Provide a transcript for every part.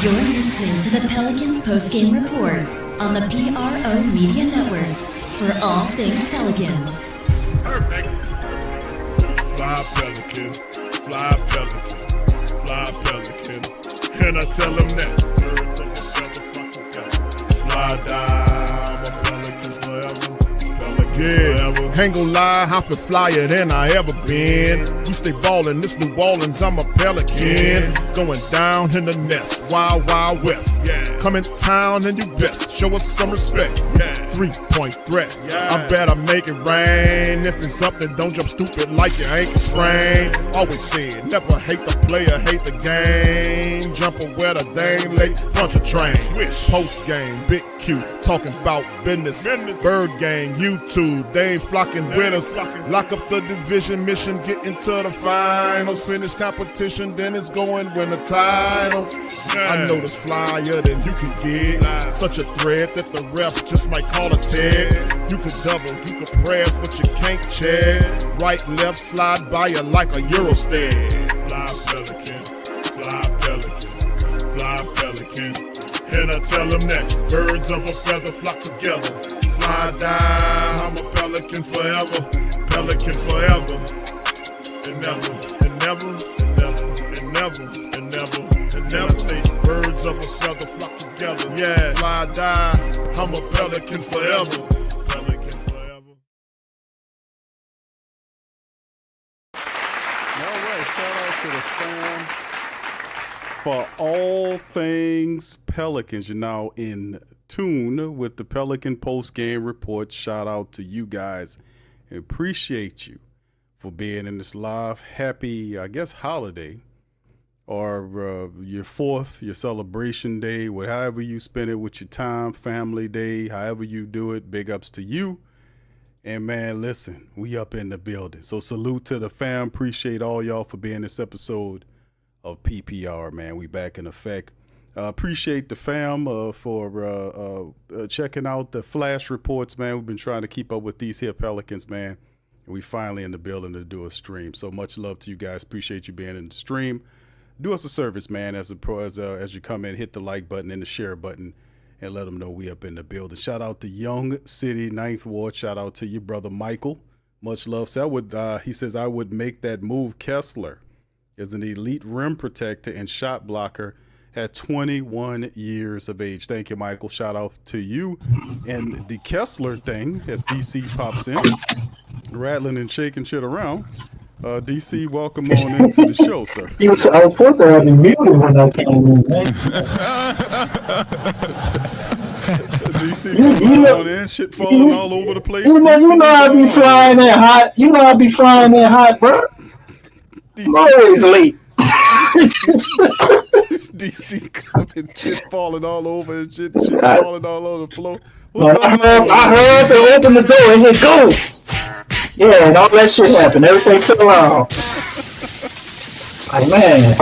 You're listening to the Pelicans postgame report on the PRO Media Network for all things Pelicans. Perfect. Fly Pelican, fly Pelican, fly Pelican. And I tell them that birds of a feather flock together. Fly down, I'm a Pelican forever. Pelican forever. Ain't gon' lie, I feel flyer than I ever been. We stay ballin', this New Orleans, I'm a Pelican. It's going down in the nest, wild, wild west. Come in town and you best show us some respect. 3-point threat, I better make it rain. If it's something, don't jump stupid like your ankle sprain. Always said, never hate the player, hate the game. Jumping where the dame late, punch a train. Post game, big Q, talking about business. Bird gang, YouTube, they ain't flocking with us. Lock up the division mission, get into the finals. Finish competition, then it's going win the title. I know this flyer than you can get. Such a threat that the refs just might call a tag. You could double, you could press, but you can't check. Right, left, slide by you like a Eurostep. Fly Pelican, fly Pelican, fly Pelican. And I tell them that birds of a feather flock together. Fly down, I'm a Pelican forever. Pelican forever. And never, and never, and never, and never, and never, and never say birds of a feather flock together. Yeah, fly down, I'm a Pelican forever. Pelican forever. All right, shout out to the fam for all things Pelicans. You're now in tune with the Pelican post-game report. Shout out to you guys. I appreciate you for being in this live. Happy, I guess, holiday or your fourth, your celebration day, however you spend it with your time, family day, however you do it. Big ups to you. And man, listen, we up in the building. So salute to the fam. Appreciate all y'all for being this episode of PPR, man. We back in effect. Appreciate the fam for checking out the flash reports, man. We've been trying to keep up with these here Pelicans, man. And we finally in the building to do a stream. So much love to you guys. Appreciate you being in the stream. Do us a service, man, as you come in, hit the like button and the share button and let them know we up in the building. Shout out to Young City, 9th Ward. Shout out to your brother, Michael. Much love. So he says, I would make that move. Kessler is an elite rim protector and shot blocker at 21 years of age. Thank you, Michael. Shout out to you. And the Kessler thing, as DC pops in, rattling and shaking shit around. DC, welcome on into the show, sir. I was supposed to have you muted when I came in, man. DC, coming on in, shit falling all over the place. You know I be flying that hot. You know I be flying that hot, bro. I'm always late. DC coming, shit falling all over and shit falling all over the floor. I heard they open the door and hit go. Yeah, and all that shit happened. Everything fell out. Like, man.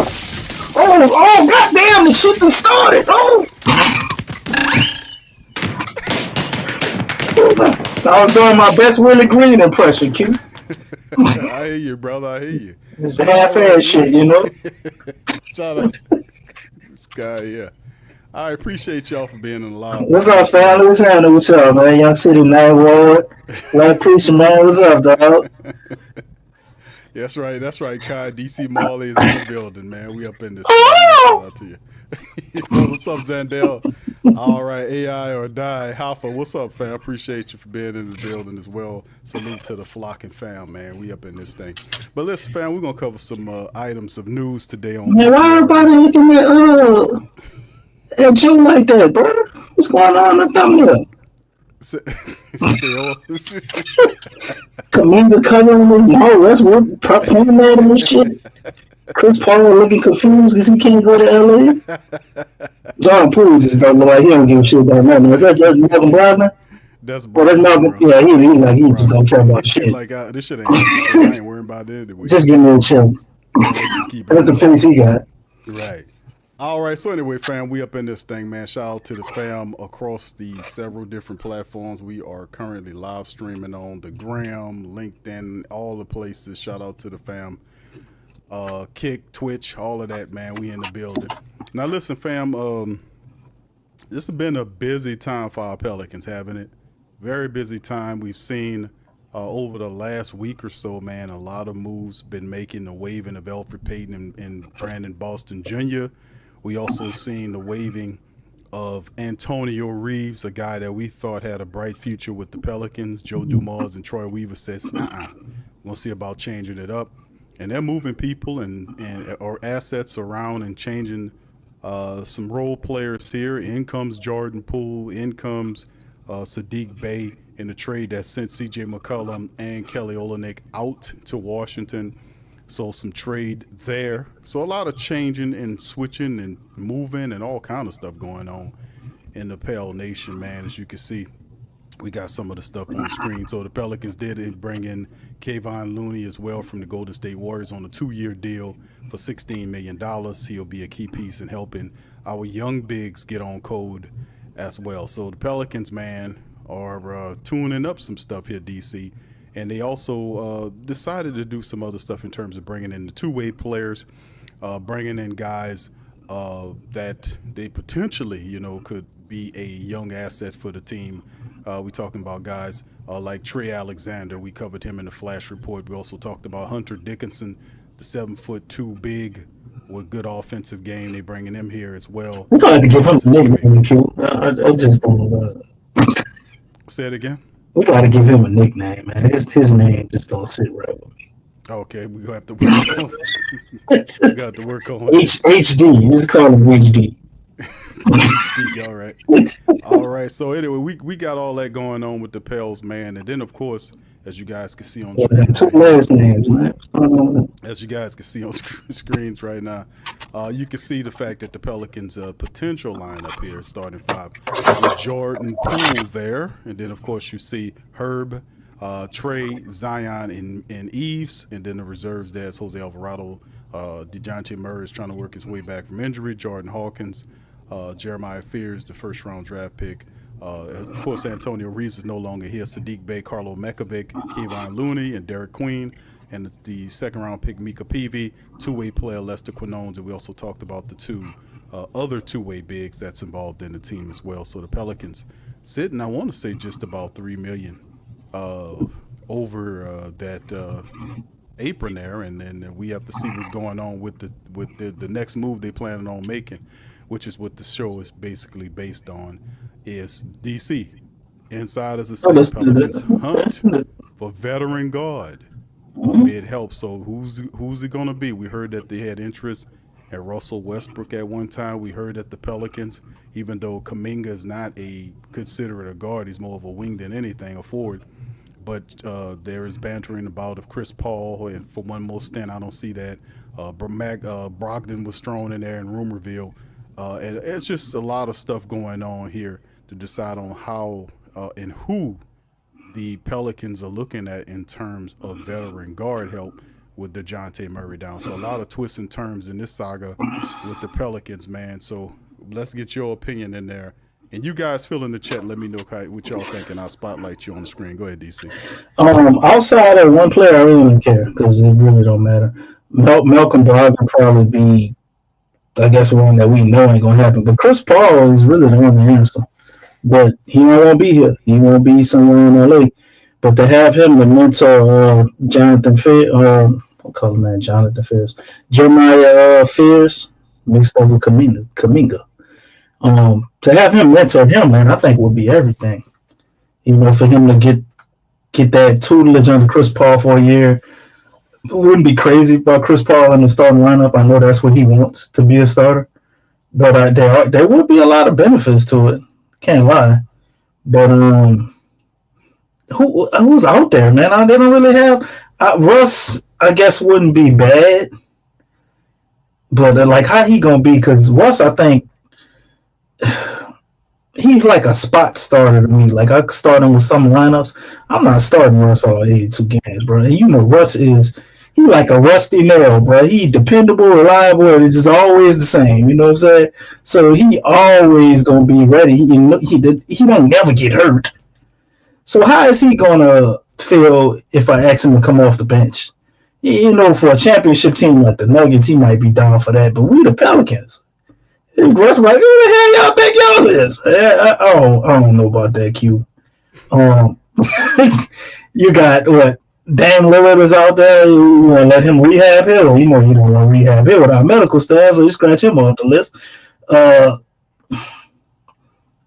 Oh, goddamn, the shit done started. Oh. I was doing my best Willie Green impression, Q. I hear you, brother. I hear you. It's the half-ass shit, you know? Shout out to this guy, yeah. I appreciate y'all for being in the live. What's up, family? What's happening with y'all, man? Young City, 9th Ward. Like, preaching, man. What's up, dog? That's right, Kai. DC Marley is in the building, man. We up in this. Shout out to you. What's up, Zandel? All right, AI or die. Halfa, what's up, fam? Appreciate you for being in the building as well. Salute to the flock and fam, man. We up in this thing. But listen, fam, we're going to cover some items of news today on. Man, why everybody looking at Joe like that, bro? What's going on in the thumbnail? Kaminga covering his mouth. That's what pointing at him and shit. Chris Paul looking confused because he can't go to LA. John Poole just don't look like he don't give a shit about nothing. Is that Malcolm Brogdon? That's Malcolm. Yeah, he just don't care about shit. Like this shit I ain't worrying about it anyway. Just give me a chill. That's the face he got. Right. All right, so anyway, fam, we up in this thing, man. Shout out to the fam across the several different platforms we are currently live streaming on, the Gram, LinkedIn, all the places. Shout out to the fam. Kick, Twitch, all of that, man. We in the building. Now listen, fam. This has been a busy time for our Pelicans, haven't it? Very busy time. We've seen over the last week or so, man, a lot of moves been making the waving of Elfrid Payton and Brandon Boston Jr. We also seen the waving of Antonio Reeves, a guy that we thought had a bright future with the Pelicans. Joe Dumars and Troy Weaver says, we'll see about changing it up. And they're moving people and or assets around and changing some role players here. In comes Jordan Poole. In comes Sadiq Bey in the trade that sent C.J. McCollum and Kelly Olynyk out to Washington. So some trade there. So a lot of changing and switching and moving and all kind of stuff going on in the Pel Nation, man. As you can see, we got some of the stuff on the screen. So the Pelicans did bring in Kayvon Looney as well from the Golden State Warriors on a 2-year deal for $16 million. He'll be a key piece in helping our young bigs get on code as well. So the Pelicans, man, are tuning up some stuff here, DC. And they also decided to do some other stuff in terms of bringing in the two-way players, bringing in guys that they potentially, could be a young asset for the team. We're talking about guys like Trey Alexander. We covered him in the Flash Report. We also talked about Hunter Dickinson, the 7'2" big with good offensive game. They bringing him here as well. We gotta give him a nickname, Q. I just don't. Say it again. We gotta give him a nickname, man. His name just don't sit right with me. Okay, we're gonna have to work on it. We got to work on it. HD. Just call him HD. All right. So anyway, we got all that going on with the Pels, man, and then of course, as you guys can see on screen, two last names, man. As you guys can see on screens right now, you can see the fact that the Pelicans' potential lineup here, starting five, with Jordan Poole there, and then of course you see Herb, Trey, Zion, and Eves, and then the reserves there's Jose Alvarado, DeJounte Murray is trying to work his way back from injury, Jordan Hawkins, Jeremiah Fears, the first-round draft pick. Of course, Antonio Reeves is no longer here. Sadiq Bey, Carlo Mekovic, Kayvon Looney, and Derek Queen. And the second-round pick, Mika Peavy, two-way player Lester Quinones. And we also talked about the two other two-way bigs that's involved in the team as well. So the Pelicans sitting, I want to say, just about $3 million over that apron there. And then we have to see what's going on with the next move they're planning on making, which is what the show is basically based on, is DC. Insiders are saying Pelicans hunt for veteran guard mid-help. So who's it going to be? We heard that they had interest at Russell Westbrook at one time. We heard that the Pelicans, even though Kuminga is not considered a guard, he's more of a wing than anything, a forward. But there is bantering about if Chris Paul, and for one more stint, I don't see that. Brogdon was thrown in there in Rumorville. And it's just a lot of stuff going on here to decide on how and who the Pelicans are looking at in terms of veteran guard help with DeJounte Murray down. So a lot of twists and turns in this saga with the Pelicans, man. So let's get your opinion in there. And you guys fill in the chat. Let me know what y'all think, and I'll spotlight you on the screen. Go ahead, DC. Outside of one player, I really don't care because it really don't matter. Malcolm Brogdon probably be, I guess, one that we know ain't gonna happen. But Chris Paul is really the one to answer. But he won't be here. He won't be somewhere in LA. But to have him to mentor Jonathan Fears, Jeremiah Fears, mixed up with Kuminga. To have him mentor him, man, I think would be everything. For him to get that tutelage under Chris Paul for a year. I wouldn't be crazy about Chris Paul in the starting lineup. I know that's what he wants, to be a starter. But there would be a lot of benefits to it. Can't lie. But who's out there, man? They don't really have Russ. I guess wouldn't be bad. But like, how he gonna be? Because Russ, I think he's like a spot starter to me. Like, I start him with some lineups. I'm not starting Russ all 82 games, bro. And Russ is. He like a rusty nail, bro. He dependable, reliable, and it's just always the same. You know what I'm saying? So he always gonna be ready. He don't never get hurt. So how is he gonna feel if I ask him to come off the bench? For a championship team like the Nuggets, he might be down for that. But we the Pelicans, Russ like, who the hell y'all think y'all is? I don't know about that, Q. You got what? Dame Lillard is out there. You want to let him rehab here, or you don't want to rehab here with our medical staff, so you scratch him off the list.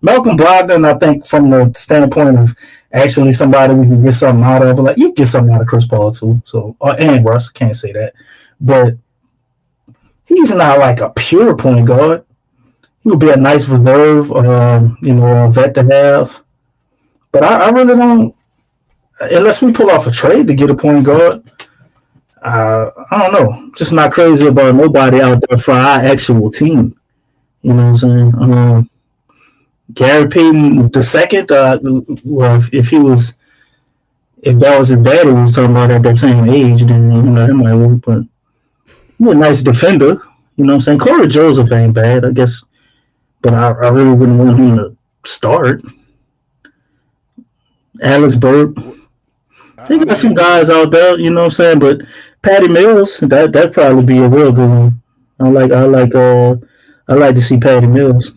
Malcolm Brogdon, I think, from the standpoint of actually somebody we can get something out of, like you get something out of Chris Paul too. So and Russ, can't say that, but he's not like a pure point guard. He would be a nice reserve, a vet to have. But I really don't, unless we pull off a trade to get a point guard. I don't know. Just not crazy about nobody out there for our actual team. You know what I'm saying? Gary Payton the second, well, if that was his daddy we was talking about at that same age, then that might work. But he's a nice defender. You know what I'm saying? Corey Joseph ain't bad, I guess, but I really wouldn't want him to start. Alex Burke. They got some guys out there, you know what I'm saying? But Patty Mills, that'd probably be a real good one. I like to see Patty Mills.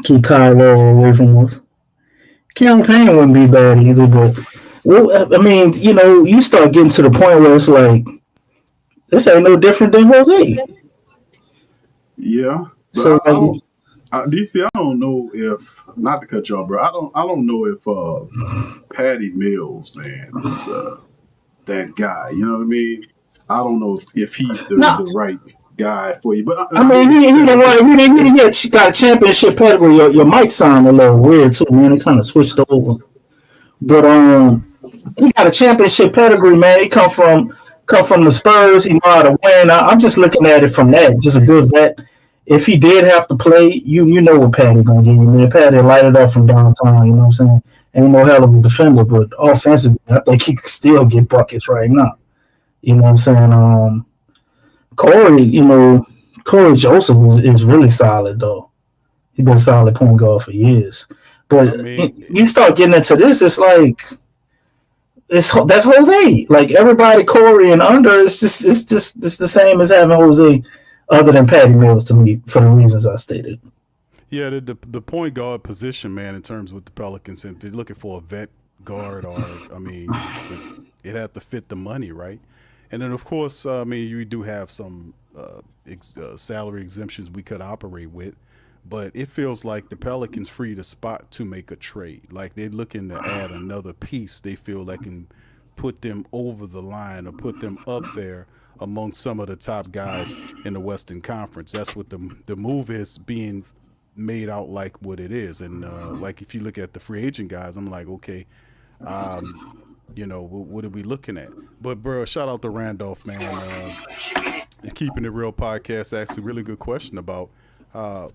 Keep Kyle away from us. Cameron Payne wouldn't be bad either, but I mean, you start getting to the point where it's like this ain't no different than Jose. Yeah. So DC, I don't know if, not to cut you off, bro. I don't know if Patty Mills, man, is that guy. You know what I mean? I don't know if he's the right guy for you. But I mean, he got a championship pedigree. Your mic sound a little weird too, man. It kind of switched over. But he got a championship pedigree, man. He come from the Spurs. He know how to win. I'm just looking at it from that. Just a good vet. If he did have to play, you know what Patty gonna give you, man. Patty light it up from downtown. You know what I'm saying? Ain't no hell of a defender, but offensively, I think he could still get buckets right now. You know what I'm saying? Corey Joseph is really solid though. He's been a solid point guard for years. But you start getting into this, it's like that's Jose. Like everybody, Corey and under, it's the same as having Jose, other than Patty Mills to me for the reasons I stated. Yeah, the point guard position, man, in terms with the Pelicans, if they're looking for a vet guard, or it had to fit the money, right? And then, of course, you do have some salary exemptions we could operate with, but it feels like the Pelicans freed a spot to make a trade. Like they're looking to add another piece they feel like can put them over the line or put them up there among some of the top guys in the Western Conference. That's what the move is being made out like what it is. And like if you look at the free agent guys, I'm like, okay, what are we looking at? But bro, shout out to Randolph, man. And Keeping It Real podcast asked a really good question about could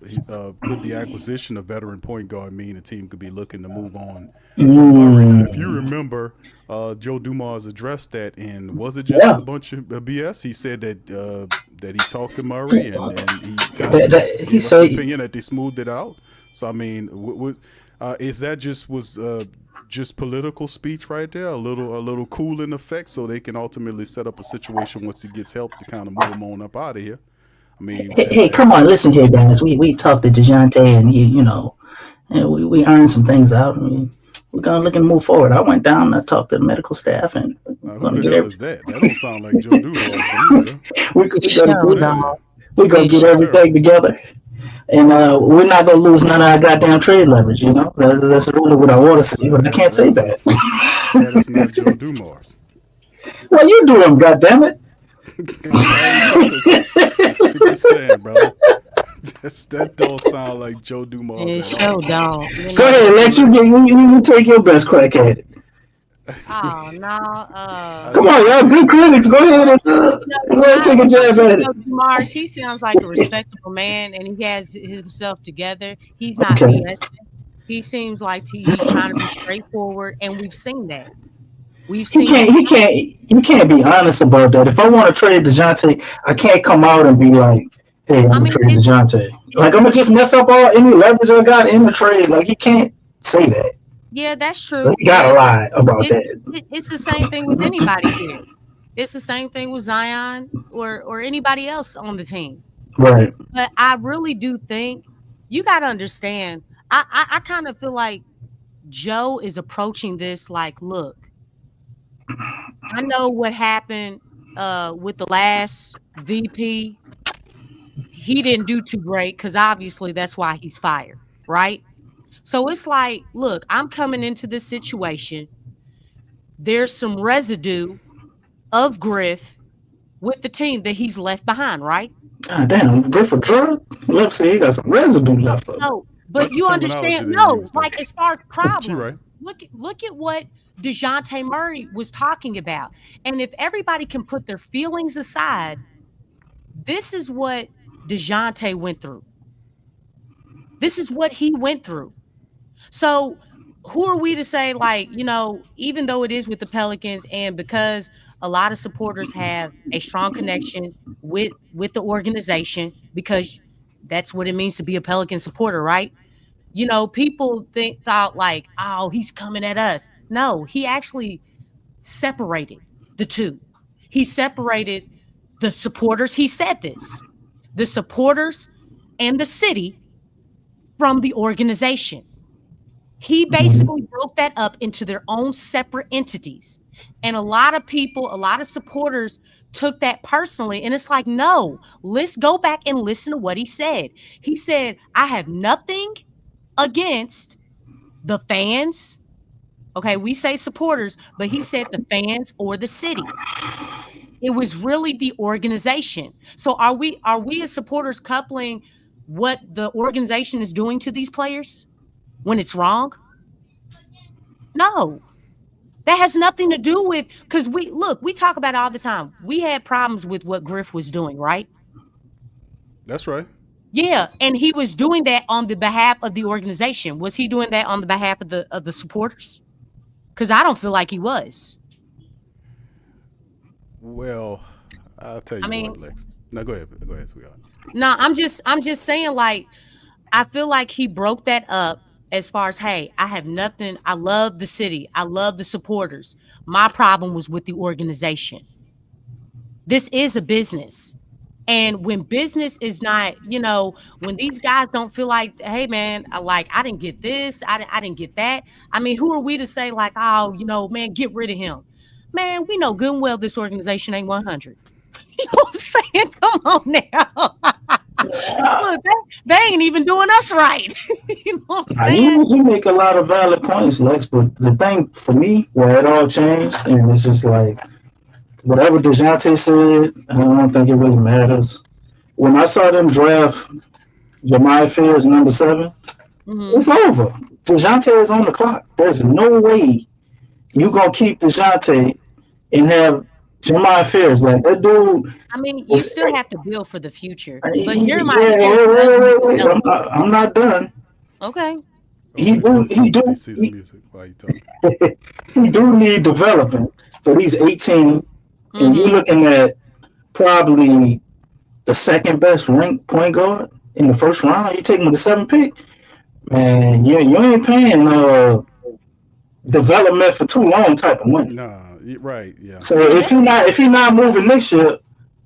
the acquisition of veteran point guard mean a team could be looking to move on from Murray? Now, if you remember, Joe Dumars addressed that, and was it just a bunch of BS? He said that he talked to Murray and he said his opinion that they smoothed it out. So I mean, is that just political speech right there, a little cooling effect, so they can ultimately set up a situation once he gets help to kind of move him on up out of here? I mean, hey, come on, listen here, guys. We talked to DeJounte, and we ironed some things out. I mean, we're gonna look and move forward. I went down and I talked to the medical staff, and who the hell is that? That don't sound like Joe Dumas. We're gonna get everything together, and we're not gonna lose none of our goddamn trade leverage. That's really what I want to say, but I can't say that. That is not Joe Dumars. Well, you do him, goddammit. Just saying, bro. That don't sound like Joe Dumars. It sure don't. Go ahead, Lex. You take your best crack at it. Oh no! Come on, y'all, good critics. Go ahead and take a jab at it. Mars, he sounds like a respectable man, and he has himself together. He's not BS. He seems like he's trying to be straightforward, and we've seen that. You can't be honest about that. If I want to trade DeJounte, I can't come out and be like, hey, I'm gonna trade DeJounte. Like I'm gonna just mess up any leverage I got in the trade. Like you can't say that. Yeah, that's true. You gotta lie about that. It's the same thing with anybody here. It's the same thing with Zion or anybody else on the team. Right. But I really do think you got to understand. I kind of feel like Joe is approaching this like, look, I know what happened with the last VP. He didn't do too great because obviously that's why he's fired, right? So it's like, look, I'm coming into this situation. There's some residue of Griff with the team that he's left behind, right? God damn, Griff a drug? Let's say he got some residue left of it. No, but That's you the terminology understand? they No, use, though. like as far as problems, You're right. look at what DeJounte Murray was talking about. And if everybody can put their feelings aside, this is what DeJounte went through. This is what he went through. So who are we to say, like, even though it is with the Pelicans, and because a lot of supporters have a strong connection with the organization, because that's what it means to be a Pelican supporter, right? People thought like, oh, he's coming at us. No, he actually separated the two. He separated the supporters. He said this, the supporters and the city from the organization. He basically broke that up into their own separate entities. And a lot of people, a lot of supporters took that personally. And it's like, no, let's go back and listen to what he said. He said, I have nothing against the fans. Okay, we say supporters, but he said the fans or the city. It was really the organization. So are we as supporters coupling what the organization is doing to these players when it's wrong? No. That has nothing to do with, because we talk about it all the time. We had problems with what Griff was doing, right? That's right. Yeah, and he was doing that on the behalf of the organization. Was he doing that on the behalf of the supporters? Because I don't feel like he was. Well, I'll tell you what, Lex. No, go ahead, sweetheart. No, I'm just saying, like, I feel like he broke that up as far as, hey, I have nothing. I love the city. I love the supporters. My problem was with the organization. This is a business. And when business is not, when these guys don't feel like, hey, man, I didn't get this. I didn't get that. I mean, who are we to say like, oh, man, get rid of him? Man, we know good and well this organization ain't 100. You know what I'm saying? Come on now. Look, they ain't even doing us right. You know what I'm saying? You make a lot of valid points, Lex, but the thing for me, where it all changed, and it's just like, whatever DeJounte said, I don't think it really matters. When I saw them draft Jemiah Fears number 7, It's over. DeJounte is on the clock. There's no way you going to keep DeJounte and have Jemiah Fears. Like, that dude. I mean, you still have to build for the future. But wait. I'm not done. Okay. He do need development, but he's 18, and you're looking at probably the second best ranked point guard in the first round. You take him with the 7th pick, man. You ain't paying development for too long type of money. Nah, right, yeah. So if you're not moving next year,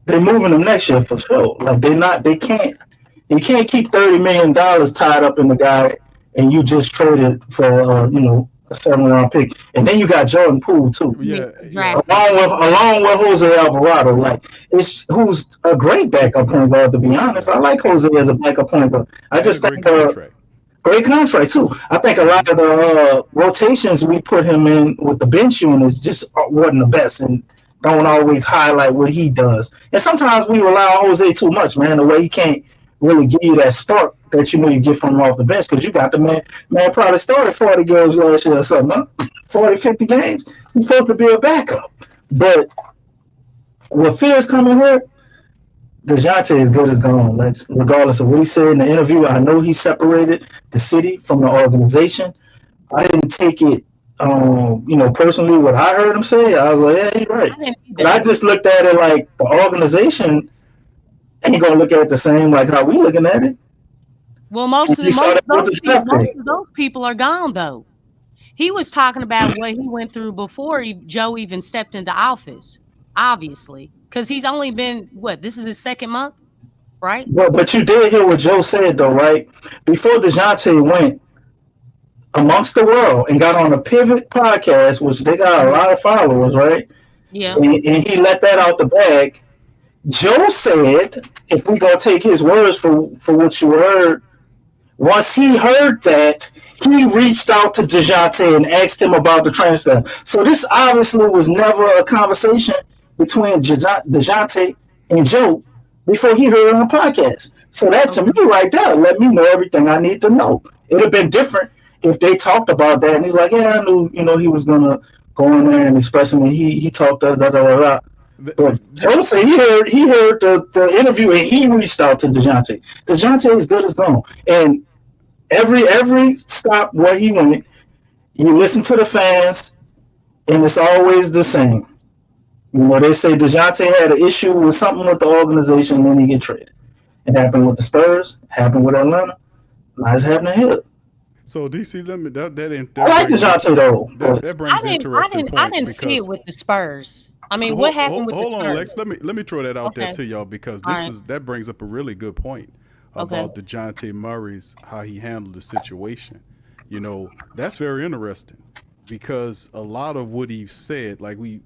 they're moving him next year for sure. Like you can't keep $30 million tied up in the guy. And you just traded for a 7th-round pick, and then you got Jordan Poole too. Yeah. Along with Jose Alvarado, like who's a great backup point guard. To be honest, I like Jose as a backup point guard. I just think great contract too. I think a lot of the rotations we put him in with the bench units just wasn't the best, and don't always highlight what he does. And sometimes we rely on Jose too much, man. The way he can't really give you that spark that you get from him off the bench, because you got the man probably started 40 games last year or something, huh? 40, 50 games. He's supposed to be a backup. But with Fears coming here, DeJounte is good as gone. Like, regardless of what he said in the interview, I know he separated the city from the organization. I didn't take it, personally, what I heard him say. I was like, yeah, you're right. But I just looked at it like the organization ain't gonna look at it the same like how we looking at it. Well, most of those people are gone though. He was talking about what he went through before Joe even stepped into office, obviously, because he's only been this is his 2nd month. right? But you did hear what Joe said though, right? Before DeJounte went amongst the world and got on a Pivot podcast, which they got a lot of followers, right? Yeah. And he let that out the bag. Joe said, if we gonna take his words for what you heard, once he heard that, he reached out to DeJounte and asked him about the transfer. So this obviously was never a conversation between DeJounte and Joe before he heard it on the podcast. So that to me right there let me know everything I need to know. It would have been different if they talked about that and he's like, yeah, I knew, he was gonna go in there and express him, and he talked da. But Joe said he heard the interview and he reached out to DeJounte. DeJounte is good as gone. And every stop where he went, you listen to the fans, and it's always the same. They say DeJounte had an issue with something with the organization, and then he get traded. It happened with the Spurs, happened with Atlanta, now it's happening here. So DC, I like DeJounte though. That brings interesting point. I didn't see it with the Spurs. I mean, what happened with the Spurs? Hold on, Lex. Let me throw that out there to y'all, because that brings up a really good point about DeJounte Murray's, how he handled the situation. That's very interesting, because a lot of what he said, like we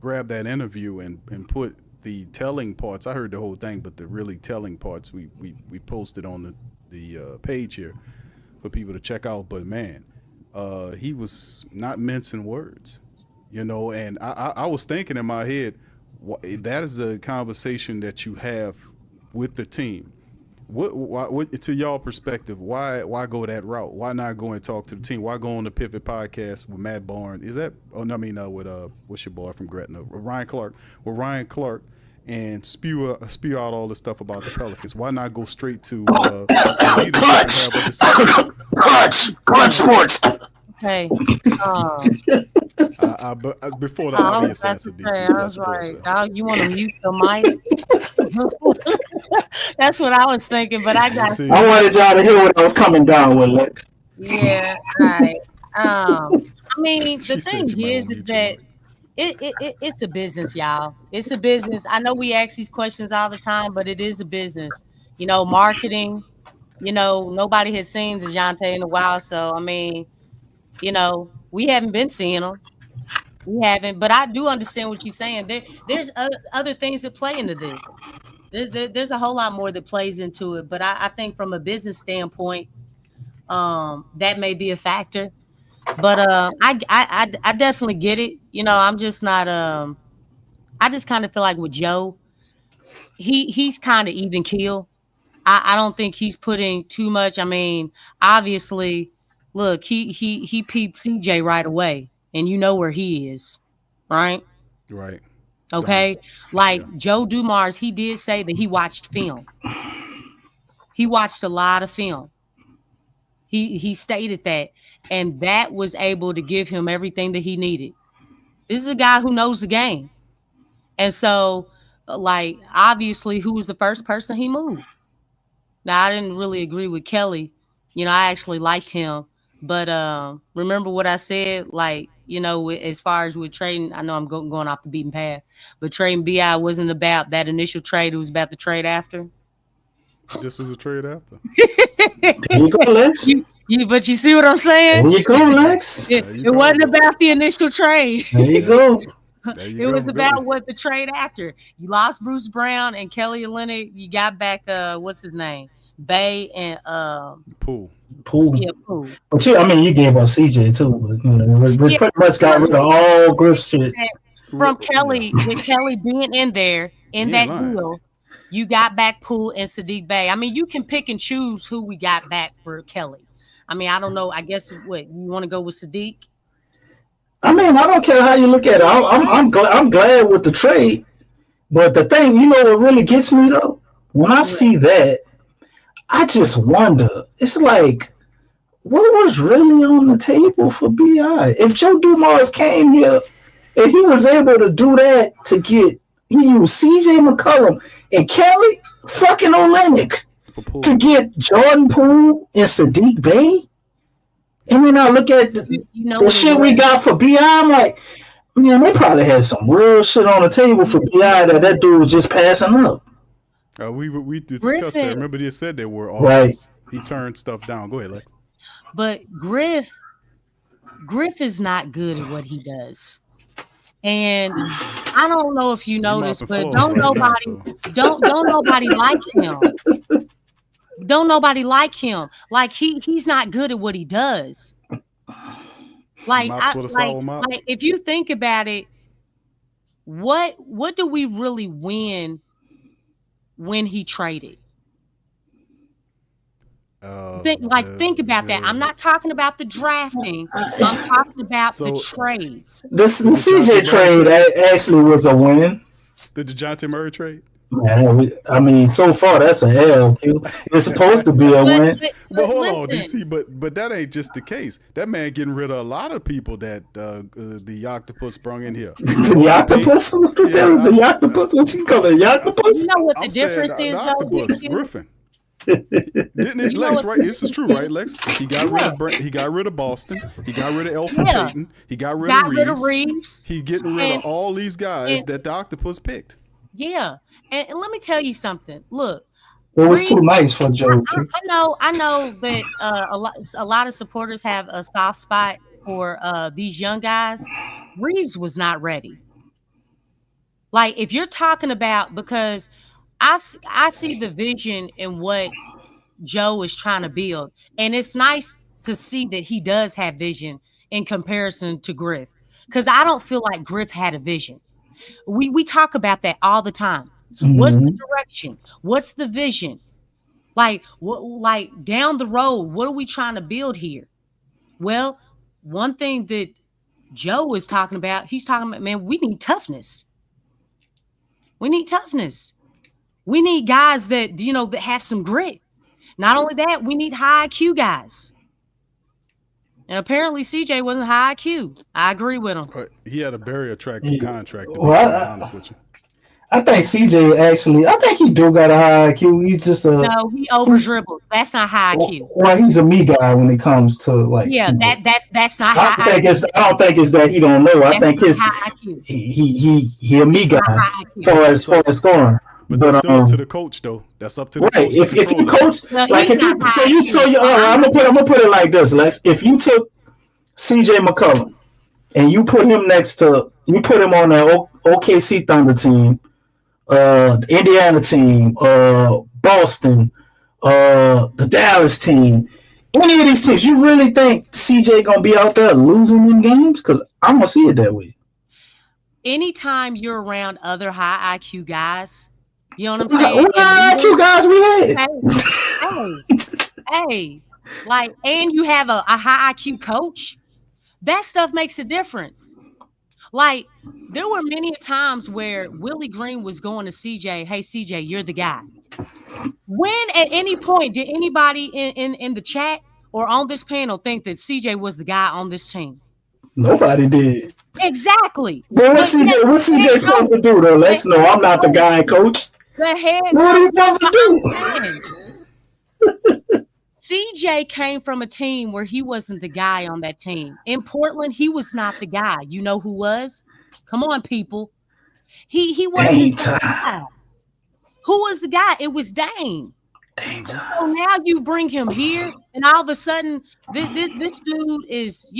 grabbed that interview and put the telling parts. I heard the whole thing, but the really telling parts we posted on the page here for people to check out. But man, he was not mincing words, and I was thinking in my head, that is a conversation that you have with the team. What to y'all perspective, why go that route? Why not go and talk to the team? Why go on the Pivot podcast with Matt Barnes? Is that? Oh no, I mean with what's your boy from Gretna, Ryan Clark? With Ryan Clark, and spew out all the stuff about the Pelicans. Why not go straight to Clutch Sports? Okay. Before the obvious answer, I was like, you want to mute the mic? That's what I was thinking, but I wanted y'all to hear what I was coming down with, Lex. Yeah, right. I mean, the thing is that it's a business, y'all. It's a business. I know we ask these questions all the time, but it is a business. Marketing. Nobody has seen DeJounte in a while, so I mean, we haven't been seeing them. We haven't, but I do understand what you're saying. There's other things that play into this. There's a whole lot more that plays into it, but I think from a business standpoint, that may be a factor. But I definitely get it. I'm just not. I just kind of feel like with Joe, he's kind of even keel. I don't think he's putting too much. I mean, obviously, look, he peeped CJ right away, and you know where he is, right? Right. Okay. Joe Dumars, he did say that he watched film. He watched a lot of film. He stated that, and that was able to give him everything that he needed. This is a guy who knows the game. And so, obviously, who was the first person he moved? Now, I didn't really agree with Kelly. I actually liked him. But remember what I said, as far as with trading, I know I'm going off the beaten path, but trading BI wasn't about that initial trade. It was about the trade after. This was a trade after. There you go, Lex. But you see what I'm saying? There you go, Lex. It wasn't about the initial trade. There you go. It was about what the trade after. You lost Bruce Brown and Kelly Olynyk. You got back, what's his name? Bay and Poole. Yeah, Poole. But you gave up CJ too. We pretty much got rid of all Griff shit. From Kelly, with Kelly being in there in that deal, you got back Poole and Sadiq Bey. I mean, you can pick and choose who we got back for Kelly. I mean, I don't know. I guess what you want to go with Sadiq. I mean, I don't care how you look at it. I'm glad with the trade, but the thing, what really gets me though, when I see that, I just wonder. It's like, what was really on the table for BI? If Joe Dumars came here and he was able to do that he used CJ McCollum and Kelly fucking Olynyk to get Jordan Poole and Sadiq Bey. And then I look at the shit we got for BI. I'm like, they probably had some real shit on the table for BI that dude was just passing up. We discussed that. Remember, they said there were offers. Right. He turned stuff down. Go ahead, Lex. But Griff is not good at what he does. And I don't know if you noticed, but don't nobody like him. Don't nobody like him. Like he's not good at what he does. Like if you think about it, what do we really win when he traded? Think about that. I'm not talking about the drafting. I'm talking about the trades. The CJ trade actually was a win. The DeJounte Murray trade? Man, I mean, so far that's a L. It's supposed to be a win. But hold on, DC. But that ain't just the case. That man getting rid of a lot of people that the octopus sprung in here. The octopus? The octopus? What you call it? The octopus? You know what the difference is, the octopus, Griffin. Didn't it, Lex? Right? This is true, right, Lex? He got rid of Boston. He got rid of Elfrid Payton. He got rid of Reeves. He getting rid of all these guys that the octopus picked. Yeah, and let me tell you something. Look, it was too nice for Joe. I know that a lot of supporters have a soft spot for these young guys. Reeves was not ready. Like, if you're talking about, because I see the vision in what Joe is trying to build. And it's nice to see that he does have vision in comparison to Griff. Because I don't feel like Griff had a vision. We talk about that all the time. Mm-hmm. What's the direction? What's the vision? Like down the road, what are we trying to build here? Well, one thing that Joe is talking about, he's talking about, man, we need toughness. We need toughness. We need guys that, that have some grit. Not only that, we need high IQ guys. And apparently CJ wasn't high IQ. I agree with him. He had a very attractive contract, to be honest with you. I think CJ I think he do got a high IQ. He's just no, he over dribbles. That's not high IQ. Well, he's a me guy when it comes to like. Yeah, that's not high IQ. I don't think it's that he don't know. I think his he a me guy as far as scoring. But that's still up to the coach, though. That's up to the coach. If you coach, I'm gonna put it like this, Lex. If you took CJ McCollum and you put him on the OKC Thunder team, the Indiana team, Boston, the Dallas team, any of these teams, you really think CJ gonna be out there losing them games? Because I'm gonna see it that way. Anytime you're around other high IQ guys. You know what I'm saying? What IQ guys we had? Hey, like, and you have a high IQ coach. That stuff makes a difference. Like, there were many times where Willie Green was going to CJ, hey, CJ, you're the guy. When at any point did anybody in the chat or on this panel think that CJ was the guy on this team? Nobody did. Exactly. But what's CJ supposed to do, though? Let's know I'm not the guy, coach. The head what are you supposed to do? CJ came from a team where he wasn't the guy on that team. In Portland, he was not the guy. You know who was? Come on, people. He wasn't the guy. Who was the guy? It was Dame. So now you bring him here, and all of a sudden, this dude is,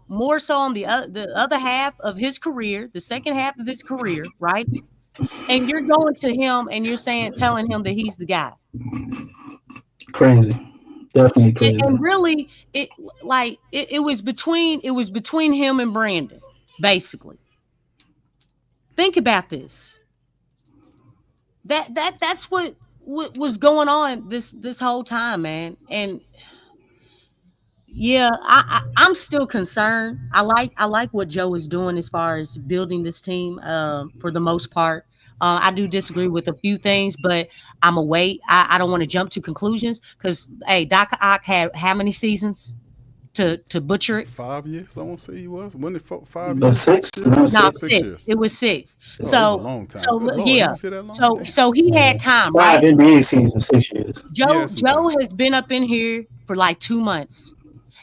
more so on the other half of his career, the second half of his career, right? And you're going to him and you're telling him that he's the guy. Crazy. Definitely crazy. And really, it was between him and Brandon, basically. Think about this. That's what was going on this whole time, man. And yeah, I'm still concerned. I like what Joe is doing as far as building this team for the most part. I do disagree with a few things, but I'm a wait. I don't want to jump to conclusions because, hey, Doc Ock had how many seasons to butcher it? 5 years, I won't say he was. Wasn't it 5 years? 6? No, 6 years. It was 6. So, that was a long time. So he had time, right? 5 NBA seasons, 6 years. Joe has been up in here for like 2 months.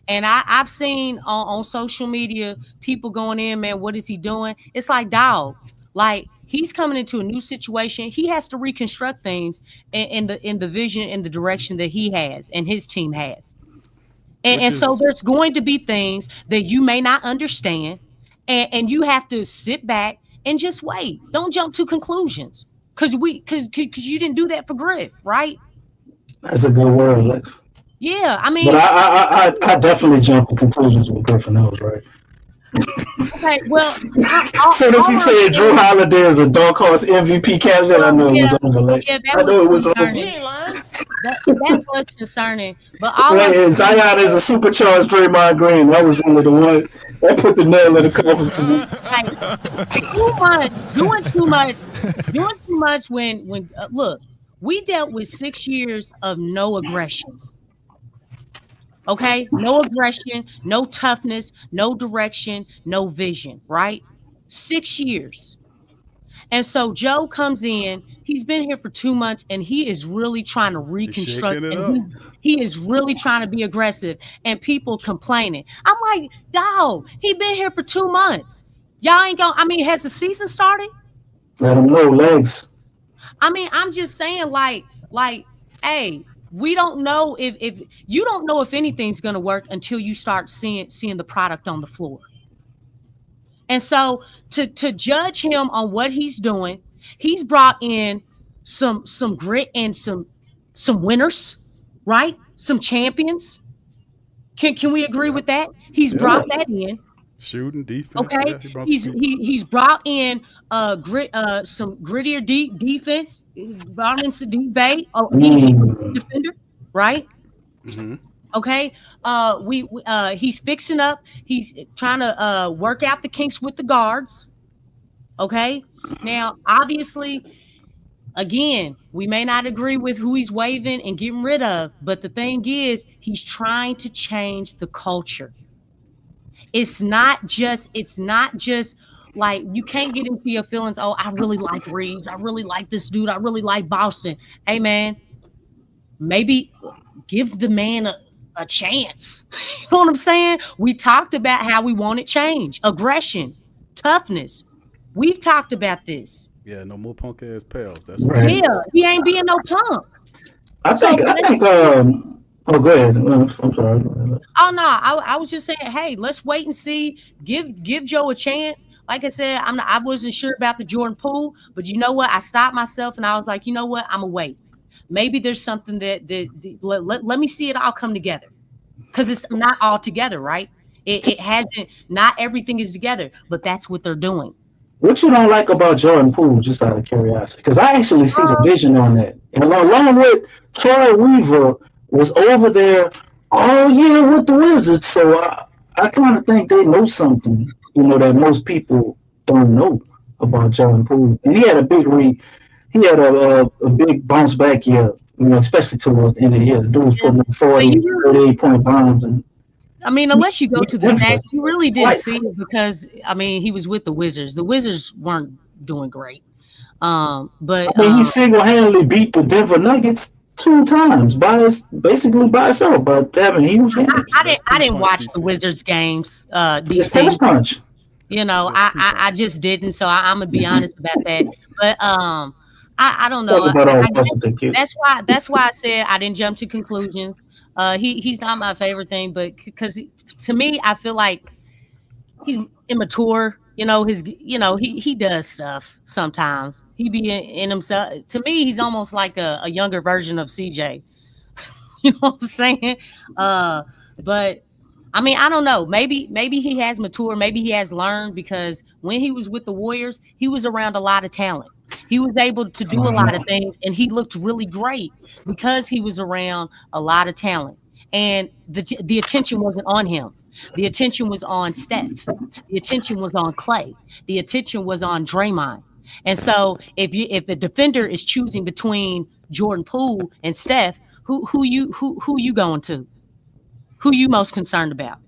And I've seen on social media people going in, man, what is he doing? It's like, dog, like he's coming into a new situation. He has to reconstruct things in the vision and the direction that he has and his team has. And so there's going to be things that you may not understand, and you have to sit back and just wait. Don't jump to conclusions because you didn't do that for Griff, right? That's a good word, Lex. Yeah, I mean, but I definitely jump to conclusions with Griffin Hills, right? Okay, well, so does he say Drew Holiday is a dark horse MVP candidate? I know it was over, Lex. I know it was over. That was concerning, but Zion is a supercharged Draymond Green. That was really the one that put the nail in the coffin for me. Doing too much when look, we dealt with 6 years of no aggression. Okay, no aggression, no toughness, no direction, no vision, right? 6 years. And so Joe comes in, he's been here for 2 months, and he is really trying to reconstruct, and he is really trying to be aggressive, and people complaining. I'm like, dog, he been here for 2 months. Y'all ain't gonna, I mean, has the season started? Let him know, legs. I mean, I'm just saying, like, hey, we don't know if you don't know if anything's going to work until you start seeing the product on the floor. And so to judge him on what he's doing, he's brought in some grit and some winners, right? Some champions. Can we agree with that? He's brought that in. Shooting, defense. Okay, he's brought in some grittier defense. Brought in Saddiq Bey, he's a defender, right? Mm-hmm. Okay, he's fixing up. He's trying to work out the kinks with the guards. Okay, now obviously, again, we may not agree with who he's waving and getting rid of, but the thing is, he's trying to change the culture. It's not just like you can't get into your feelings. Oh, I really like Reeves. I really like this dude. I really like Boston. Hey, man, maybe give the man a chance. You know what I'm saying? We talked about how we wanted change, aggression, toughness. We've talked about this. Yeah, no more punk ass Pels. That's right. Yeah, he ain't being no punk. I think. Oh, go ahead. I'm sorry. Oh no, I was just saying, hey, let's wait and see. Give Joe a chance. Like I said, I wasn't sure about the Jordan Poole, but you know what? I stopped myself and I was like, you know what? I'm gonna wait. Maybe there's something that let me see it all come together, because it's not all together, right? It hasn't. Not everything is together, but that's what they're doing. What you don't like about Jordan Poole, just out of curiosity? Because I actually see the vision on that, and along with Troy Weaver was over there all year with the Wizards, so I kind of think they know something, that most people don't know about Jordan Poole. And he had a big big bounce back year, especially towards the end of the year. The dude was putting up 38-point bombs. And I mean, unless you go to the stats, you really didn't see it because, I mean, he was with the Wizards. The Wizards weren't doing great. But he single-handedly beat the Denver Nuggets 2 times basically by itself, but having huge hands. I didn't watch the Wizards games. DC punch. I just didn't. So I'm gonna be honest about that. But I don't know. That's why I said I didn't jump to conclusions. He's not my favorite thing, but because to me, I feel like he's immature. He does stuff sometimes. He be in himself. To me, he's almost like a younger version of CJ. You know what I'm saying? But I mean, I don't know. Maybe he has matured. Maybe he has learned, because when he was with the Warriors, he was around a lot of talent. He was able to do a lot of things, and he looked really great because he was around a lot of talent. And the attention wasn't on him. The attention was on Steph. The attention was on Clay. The attention was on Draymond. And so if the defender is choosing between Jordan Poole and Steph, who you going to? Who you most concerned about?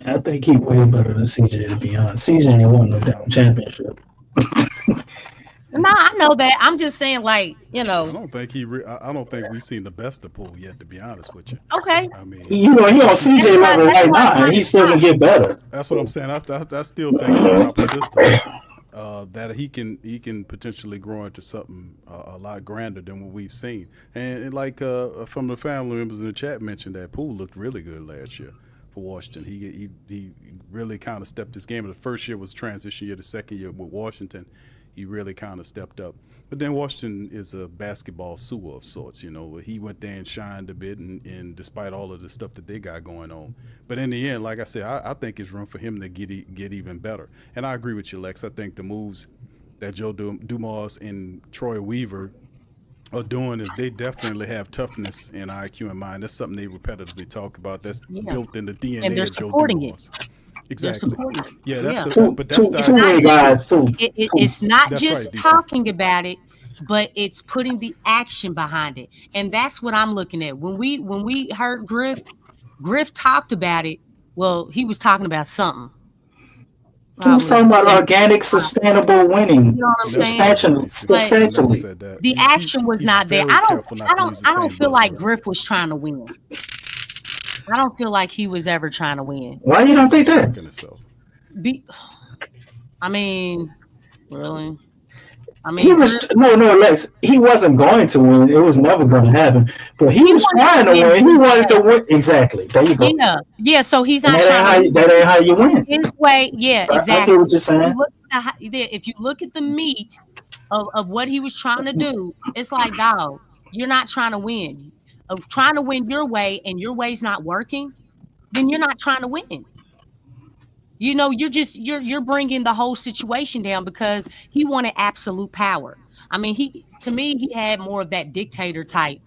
I think he's way better than CJ, to be honest. CJ ain't won no damn championship. No, I know that. I'm just saying, like, I don't think I don't think we've seen the best of Poole yet, to be honest with you. Okay. I mean, he on CJ level right now, and he's still gonna get better. That's what I'm saying. I still think it's a proper system. that he can potentially grow into something a lot grander than what we've seen. And like from the family members in the chat mentioned that Poole looked really good last year for Washington. He really kind of stepped his game. The first year was transition year. The second year with Washington, he really kind of stepped up. But then Washington is a basketball sewer of sorts. He went there and shined a bit, and despite all of the stuff that they got going on. But in the end, like I said, I think it's room for him to get even better. And I agree with you, Lex. I think the moves that Joe Dumars and Troy Weaver are doing is they definitely have toughness and IQ in mind. That's something they repetitively talk about. That's built in the DNA and they're of Joe supporting Dumars. it. Exactly. Yeah, that's two guys too. It's not That's just right, DC. talking about it, but it's putting the action behind it, and that's what I'm looking at. When we heard Griff talked about it. Well, he was talking about something. He was talking about organic, sustainable winning. You know what I'm saying? Substantially. The action was not there. I don't feel like Griff was trying to win. I don't feel like he was ever trying to win. Why you don't think that? I mean, really? He was Lex. He wasn't going to win. It was never going to happen. But he was trying to win. He wanted to win. Exactly. There you go. Yeah. So he's not trying to win. That ain't how you win. His way. Yeah, exactly. I get what you're saying. If you look at the meat of what he was trying to do, it's like, dog, you're not trying to win. Of trying to win your way and your way's not working, then you're not trying to win. You're bringing the whole situation down because he wanted absolute power. I mean, he had more of that dictator type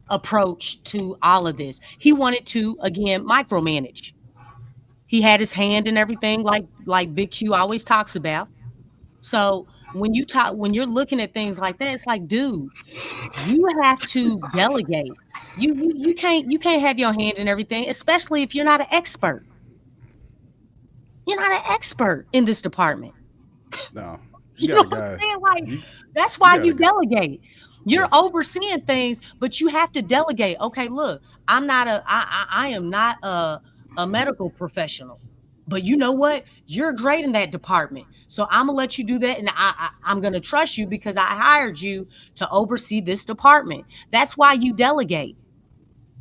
approach to all of this. He wanted to, again, micromanage. He had his hand in everything like Big Q always talks about. So when you're looking at things like that, it's like, dude, you have to delegate. You can't have your hand in everything, especially if you're not an expert. You're not an expert in this department. No. You know what I'm saying? Like, that's why you delegate. You're overseeing things, but you have to delegate. Okay, look, I am not a medical professional. But you know what? You're great in that department. So I'm going to let you do that. And I'm going to trust you because I hired you to oversee this department. That's why you delegate.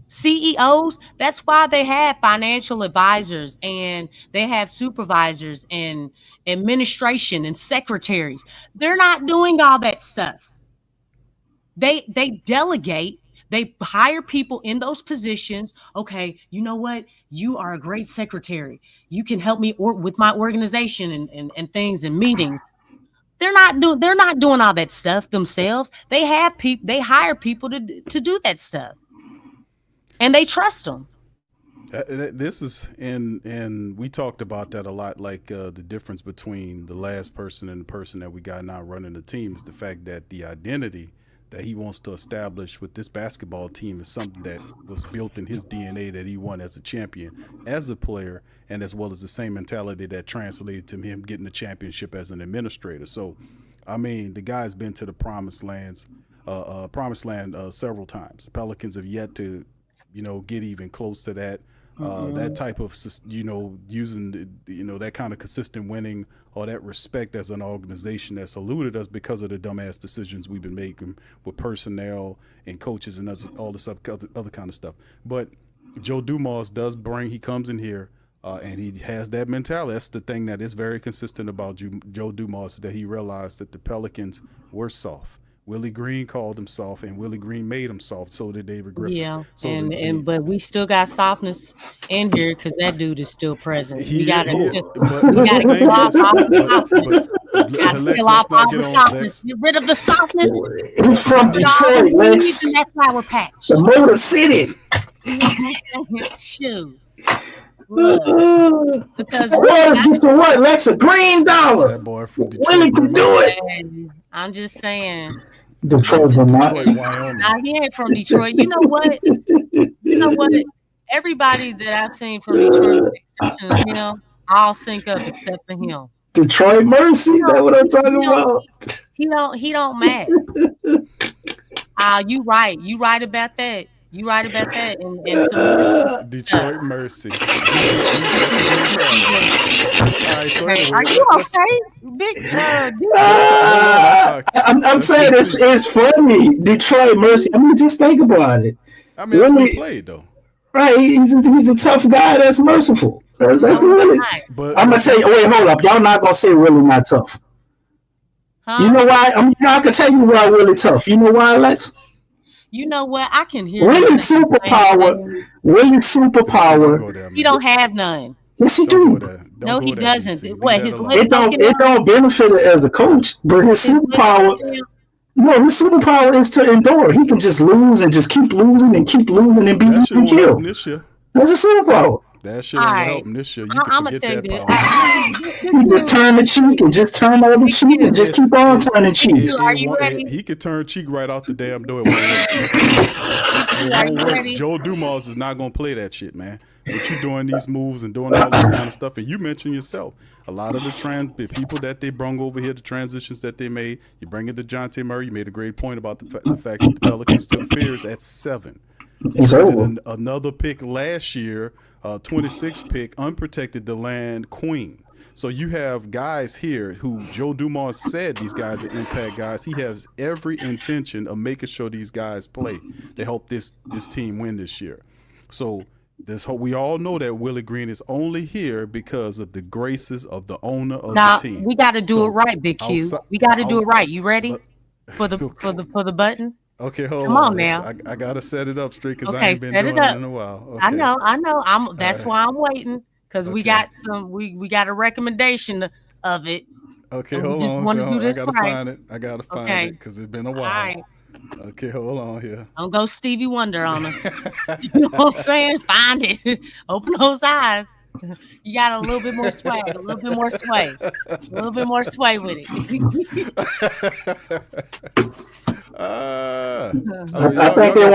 CEOs, that's why they have financial advisors and they have supervisors and administration and secretaries. They're not doing all that stuff. They delegate. They hire people in those positions. Okay, you know what? You are a great secretary. You can help me with my organization and things and meetings. They're not doing all that stuff themselves. They hire people to do that stuff. And they trust them. This is, and we talked about that a lot, like the difference between the last person and the person that we got now running the team is the fact that the identity that he wants to establish with this basketball team is something that was built in his DNA that he won as a champion, as a player, and as well as the same mentality that translated to him getting the championship as an administrator. So, I mean, the guy's been to the promised land several times. The Pelicans have yet to get even close to that. That type of, using, that kind of consistent winning or that respect as an organization that's eluded us because of the dumbass decisions we've been making with personnel and coaches and all this other kind of stuff. But Joe Dumars he comes in here and he has that mentality. That's the thing that is very consistent about Joe Dumars, is that he realized that the Pelicans were soft. Willie Green called him soft, and Willie Green made him soft. So did David Griffin. Yeah, so but we still got softness in here because that dude is still present. We got to kill off all the softness. Get rid of the softness. He's from Detroit, Lex. That flower patch. The Motor City. Shoot. Because Waters get to what, Lex? A green dollar. That boy from Detroit. Willie can do it. I'm just saying. Detroit, Wyoming. He ain't from Detroit. You know what? Everybody that I've seen from Detroit, with the exception of him, all sync up except for him. Detroit Mercy. That's what I'm talking about. He don't match. You right. You right about that. You right about that. And some Detroit Mercy. All right, so Hey, anyway, are you let's okay, Big? I'm saying it's funny. Detroit Mercy. I mean, just think about it. I mean, that's what he played though. Right, he's a tough guy that's merciful. That's really. But I'm gonna tell you. Wait, hold up. Y'all not gonna say Willie not tough. Huh? You know why? I can tell you why Willie tough. You know why, Lex? You know what? I can hear Willie's superpower. Willie's superpower. He don't have none. Yes, he do. No, he doesn't. What? His it don't benefit it as a coach, but his superpower. No, his superpower is to endure. He can just lose and just keep losing and keep losing and be killed. That's a superpower. That shit ain't helping this year. You I'm can gonna forget tell that you. power. He just turn the cheek and just turn the other cheek and just keep on turning cheeks. Are you ready? He could turn cheek right out the damn door. Joe Dumas is not gonna play that shit, man. But you doing these moves and doing all this kind of stuff, and you mentioned yourself, a lot of the people that they brung over here, the transitions that they made. You bring in DeJounte Murray. You made a great point about the fact that the Pelicans took Fears at 7. Another pick last year, 26th pick, unprotected DeLand Queen. So you have guys here who Joe Dumas said these guys are impact guys. He has every intention of making sure these guys play to help this team win this year. So we all know that Willie Green is only here because of the graces of the owner of the team. We got to do it right, Big Q. We got to do it right. You ready for the button? Okay, hold on. Come on now. I gotta set it up straight because I ain't been doing it in a while. Okay. I know. That's why I'm waiting because we got we got a recommendation of it. Okay, hold on. I gotta find it. Find it because it's been a while. All right. Okay, hold on here. Don't go Stevie Wonder on us. You know what I'm saying? Find it. Open those eyes. You got a little bit more swag, a little bit more sway with it. I think they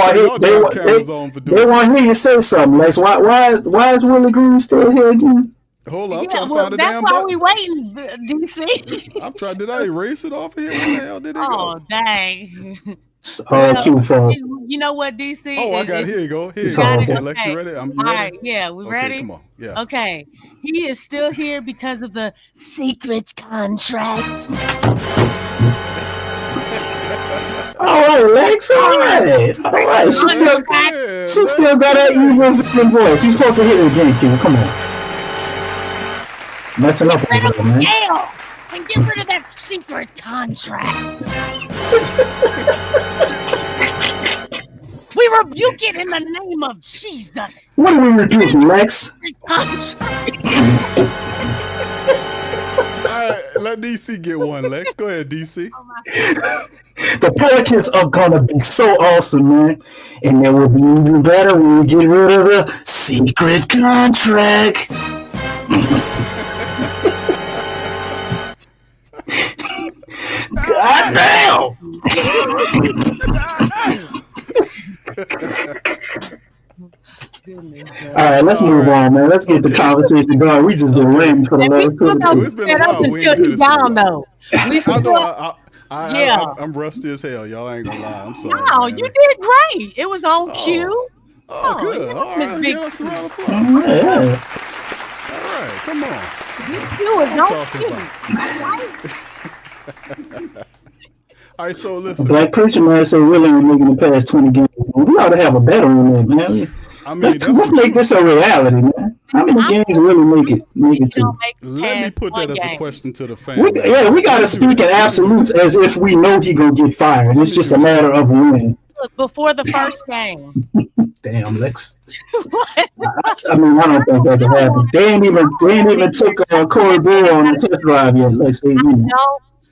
want to hear you say something, Lex. Why is Willie Green still here again? Hold on, I'm trying to find the that's damn why button. we waiting, DC. I'm trying. Did I erase it off of here? Where the hell did it go? Oh, dang. You know what, DC? Oh, I got it. Here you go. Here you go. Okay, Lex, you ready? You ready? All right, yeah, we ready? Come on. Yeah. Okay. He is still here because of the secret contract. All right, Lex. All right. She still got that evil voice. You're supposed to hit it again, Q. Come on. That's enough. Man. And get rid of that secret contract. We rebuke it in the name of Jesus. What are we rebuking, Lex? All right, let DC get one, Lex. Go ahead, DC. The Pelicans are gonna be so awesome, man. And they will be even better when we get rid of the secret contract. God damn! All right, let's move on, man. Let's get the conversation going. We just been ranting for the last 2 minutes. It's been a while. Until he's down, though. I'm rusty as hell. Y'all ain't gonna lie. I'm sorry. No, you did great. It was on cue. Oh, good. All right. Give us a round of applause. All right. Come on. You was on cue. All right, so listen. Black Preacher Man said Willie ain't making the past 20 games. We ought to have a better one, man. I mean, let's make this a reality, man. How many games really make it to? Let me put that as a question to the fans. We got to speak in absolutes as if we know he gonna get fired. It's just a matter of when. Look, before the first game. Damn, Lex. I mean, I don't think that can happen. They ain't even took Corey Brewer on the test drive yet, Lex.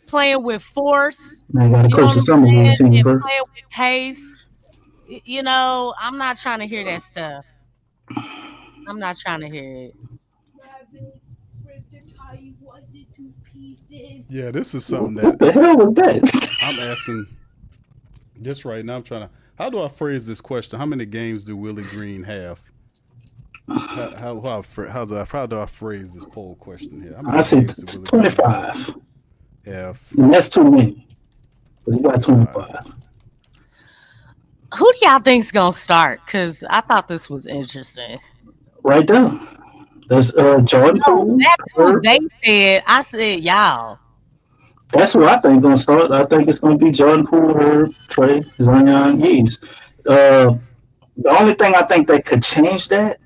Playing with force. I got to coach the summer game team, bro. Playing with pace. You know, I'm not trying to hear that stuff. I'm not trying to hear it. Yeah, this is something that. What the hell was that? I'm asking this right now. I'm trying to. How do I phrase this question? How many games do Willie Green have? How do I phrase this poll question here? I say 25. And that's too many. But he got 25. Who do y'all think's gonna start? Because I thought this was interesting. Right there. That's Jordan No, Poole. that's who they said. I said y'all. That's who I think gonna start. I think it's gonna be Jordan Poole, Herb, Trey, Zion, Yves. The only thing I think that could change that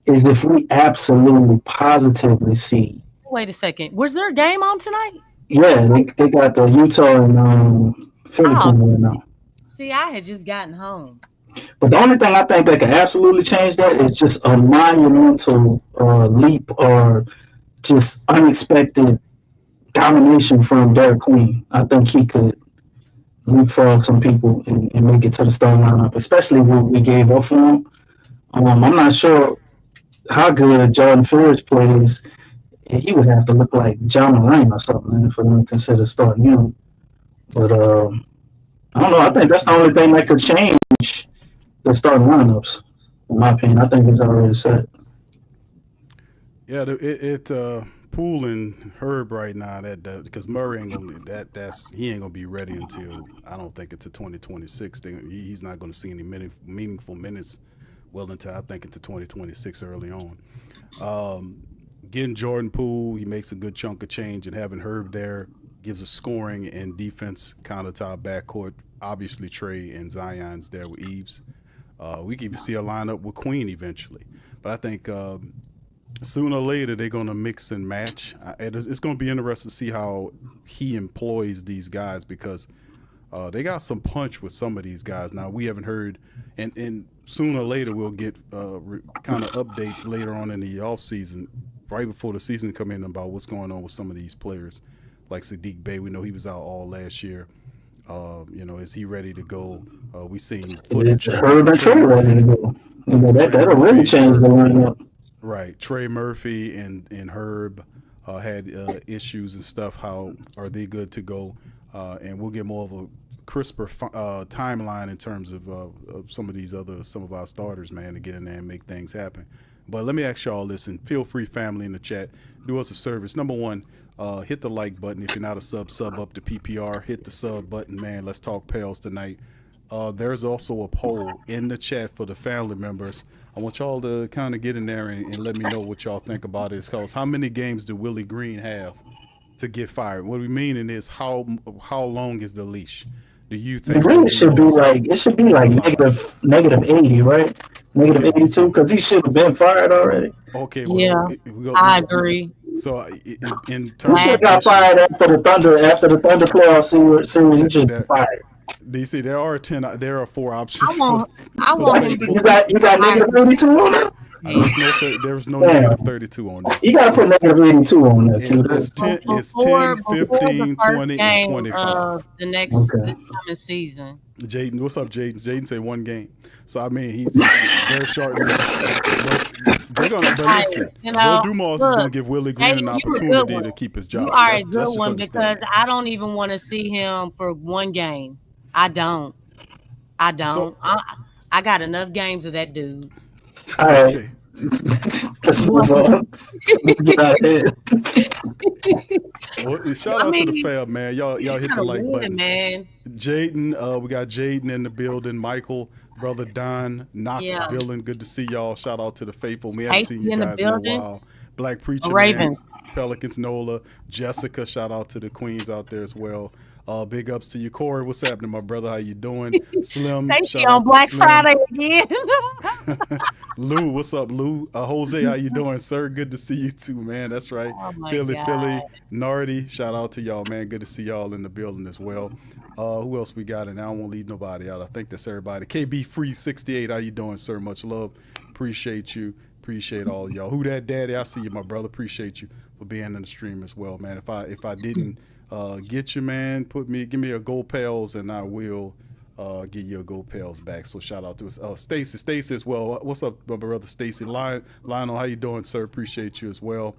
is if we absolutely positively see. Wait a second. Was there a game on tonight? Yeah, they got the Utah and Philly team right now. See, I had just gotten home. But the only thing I think that could absolutely change that is just a monumental leap or just unexpected domination from Derek Queen. I think he could leapfrog some people and make it to the starting lineup, especially when we gave up for him. I'm not sure how good Jordan Fields plays. He would have to look like John Moran or something for them to consider starting him. But I don't know. I think that's the only thing that could change the starting lineups. In my opinion, I think it's already set. Yeah, Poole and Herb right now that because Murray ain't gonna he ain't gonna be ready until I don't think until 2026. He's not gonna see any meaningful minutes well until I think into 2026 early on. Getting Jordan Poole, he makes a good chunk of change, and having Herb there gives a scoring and defense counter to our backcourt. Obviously, Trey and Zion's there with Yves. We can even see a lineup with Queen eventually, but I think sooner or later they're going to mix and match. It's going to be interesting to see how he employs these guys because they got some punch with some of these guys. Now we haven't heard, and sooner or later we'll get kind of updates later on in the off season, right before the season come in, about what's going on with some of these players, like Sadiq Bey. We know he was out all last year. Is he ready to go? We seen footage. Herb and Trey ready to go. That'll really change the lineup. Right, Trey Murphy and Herb had issues and stuff. How are they good to go? And we'll get more of a crisper timeline in terms of some of our starters, man, to get in there and make things happen. But let me ask y'all this, and feel free, family in the chat, do us a service. Number one, hit the like button. If you're not a sub up to PPR. Hit the sub button, man. Let's talk Pels tonight. There's also a poll in the chat for the family members. I want y'all to kind of get in there and let me know what y'all think about it. Because how many games do Willie Green have to get fired? What we meaning is how long is the leash? Do you think it should be like negative 80, right? Negative 82, because he should have been fired already. Okay, well, yeah, I agree. So in terms, he should have got fired after the Thunder playoff series. He should have been fired. DC, there are 4 options. I want him. You got negative 82 on that? There's no negative 32 on that. You got to put negative 82 on that. It's 10, 15, 20, and 25. The next this coming season. Jaden, what's up, Jaden? Jaden say 1 game. So I mean, he's very short. They're gonna, but listen, Joe Dumars is gonna give Willie Green an opportunity to keep his job. You are a good one because I don't even want to see him for 1 game. I don't. So, I got enough games of that dude. All right. Okay. Let's move on. Get out of here. Well, shout out to the fam, man. Y'all hit the like button. Man. Jaden, we got Jaden in the building. Michael, brother Don, Knox Villain. Good to see y'all. Shout out to the faithful. We haven't seen you guys in a while. Black Preacher, Raven. Man, Pelicans, Nola, Jessica. Shout out to the queens out there as well. Big ups to you, Corey. What's happening, my brother? How you doing? Slim. Thank you on Black Friday again. Lou, what's up, Lou? Jose, how you doing, sir? Good to see you too, man. That's right. Oh Philly, Nardi. Shout out to y'all, man. Good to see y'all in the building as well. Who else we got? And I won't leave nobody out. I think that's everybody. KB Free 68. How you doing, sir? Much love. Appreciate you. Appreciate all of y'all. Who that daddy? I see you, my brother. Appreciate you for being in the stream as well, man. If I didn't get you, man, give me a gold Pels and I will give you a gold Pels back. So shout out to us. Stacy as well. What's up, my brother Stacy? Lionel, how you doing, sir? Appreciate you as well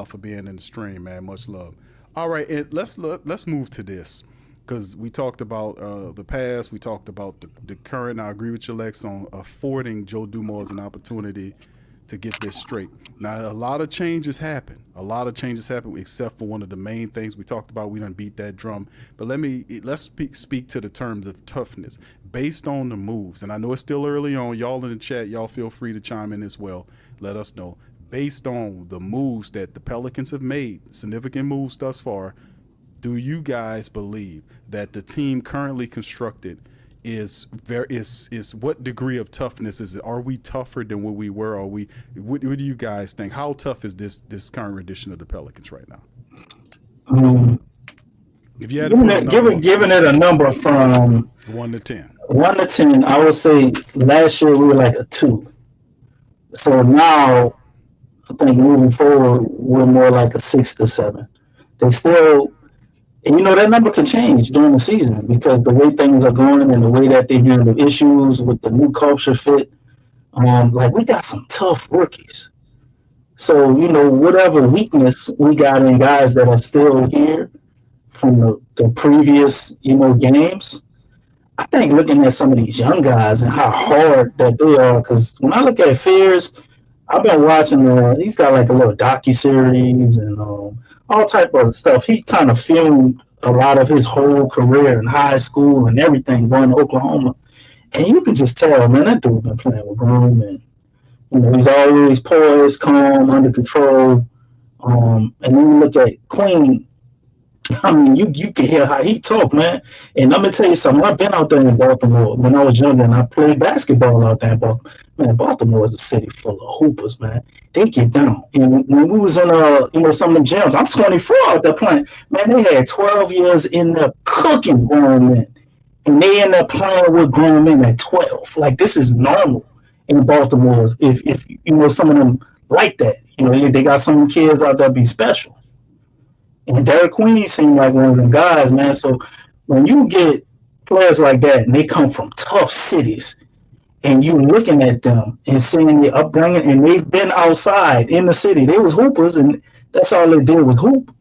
for being in the stream, man. Much love. All right, and let's move to this. Because we talked about the past, we talked about the current. I agree with you, Lex, on affording Joe Dumars an opportunity to get this straight. Now, a lot of changes happen. Except for one of the main things we talked about. We done beat that drum. But let's speak to the terms of toughness. based on the moves, and I know it's still early on, y'all in the chat, y'all feel free to chime in as well. Let us know. Based on the moves that the Pelicans have made, significant moves thus far, do you guys believe that the team currently constructed is what degree of toughness is it? Are we tougher than what we were? Are we? What do you guys think? How tough is this current edition of the Pelicans right now? If you had to giving it a number from 1 to 10. 1 to 10, I would say last year we were like a 2. So now I think moving forward we're more like a 6 to 7. They still. And that number can change during the season because the way things are going and the way that they handle issues with the new culture fit, like we got some tough rookies. So, whatever weakness we got in guys that are still here from the previous, games, I think looking at some of these young guys and how hard that they are, because when I look at Fears, I've been watching, he's got like a little docuseries and all type of stuff. He kind of filmed a lot of his whole career in high school and everything going to Oklahoma. And you can just tell, man, that dude been playing with groom and, he's always poised, calm, under control. And then you look at Queen, I mean, you can hear how he talk, man. And I'm going to tell you something. I've been out there in Baltimore when I was younger, and I played basketball out there in Baltimore. Man, Baltimore is a city full of hoopers, man. They get down. And when we was in, some of the gyms, I'm 24 out there playing. Man, they had 12 years in there cooking grown men. And they end up playing with grown men at 12. Like, this is normal in Baltimore. If some of them like that. They got some kids out there be special. And Derek Queen seemed like one of them guys, man. So when you get players like that and they come from tough cities and you looking at them and seeing the upbringing and they've been outside in the city, they was hoopers and that's all they did was hoop.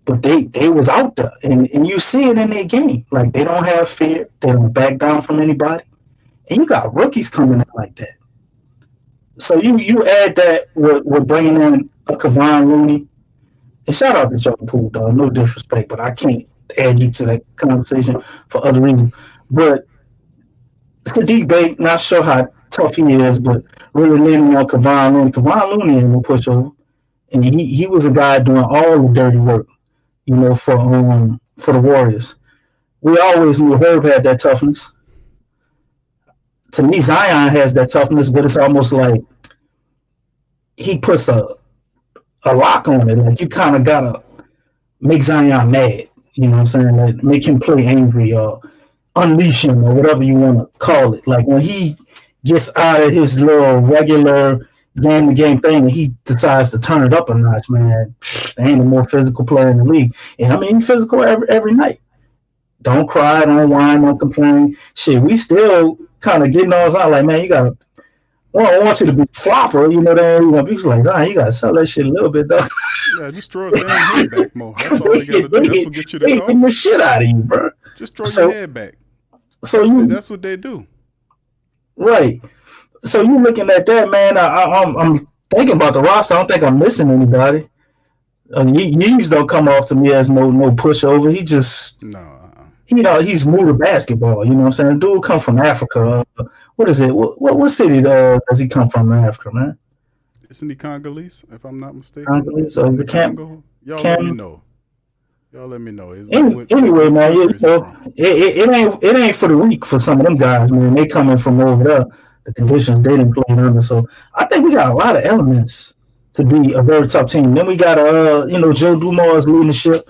But they was out there and you see it in their game. Like they don't have fear. They don't back down from anybody. And you got rookies coming in like that. So you add that with bringing in a Kevon Looney. And shout out to Jordan Poole, dog. No disrespect, but I can't add you to that conversation for other reasons. But Sadiq Bey, not sure how tough he is, but really leaning on Kevon Looney. Kevon Looney ain't no pushover. And he was a guy doing all the dirty work, for the Warriors. We always knew Herb had that toughness. To me, Zion has that toughness, but it's almost like he puts a lock on it. Like you kind of gotta make Zion mad. You know what I'm saying? Like make him play angry or unleash him or whatever you want to call it. Like when he gets out of his little regular game-to-game thing and he decides to turn it up a notch, man, there ain't a more physical player in the league. And I mean, physical every night. Don't cry, don't whine, don't complain. Shit, we still kind of getting ours out. Like, man, you gotta. Well, I want you to be a flopper, that people like, you gotta sell that shit a little bit, though. Yeah, just throw his damn head back more. That's all they gotta do. That's what get you to go. They the shit out of you, bro. Just throw your head back. So that's what they do. Right. So you looking at that, man? I'm thinking about the roster. I don't think I'm missing anybody. Yeeves don't come off to me as no pushover. He just he's smooth to basketball. You know what I'm saying? Dude come from Africa. What is it? What city does he come from in Africa, man? Isn't he Congolese, if I'm not mistaken? Congolese or the Congo? Let me know. Y'all let me know. Anyway, man, it ain't for the weak for some of them guys, man. They coming from over there. The conditions they didn't play under. So I think we got a lot of elements to be a very tough team. Then we got Joe Dumars leading the ship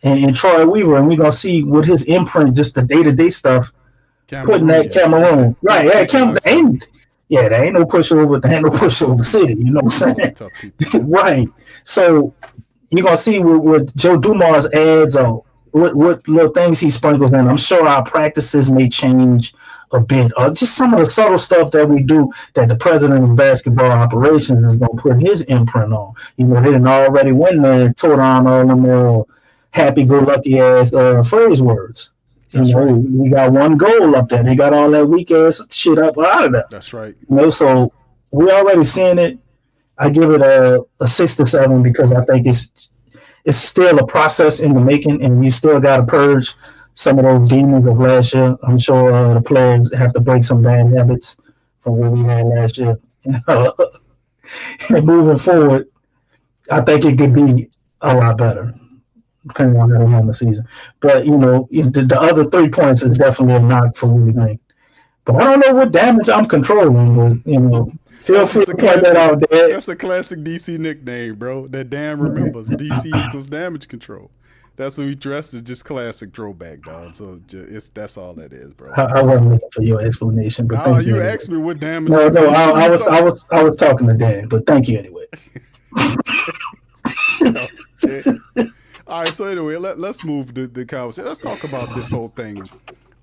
and Troy Weaver, and we're gonna see with his imprint, just the day-to-day stuff, putting that Cameroon. Right, yeah, there ain't no pushover, city, you know what I'm saying? Right. So you're gonna see what Joe Dumars adds or what little things he sprinkles in. I'm sure our practices may change a bit, or just some of the subtle stuff that we do that the president of basketball operations is going to put his imprint on. They didn't already win there and tore down all them happy-go-lucky ass phrase words. Right. We got one goal up there. They got all that weak ass shit up out of there. That's right. So we already seeing it. I give it a 6 to 7 because I think it's still a process in the making, and we still got to purge some of those demons of last year. I'm sure the players have to break some bad habits from what we had last year. And moving forward, I think it could be a lot better, depending on how they have the season. But, the other 3 points is definitely a knock for Willie Green. But I don't know what damage I'm controlling. But, feel free to point that out there. That's a classic DC nickname, bro. That Dan remembers. DC equals damage control. That's what we dress as, just classic throwback, dog. So that's all that is, bro. I wasn't looking for your explanation, but you asked me what damage. No, I was talking to Dan, but thank you anyway. Okay. All right, so anyway, let's move the conversation. Let's talk about this whole thing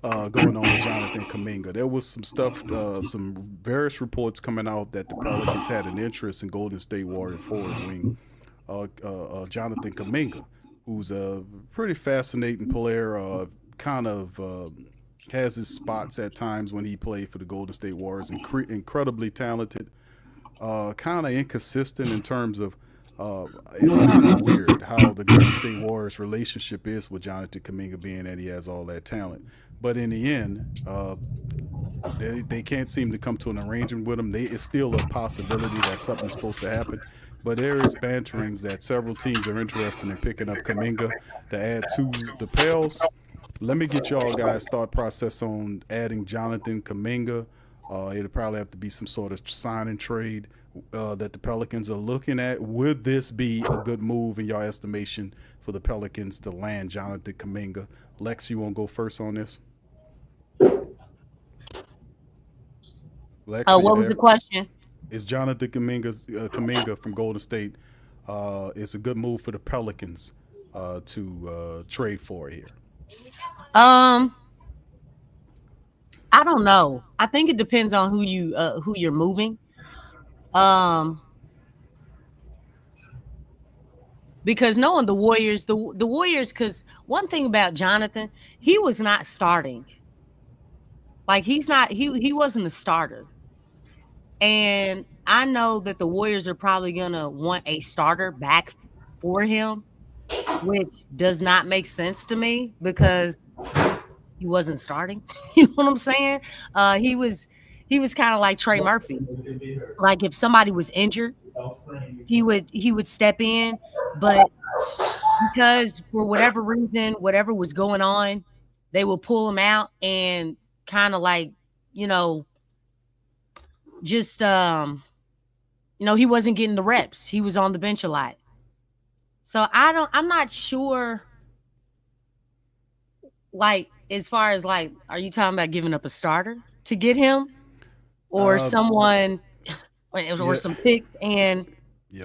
going on with Jonathan Kuminga. There was some stuff, some various reports coming out that the Pelicans had an interest in Golden State Warrior forward wing Jonathan Kuminga, who's a pretty fascinating player, kind of has his spots at times when he played for the Golden State Warriors, incredibly talented, kind of inconsistent in terms of it's kind of weird how the Golden State Warriors relationship is with Jonathan Kuminga, being that he has all that talent. But in the end, they can't seem to come to an arrangement with him. It's still a possibility that something's supposed to happen. But there is banterings that several teams are interested in picking up Kuminga to add to the Pels. Let me get y'all guys' thought process on adding Jonathan Kuminga. It'll probably have to be some sort of sign and trade that the Pelicans are looking at. Would this be a good move in your estimation for the Pelicans to land Jonathan Kuminga? Lex, you want to go first on this? Lex, what was the question? Is Jonathan Kuminga from Golden State is a good move for the Pelicans to trade for here? I don't know. I think it depends on who you're moving. Because knowing the Warriors, because one thing about Jonathan, he was not starting. Like he wasn't a starter. And I know that the Warriors are probably going to want a starter back for him, which does not make sense to me because he wasn't starting. You know what I'm saying? He was kind of like Trey Murphy. Like if somebody was injured, he would step in, but because for whatever reason, whatever was going on, they would pull him out and kind of like, just he wasn't getting the reps. He was on the bench a lot. So I'm not sure, like, as far as like, are you talking about giving up a starter to get him or someone or some picks? And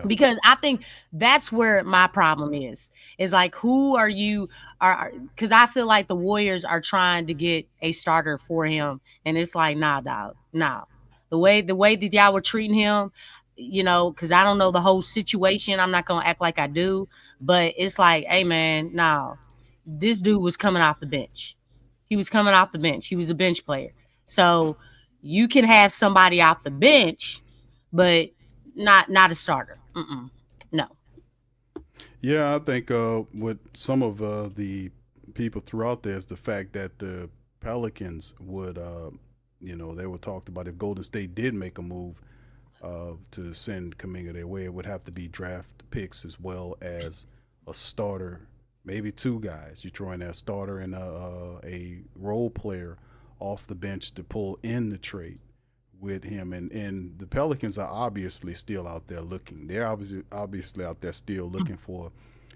because I think that's where my problem is like, who are you because I feel like the Warriors are trying to get a starter for him. And it's like, nah, dog, nah. The way that y'all were treating him, because I don't know the whole situation. I'm not going to act like I do. But it's like, hey, man, no. This dude was coming off the bench. He was coming off the bench. He was a bench player. So you can have somebody off the bench, but not a starter. No. Yeah, I think with some of the people throughout there is the fact that the Pelicans would they were talked about if Golden State did make a move to send Kuminga their way, it would have to be draft picks as well as a starter, maybe two guys. You throw in a starter and a role player off the bench to pull in the trade with him. And the Pelicans are obviously still out there looking. They're obviously out there still looking for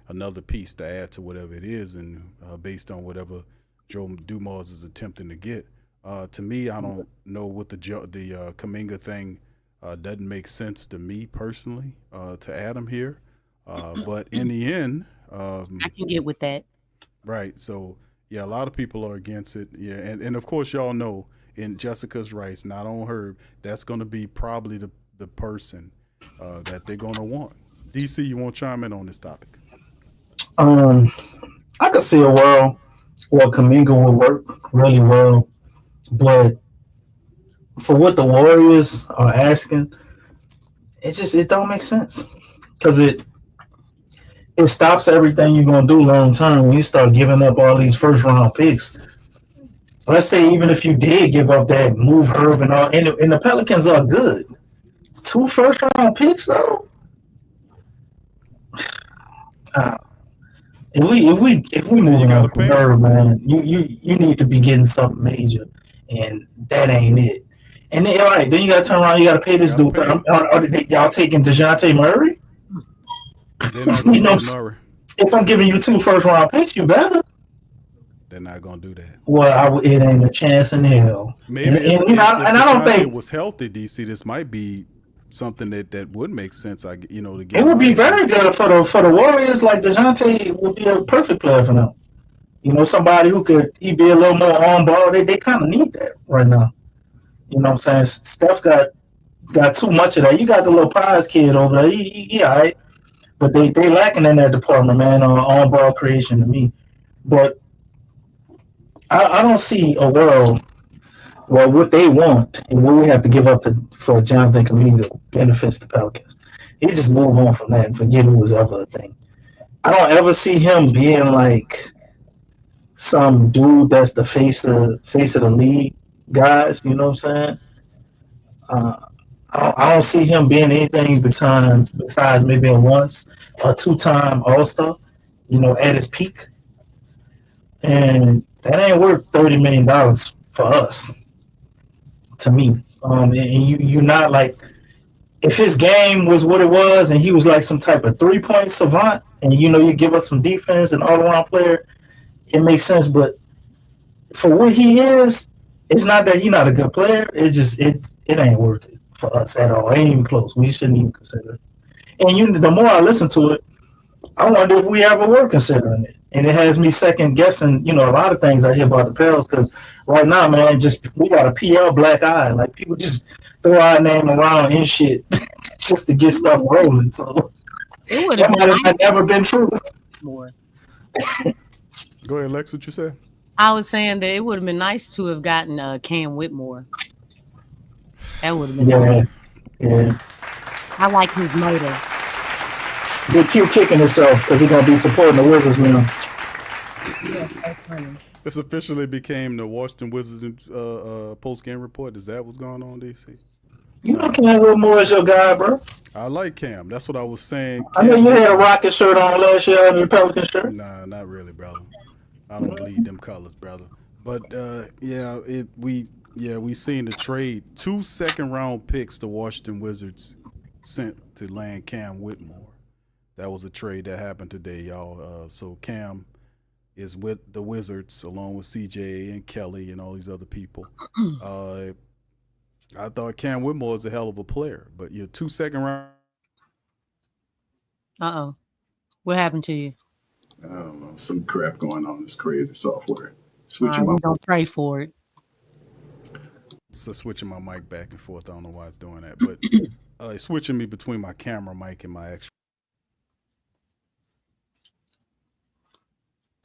another piece to add to whatever it is, and based on whatever Joe Dumars is attempting to get. To me, I don't know what the Kuminga thing doesn't make sense to me personally to add him here. But in the end, I can get with that. Right. So, yeah, a lot of people are against it. Yeah. And of course, y'all know in Jessica's rights, not on her, that's going to be probably the person that they're going to want. DC, you want to chime in on this topic? I could see a world where Kuminga would work really well. But for what the Warriors are asking, it don't make sense because it it stops everything you're gonna do long term when you start giving up all these first round picks. Let's say even if you did give up that move Herb and all, and the Pelicans are good. 2 first round picks though. If we moving on from Herb, man, you need to be getting something major, and that ain't it. And then, all right, then you gotta turn around. You gotta pay this dude. Are y'all taking DeJounte Murray? They're not gonna take Murray. If I'm giving you 2 first round picks, you better. They're not gonna do that. Well, it ain't a chance in hell. Maybe if I don't think it was healthy, DC, this might be something that would make sense. To get. It would be very good for the Warriors. Like DeJounte would be a perfect player for them. Somebody who could be a little more on ball. They kind of need that right now. You know what I'm saying? Steph got too much of that. You got the little prize kid over there. He all right. But they lacking in that department, man, on ball creation to me. But I don't see a world where what they want and what we have to give up for Jonathan Kuminga benefits the Pelicans. He just move on from that and forget it was ever a thing. I don't ever see him being like some dude that's the face of the league, guys. You know what I'm saying? I don't see him being anything besides maybe a 2-time All-Star, at his peak. And that ain't worth $30 million for us, to me. And you're not like, if his game was what it was and he was like some type of 3-point savant and, you give us some defense and all-around player, it makes sense. But for what he is, it's not that he's not a good player. It's just, it ain't worth it for us at all. It ain't even close. We shouldn't even consider it. And the more I listen to it, I wonder if we ever were considering it. And it has me second guessing, a lot of things I hear about the Pels, because right now, man, we got a PR black eye. Like, people just throw our name around and shit just to get stuff rolling. So that might have never been true. More. Go ahead, Lex, what you said? I was saying that it would have been nice to have gotten Cam Whitmore. That would have been nice. Yeah. I like his motor. Big Q kicking himself because he's going to be supporting the Wizards now. Yeah, that's funny. This officially became the Washington Wizards post-game report. Is that what's going on, DC? Cam Whitmore is your guy, bro. I like Cam. That's what I was saying. I know you had a Rocket shirt on last year and your Pelican shirt. Nah, not really, brother. I don't bleed them colors, brother. But we seen the trade. 2 second-round picks the Washington Wizards sent to land Cam Whitmore. That was a trade that happened today, y'all. So Cam is with the Wizards along with CJ and Kelly and all these other people. I thought Cam Whitmore is a hell of a player, but 2 second round. Uh-oh. What happened to you? I don't know. Some crap going on in this crazy software. Don't pray for it. So switching my mic back and forth. I don't know why it's doing that, but it's switching me between my camera mic and my actual.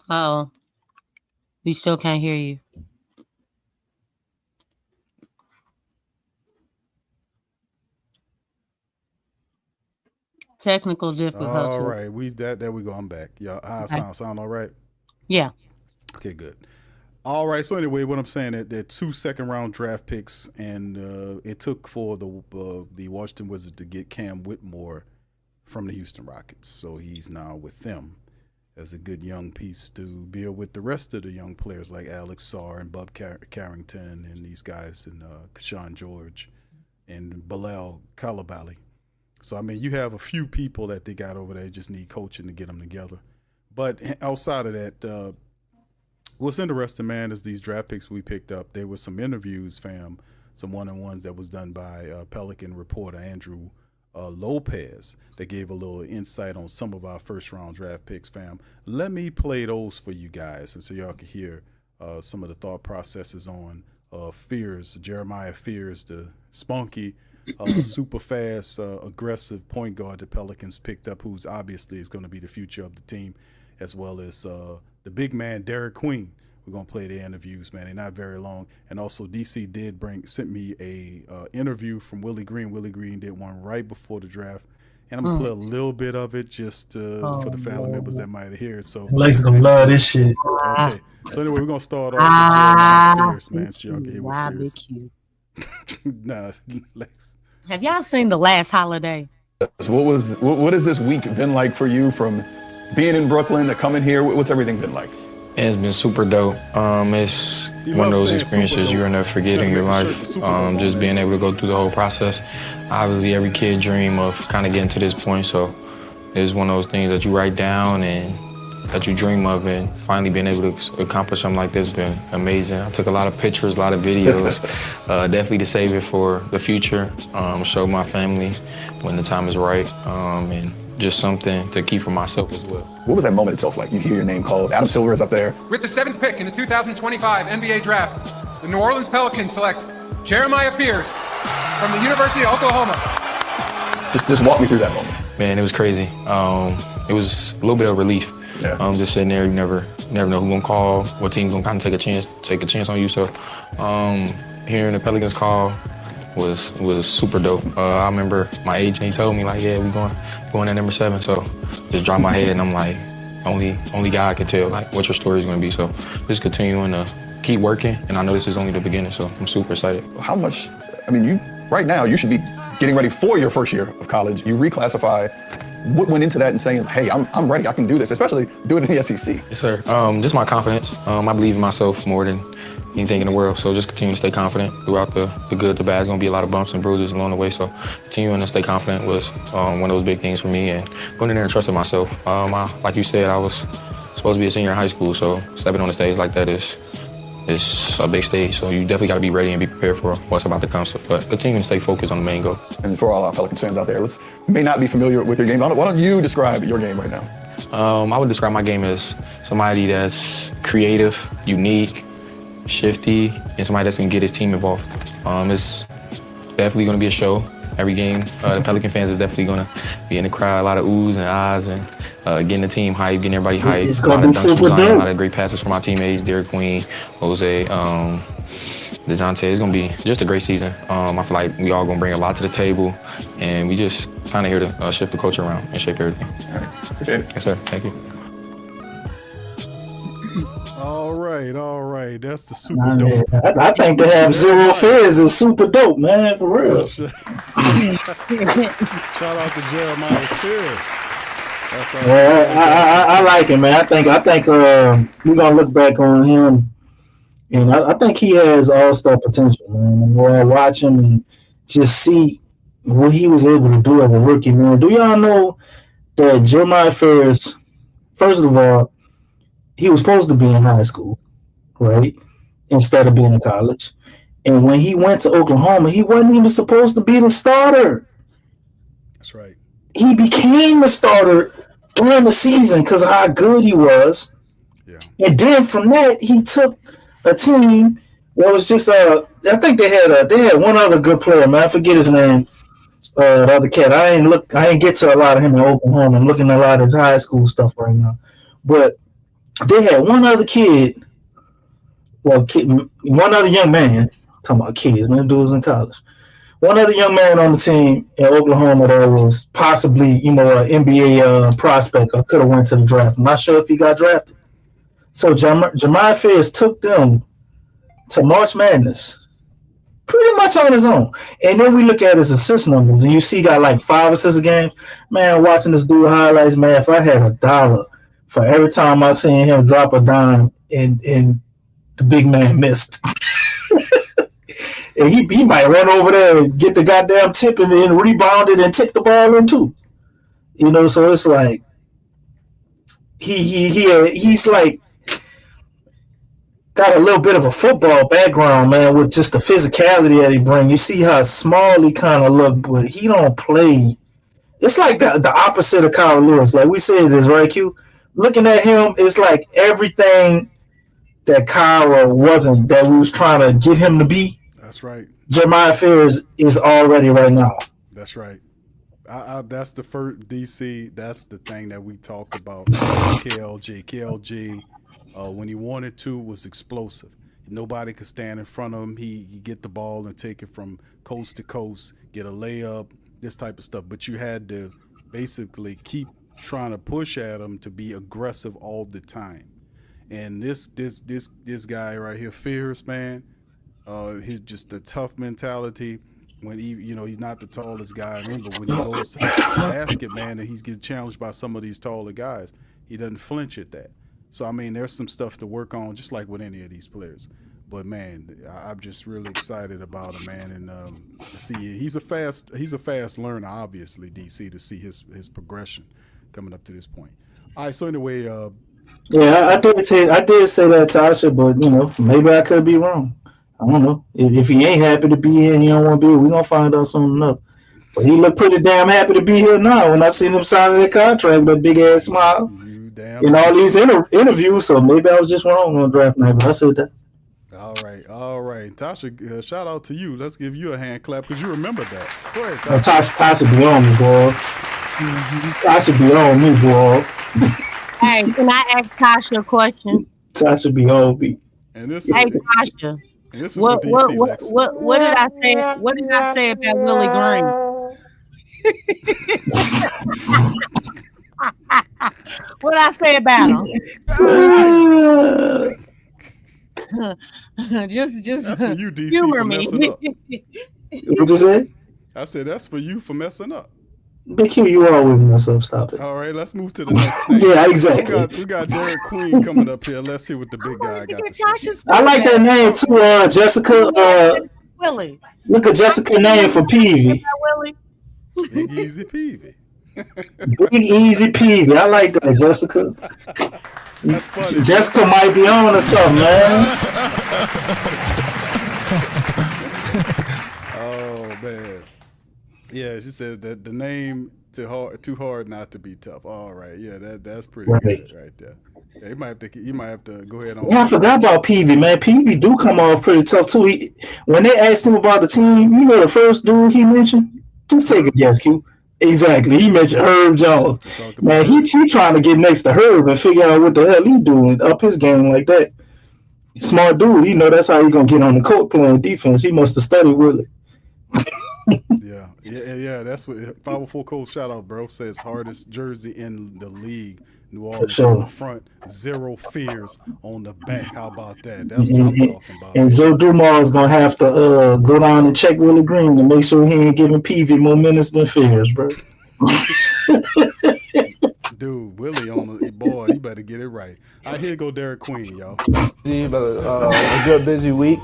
Uh-oh. We still can't hear you. Technical difficulty. All right, there we go. I'm back. Yeah, sound all right? Yeah. Okay, good. All right. So anyway, what I'm saying that they're 2 second-round draft picks, and it took for the Washington Wizards to get Cam Whitmore from the Houston Rockets. So he's now with them as a good young piece to build with the rest of the young players like Alex Sarr and Bub Carrington and these guys and Kashawn George and Bilal Coulibaly. So, I mean, you have a few people that they got over there, just need coaching to get them together. But outside of that, what's interesting, man, is these draft picks we picked up. There were some interviews, fam, some one-on-ones that was done by Pelican reporter Andrew Lopez that gave a little insight on some of our first-round draft picks, fam. Let me play those for you guys, and so y'all can hear some of the thought processes on Jeremiah Fears, the spunky, super fast, aggressive point guard the Pelicans picked up, who's obviously is going to be the future of the team, as well as the big man Derek Queen. We're going to play the interviews, man. They're not very long. And also DC sent me a interview from Willie Green. Willie Green did one right before the draft, And I'm gonna play a little bit of it just for the family members that might hear it. So Lex gonna love this shit. Okay. So anyway, we're gonna start off with Jeremiah Fierce, man. So y'all can hear what Fierce. Nah, Lex. Have y'all seen The Last Holiday? What has this week been like for you from being in Brooklyn to coming here? What's everything been like? It's been super dope. It's one of those experiences you'll never forget in your life. Just being able to go through the whole process. Obviously, every kid dream of kind of getting to this point. So it's one of those things that you write down and that you dream of, and finally being able to accomplish something like this has been amazing. I took a lot of pictures, a lot of videos, definitely to save it for the future, show my family when the time is right, and just something to keep for myself as well. What was that moment itself like? You hear your name called, Adam Silver is up there. With the 7th pick in the 2025 NBA Draft, the New Orleans Pelicans select Jeremiah Fierce from the University of Oklahoma. Just walk me through that moment. Man, it was crazy. It was a little bit of relief. Yeah. Just sitting there, you never know who's gonna call, what team's gonna kind of take a chance on you. So hearing the Pelicans call was super dope. I remember my agent, he told me like, yeah, we going at number 7. So just dropped my head and I'm like, only God can tell like what your story is gonna be. So just continuing to keep working, and I know this is only the beginning, so I'm super excited. How much, I mean, right now you should be getting ready for your first year of college. You reclassify. What went into that and saying, hey, I'm ready, I can do this, especially doing it in the SEC? Yes, sir. Just my confidence. I believe in myself more than anything in the world. So just continue to stay confident throughout the good, the bad. There's gonna be a lot of bumps and bruises along the way. So continuing to stay confident was one of those big things for me, and going in there and trusting myself. Like you said, I was supposed to be a senior in high school, so stepping on the stage like that is a big stage. So you definitely gotta be ready and be prepared for what's about to come. So, but continue to stay focused on the main goal. And for all our Pelicans fans out there, may not be familiar with your game. Why don't you describe your game right now? I would describe my game as somebody that's creative, unique, shifty, and somebody that's gonna get his team involved. It's definitely gonna be a show. Every game, the Pelican fans are definitely gonna be in the crowd. A lot of oohs and ahs, and getting the team hype, getting everybody hype. It's A lot gonna of be dunks super from Zion, dope. a lot of great passes from my teammates, Derek Queen, Jose, DeJounte. It's gonna be just a great season. I feel like we all gonna bring a lot to the table, and we just kind of here to shift the culture around and shape everything. All right, appreciate it. Yes, sir. Thank you. All right. That's the super Nah, dope. man, I think to have zero fears is super dope, man, for real. Shout out to Jeremiah Fierce. That's all. Yeah, I like him, man. I think we're gonna look back on him, and I think he has all-star potential, man. We'll watch him and just see what he was able to do as a rookie, man. Do y'all know that Jeremiah Fierce, first of all, he was supposed to be in high school, right? Instead of being in college. And when he went to Oklahoma, he wasn't even supposed to be the starter. That's right. He became the starter during the season because of how good he was. Yeah. And then from that, he took a team that was just I think they had one other good player, man. I forget his name. The other cat. I ain't get to a lot of him in Oklahoma. I'm looking at a lot of his high school stuff right now. But they had one other kid, one other young man. I'm talking about kids, man, dudes in college. One other young man on the team in Oklahoma that was possibly, an NBA prospect or could have went to the draft. I'm not sure if he got drafted. So Jeremiah Fierce took them to March Madness pretty much on his own. And then we look at his assist numbers, and you see he got like 5 assists a game. Man, watching this dude highlights, man, if I had $1 for every time I seen him drop a dime and the big man missed. And he might run over there and get the goddamn tip and then rebound it and tip the ball in too. So it's like he's like got a little bit of a football background, man, with just the physicality that he brings. You see how small he kind of look, but he don't play. It's like the opposite of Kyle Lewis. Like we said this, right, Q? Looking at him, it's like everything that Kyle wasn't, that we was trying to get him to be. That's right. Jeremiah Fierce is already right now. That's right. That's the first DC. That's the thing that we talked about. KLJ, when he wanted to, was explosive. Nobody could stand in front of him. He get the ball and take it from coast to coast, get a layup, this type of stuff. But you had to basically keep trying to push at him to be aggressive all the time. And this guy right here, Fears, man, he's just a tough mentality. When he's not the tallest guy in the room, but when he goes to the basket, man, and he gets challenged by some of these taller guys, he doesn't flinch at that. So I mean, there's some stuff to work on, just like with any of these players. But man, I'm just really excited about him, man, and to see he's a fast learner, obviously, DC, to see his progression coming up to this point. All right, so anyway, yeah, I did say that, Tasha, but maybe I could be wrong. I don't know. If he ain't happy to be here and he don't want to be here, we're gonna find out soon enough. But he looked pretty damn happy to be here now when I seen him signing that contract with that big ass smile in all these interviews. So maybe I was just wrong on draft night, but I said that. All right. Tasha, shout out to you. Let's give you a hand clap because you remember that. Go ahead, Tasha. Tasha be on me, boy. Tasha be on me, boy. Hey, can I ask Tasha a question? Tasha be on me. And this hey, Tasha. And this is what did I say? What did I say about Willie Green? What did I say about him? just that's for you, DC, humor for me. messing up. What you say? I said that's for you for messing up. Big Q, you always mess up. Stop it. All right, let's move to the next thing. Yeah, exactly. We got Jared Queen coming up here. Let's see what the big guy got to say. I like that name too, Jessica. Willie. Look at Jessica's name for Peavy. Big Easy Peavy. Big Easy Peavy. I like that, Jessica. That's funny. Jessica might be on or something, man. Oh man. Yeah, she said that the name too hard not to be tough. All right, yeah, that's pretty good right there. Yeah, you might have to go ahead on. Yeah, I forgot about Peavy, man. Peavy do come off pretty tough too. When they asked him about the team, the first dude he mentioned? Just take a guess, Q. Exactly. He mentioned Herb Jones. Man, he trying to get next to Herb and figure out what the hell he doing up his game like that. Smart dude, that's how he gonna get on the court playing defense. He must have studied Willie. Yeah. That's what Powerful Coach shout out, bro. Says hardest jersey in the league. New Orleans on the front, 0 fears on the back. How about that? That's what I'm talking about. And Joe Dumars is gonna have to go down and check Willie Green to make sure he ain't giving Peavy more minutes than Fears, bro. Dude, Willie on the boy, he better get it right. All right, here go Derek Queen, y'all. A good busy week.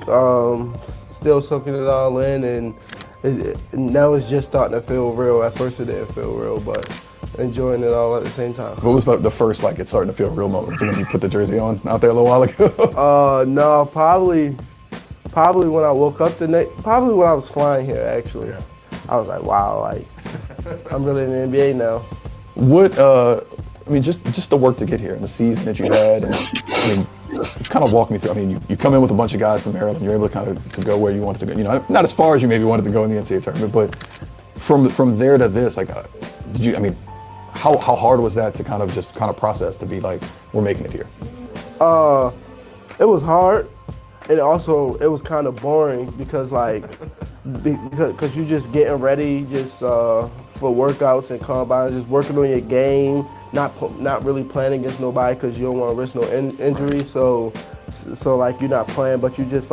Still soaking it all in, and now it's just starting to feel real. At first it didn't feel real, but enjoying it all at the same time. What was the first, it's starting to feel real moment? So when you put the jersey on out there a little while ago? No, probably when I woke up probably when I was flying here, actually. Yeah. I was like, wow, I'm really in the NBA now. What, just the work to get here and the season that you had, and kind of walk me through. You come in with a bunch of guys from Maryland, you're able to kind of to go where you wanted to go. Not as far as you maybe wanted to go in the NCAA tournament, but from there to this, how hard was that to kind of process to be like, we're making it here? It was hard. And also, it was kind of boring because because you're just getting ready for workouts and combines, just working on your game, not really playing against nobody because you don't want to risk no injury. So you're not playing, but you just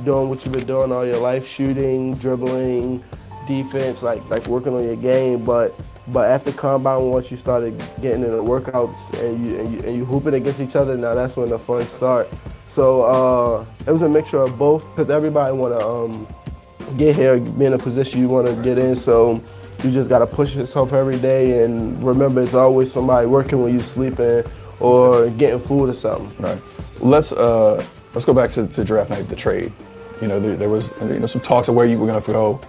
doing what you've been doing all your life, shooting, dribbling, defense, working on your game. But after combine, once you started getting into workouts and you hooping against each other, now that's when the fun start. So it was a mixture of both because everybody want to get here, be in a position you want to get in. So you just got to push yourself every day and remember it's always somebody working when you're sleeping or getting food or something. Right. Let's go back to draft night, the trade. There was some talks of where you were going to go.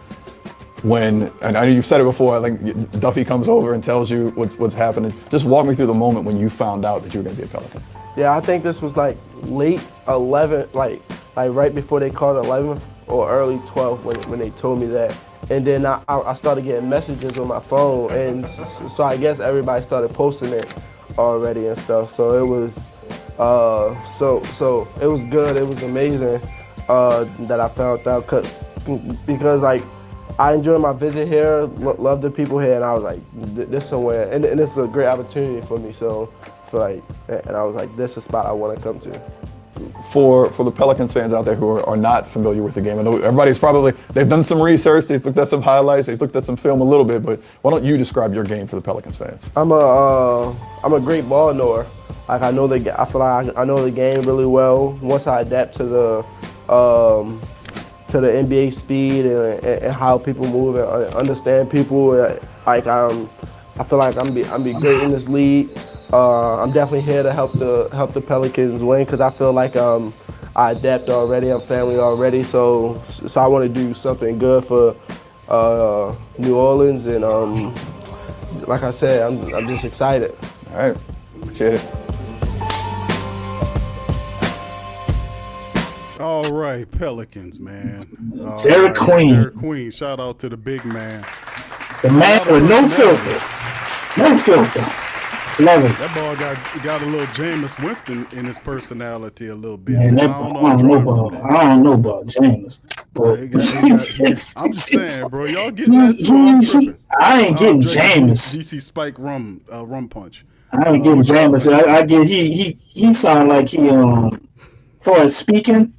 And I know you've said it before, I think Duffy comes over and tells you what's happening. Just walk me through the moment when you found out that you were going to be a Pelican. Yeah, I think this was late 11th, right before they called 11th or early 12th when they told me that. And then I started getting messages on my phone, and so I guess everybody started posting it already and stuff. So it was, so it was good. It was amazing that I found out because I enjoyed my visit here. Love the people here, and I was like, this somewhere, and it's a great opportunity for me. So, and I was like, this is a spot I want to come to. For the Pelicans fans out there who are not familiar with the game, I know they've done some research, they've looked at some highlights, they've looked at some film a little bit, but why don't you describe your game for the Pelicans fans? I'm a great ball knower. Like I feel like I know the game really well. Once I adapt to the NBA speed and how people move and understand people, like I feel like I'm be great in this league. I'm definitely here to help the Pelicans win because I feel like I adapt already. I'm family already, so I want to do something good for New Orleans, and like I said, I'm just excited. All right, appreciate it. All right, Pelicans, man. Derek Queen. Derek Queen. Shout out to the big man. The man with no filter. No filter. Love it. That ball got a little Jameis Winston in his personality a little bit. Man, I don't know about Jameis. But I'm just saying, bro. Y'all getting that too? I ain't getting Jameis. DC Spike rum punch. I ain't getting Jameis. I get he sound like he for his speaking,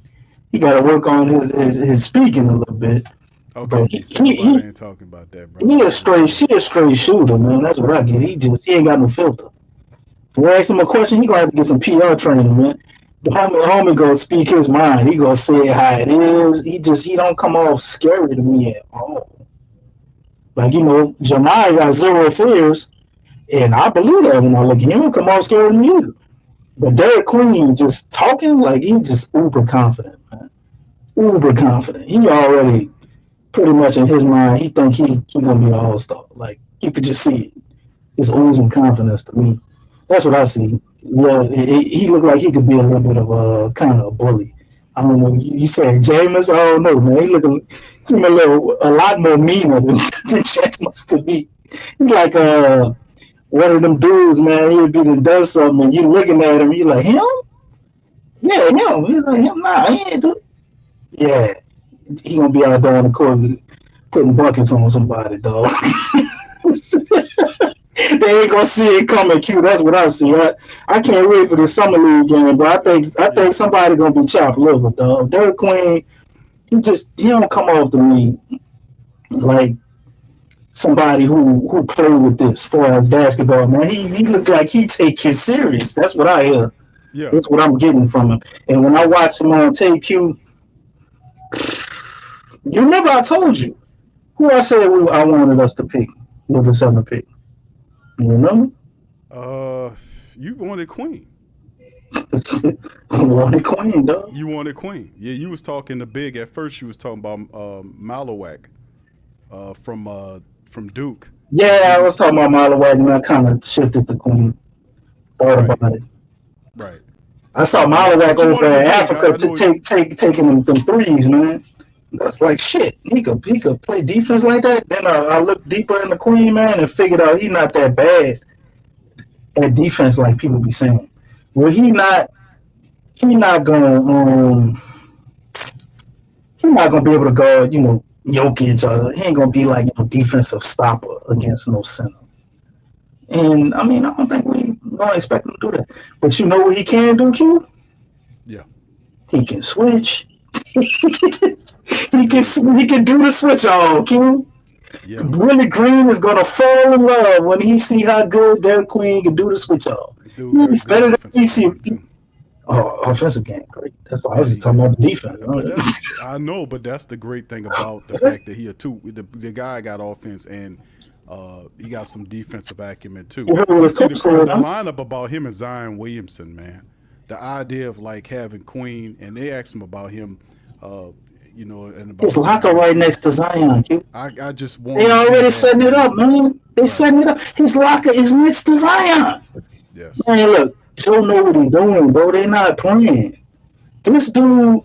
he got to work on his speaking a little bit. Okay, he ain't talking about that, bro. He a straight shooter, man. That's what I get. He ain't got no filter. If we ask him a question, he gonna have to get some PR training, man. The homie gonna speak his mind. He gonna say it how it is. He don't come off scary to me at all. Like, Jamai got zero fears, and I believe that when I look at him, he don't come off scary to me either. But Derek Queen just talking like he's just uber confident, man. Uber confident. He already pretty much in his mind, he think he gonna be an all-star. Like, you could just see it. His oozing confidence to me. That's what I see. Yeah, he looked like he could be a little bit of a kind of a bully. I don't know. You said Jameis? I don't know, man. He seemed a lot more meaner than Jameis to me. He's like one of them dudes, man. He would be does something, and you looking at him, you like, him? Yeah, him. He's like, him? Nah, he ain't do it. Yeah. He gonna be out there on the court putting buckets on somebody, dog. They ain't gonna see it coming, Q. That's what I see. I can't wait for the summer league game, but I think somebody gonna be chopped liver, dog. Derek Queen, he don't come off to me like somebody who played with this for as basketball, man. He looked like he take it serious. That's what I hear. Yeah. That's what I'm getting from him. And when I watch him on tape, Q, you remember I told you who I said I wanted us to pick with the 7th pick. You remember? You wanted Queen. I wanted Queen, dog. You wanted Queen. Yeah, you was talking to Big at first. You was talking about Malowak from Duke. Yeah, I was talking about Malowak, and I kind of shifted to Queen. Thought about it. Right. I saw Malowak over in Africa taking them threes, man. That's like shit. He could play defense like that. Then I looked deeper in the Queen, man, and figured out he's not that bad at defense like people be saying. Well, he not gonna be able to guard, Jokic, or he ain't gonna be like defensive stopper against no center. And I mean, I don't think we gonna expect him to do that. But you know what he can do, Q? Yeah. He can switch. He can do the switch on, Q. Yeah. Willie Green is gonna fall in love when he see how good Derek Queen can do the switch on. He's better than EC. Offensive game, great. That's why I was just talking about the defense. I know, but that's the great thing about the fact that the guy got offense and he got some defensive acumen too. You see the lineup about him and Zion Williamson, man. The idea of like having Queen, and they asked him about him, and about his locker right next to Zion. I just want. They already setting it up, man. They setting it up. His locker is next to Zion. Yes. Man, look, Joe know what he's doing, bro. They're not playing. This dude,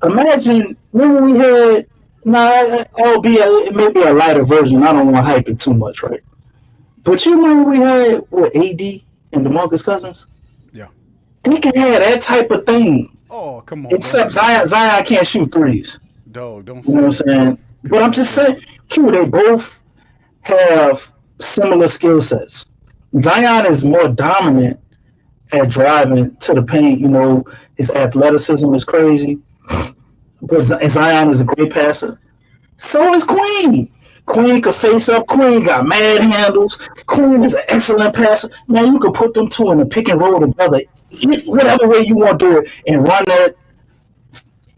imagine when we had. It may be a lighter version. I don't want to hype it too much, right? But you remember we had AD and DeMarcus Cousins? Yeah. They can have that type of thing. Oh, come on. Except Zion can't shoot threes. Dog, don't say that. You know what I'm saying? But I'm just saying, Q, they both have similar skill sets. Zion is more dominant at driving to the paint. His athleticism is crazy. But Zion is a great passer. So is Queen. Queen could face up. Queen got mad handles. Queen is an excellent passer. Man, you could put them two in a pick and roll together, whatever way you want to do it, and run that.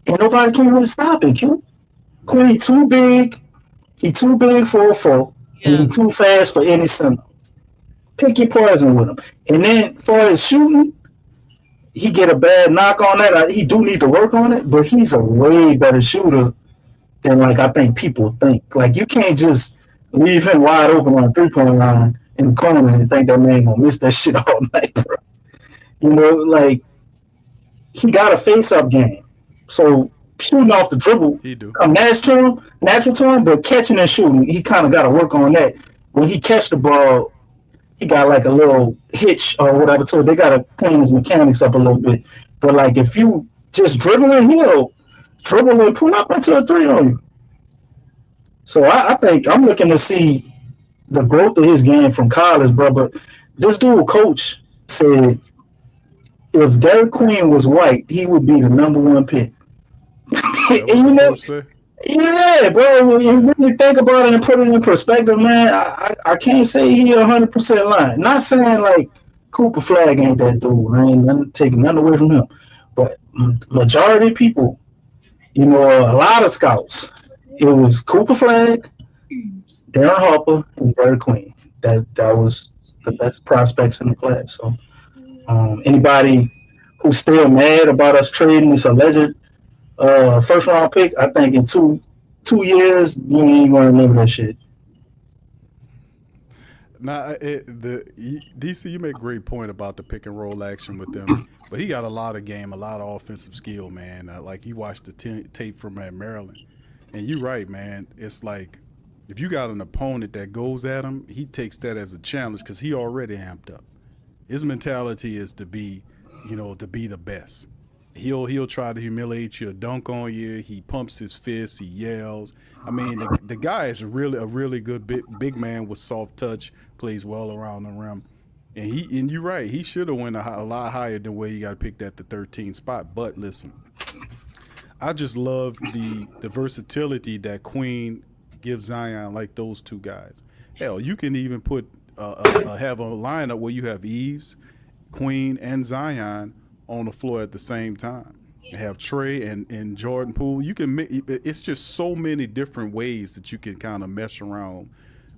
And nobody can really stop it, Q. Queen too big. He too big for a foe. And he too fast for any center. Pick your poison with him. And then for his shooting, he get a bad knock on that. He do need to work on it, but he's a way better shooter than I think people think. You can't just leave him wide open on a 3-point line in the corner and think that man gonna miss that shit all night, bro. He got a face-up game. So shooting off the dribble come natural to him, but catching and shooting, he kind of got to work on that. When he catch the ball, he got a little hitch or whatever, so they got to clean his mechanics up a little bit. But if you just dribbling, he'll dribble and pull up into a three on you. So I think I'm looking to see the growth of his game from college, bro. But this dude coach said if Derek Queen was white, he would be the number 1 pick. And yeah, bro. When you really think about it and put it in perspective, man, I can't say he 100% lying. Not saying Cooper Flag ain't that dude. I ain't taking nothing away from him. But majority of people, a lot of scouts, it was Cooper Flag, Darren Harper, and Derek Queen. That was the best prospects in the class. So anybody who's still mad about us trading this alleged first round pick, I think in two years you ain't gonna remember that shit. Nah, DC, you make a great point about the pick and roll action with them, but he got a lot of game, a lot of offensive skill, man. You watched the tape from Maryland, and you're right, man. It's if you got an opponent that goes at him, he takes that as a challenge because he already amped up. His mentality is to be, to be the best. He'll try to humiliate you, dunk on you. He pumps his fists. He yells. I mean, the guy is a really good big man with soft touch. Plays well around the rim, and you're right. He should have went a lot higher than where he got picked at the 13th spot. But listen, I just love the versatility that Queen gives Zion, like those two guys. Hell, you can even put have a lineup where you have Eves, Queen, and Zion on the floor at the same time. You have Trey and Jordan Poole. You can it's just so many different ways that you can kind of mess around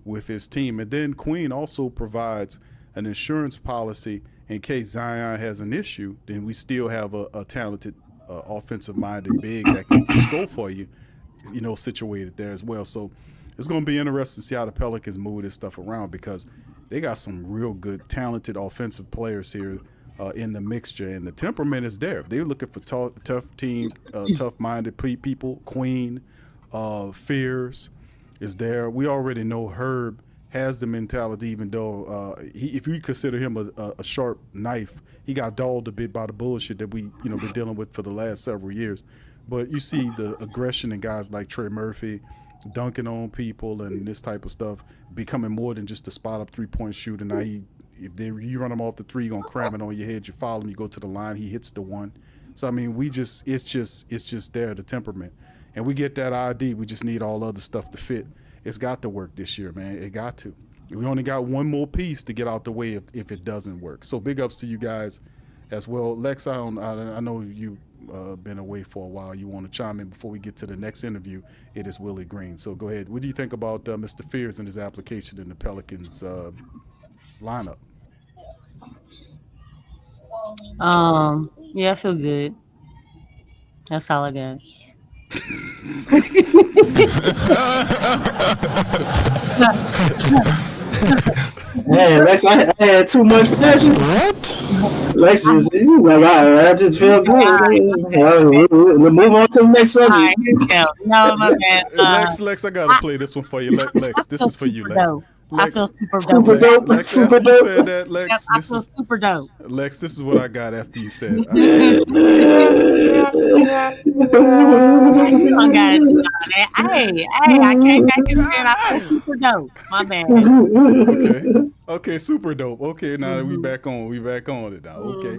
with his team. And then Queen also provides an insurance policy in case Zion has an issue. Then we still have a talented offensive-minded big that can score for you, situated there as well. So it's going to be interesting to see how the Pelicans move this stuff around because they got some real good, talented offensive players here in the mixture, and the temperament is there. They're looking for tough team, tough-minded people. Queen, Fears is there. We already know Herb has the mentality, even though if you consider him a sharp knife, he got dulled a bit by the bullshit that we been dealing with for the last several years. But you see the aggression in guys like Trey Murphy, dunking on people and this type of stuff, becoming more than just a spot-up three-point shooter. Now you run him off the three, you're gonna cram it on your head. You follow him, you go to the line, he hits the one. So I mean, it's just there, the temperament, and we get that ID. We just need all other stuff to fit. It's got to work this year, man. It got to. We only got one more piece to get out the way if it doesn't work. So big ups to you guys as well. Lex, I know you've been away for a while. You want to chime in before we get to the next interview. It is Willie Green. So go ahead. What do you think about Mr. Fears and his application in the Pelicans lineup? Yeah, I feel good. That's all I got. Man, Lex, I had too much passion. What? Lex is I just feel good. We'll move on to the next subject. Right, no, my bad. Lex, I gotta play this one for you. Lex, this is for you, Lex. I feel super Super dope. dope. Lex, Super after you dope. said that, Lex, Yep, I this feel is super dope. Lex. This is what I got after you said. You don't got to do all that. Hey, I came back and said I feel super dope. My bad. Okay, super dope. Okay, now we back on it now. Okay,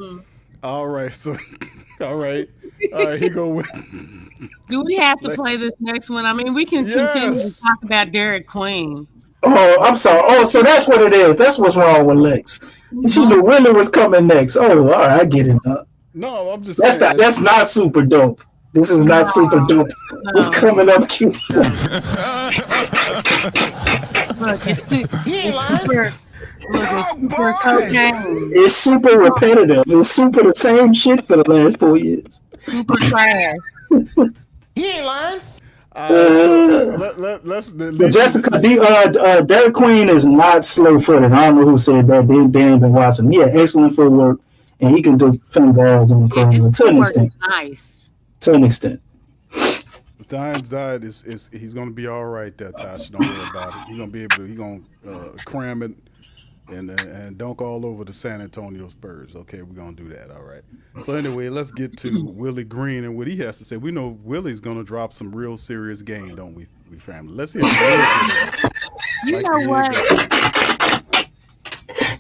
all right. So, all right. Here go with. Do we have to play this next one? I mean, we can continue to talk about Derek Queen. Oh, I'm sorry. Oh, so that's what it is. That's what's wrong with Lex. She knew Willie was coming next. Oh, all right, I get it. No, I'm just saying. That's not super dope. This is not super dope. What's coming up, cute? Look, it's super. Cocaine. It's super repetitive. It's super the same shit for the last 4 years. Super trash. He ain't lying. Let's Jessica, Derek Queen is not slow-footed. I don't know who said that. They ain't been watching. Yeah, excellent footwork, and he can do fingerballs on the program to an extent. Nice. To an extent. Stein's diet is he's gonna be all right there, Tasha. Don't worry about it. He's gonna be able to. He's gonna cram it and dunk all over the San Antonio Spurs. Okay, we're gonna do that. All right. So anyway, let's get to Willie Green and what he has to say. We know Willie's gonna drop some real serious game, don't we family? Let's hear it. You know what?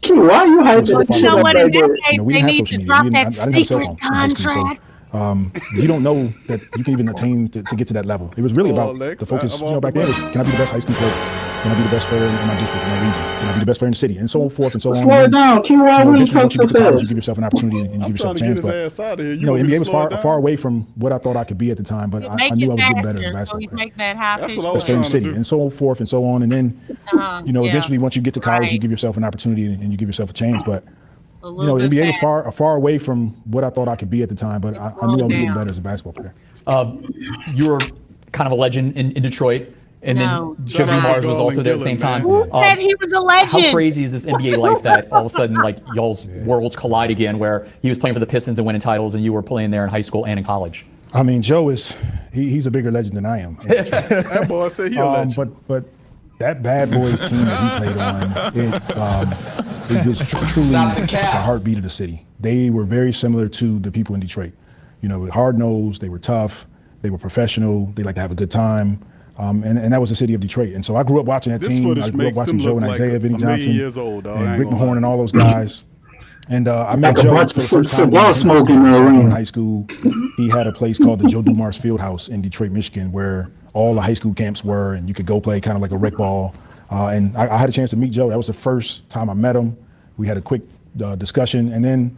Q, why are you hyping that shit up what? like In this that? case, they need to drop that secret contract. You don't know that you can even attain to get to that level. It was really about the focus. Back then, was, can I be the best high school player? Can I be the best player in my district, in my region? Can I be the best player in the city? And so forth and so on. Slow it down. Q, why would you talk so fast? You give yourself an opportunity and you give yourself a chance. But NBA was far away from what I thought I could be at the time. But I knew I was getting better as a basketball player. Make that happen. That's what I was trying to city, do. and so forth and so on. And then, eventually, once you get to college, you give yourself an opportunity and you give yourself a chance. But NBA was far away from what I thought I could be at the time. But I knew I was getting better as a basketball player. You were kind of a legend in Detroit. And then Joe Dumars was also there at the same time. Who said he was a legend? How crazy is this NBA life that all of a sudden, like, y'all's worlds collide again, where he was playing for the Pistons and winning titles, and you were playing there in high school and in college? I mean, Joe he's a bigger legend than I am. That boy said he a legend. But that Bad Boys team that he played on, it was truly the heartbeat of the city. They were very similar to the people in Detroit. Hard-nosed, they were tough, they were professional, they like to have a good time. And that was the city of Detroit. And so I grew up watching that team. I grew up watching Joe and Isaiah, Vinnie Johnson, and Rick Mahorn and all those guys. And I met Joe for the first time in high school. He had a place called the Joe Dumars Fieldhouse in Detroit, Michigan, where all the high school camps were, and you could go play kind of like a rec ball. And I had a chance to meet Joe. That was the first time I met him. We had a quick discussion. And then,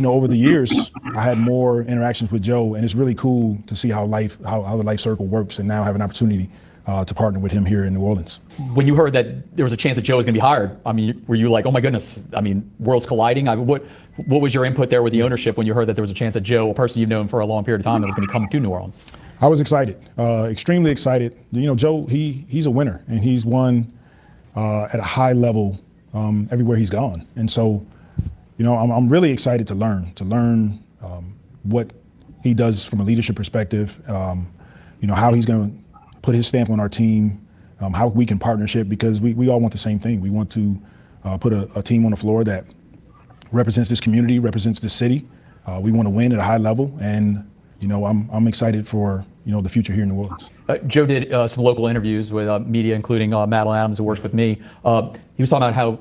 over the years, I had more interactions with Joe, and it's really cool to see how the life circle works, and now have an opportunity to partner with him here in New Orleans. When you heard that there was a chance that Joe was going to be hired, I mean, were you like, oh my goodness, I mean, worlds colliding? What was your input there with the ownership when you heard that there was a chance that Joe, a person you've known for a long period of time, that was going to come to New Orleans? I was excited, extremely excited. Joe, he's a winner, and he's won at a high level everywhere he's gone. And so, I'm really excited to learn what he does from a leadership perspective, how he's going to put his stamp on our team, how we can partnership, because we all want the same thing. We want to put a team on the floor that represents this community, represents this city. We want to win at a high level, and I'm excited for the future here in New Orleans. Joe did some local interviews with media, including Madeline Adams, who works with me. He was talking about how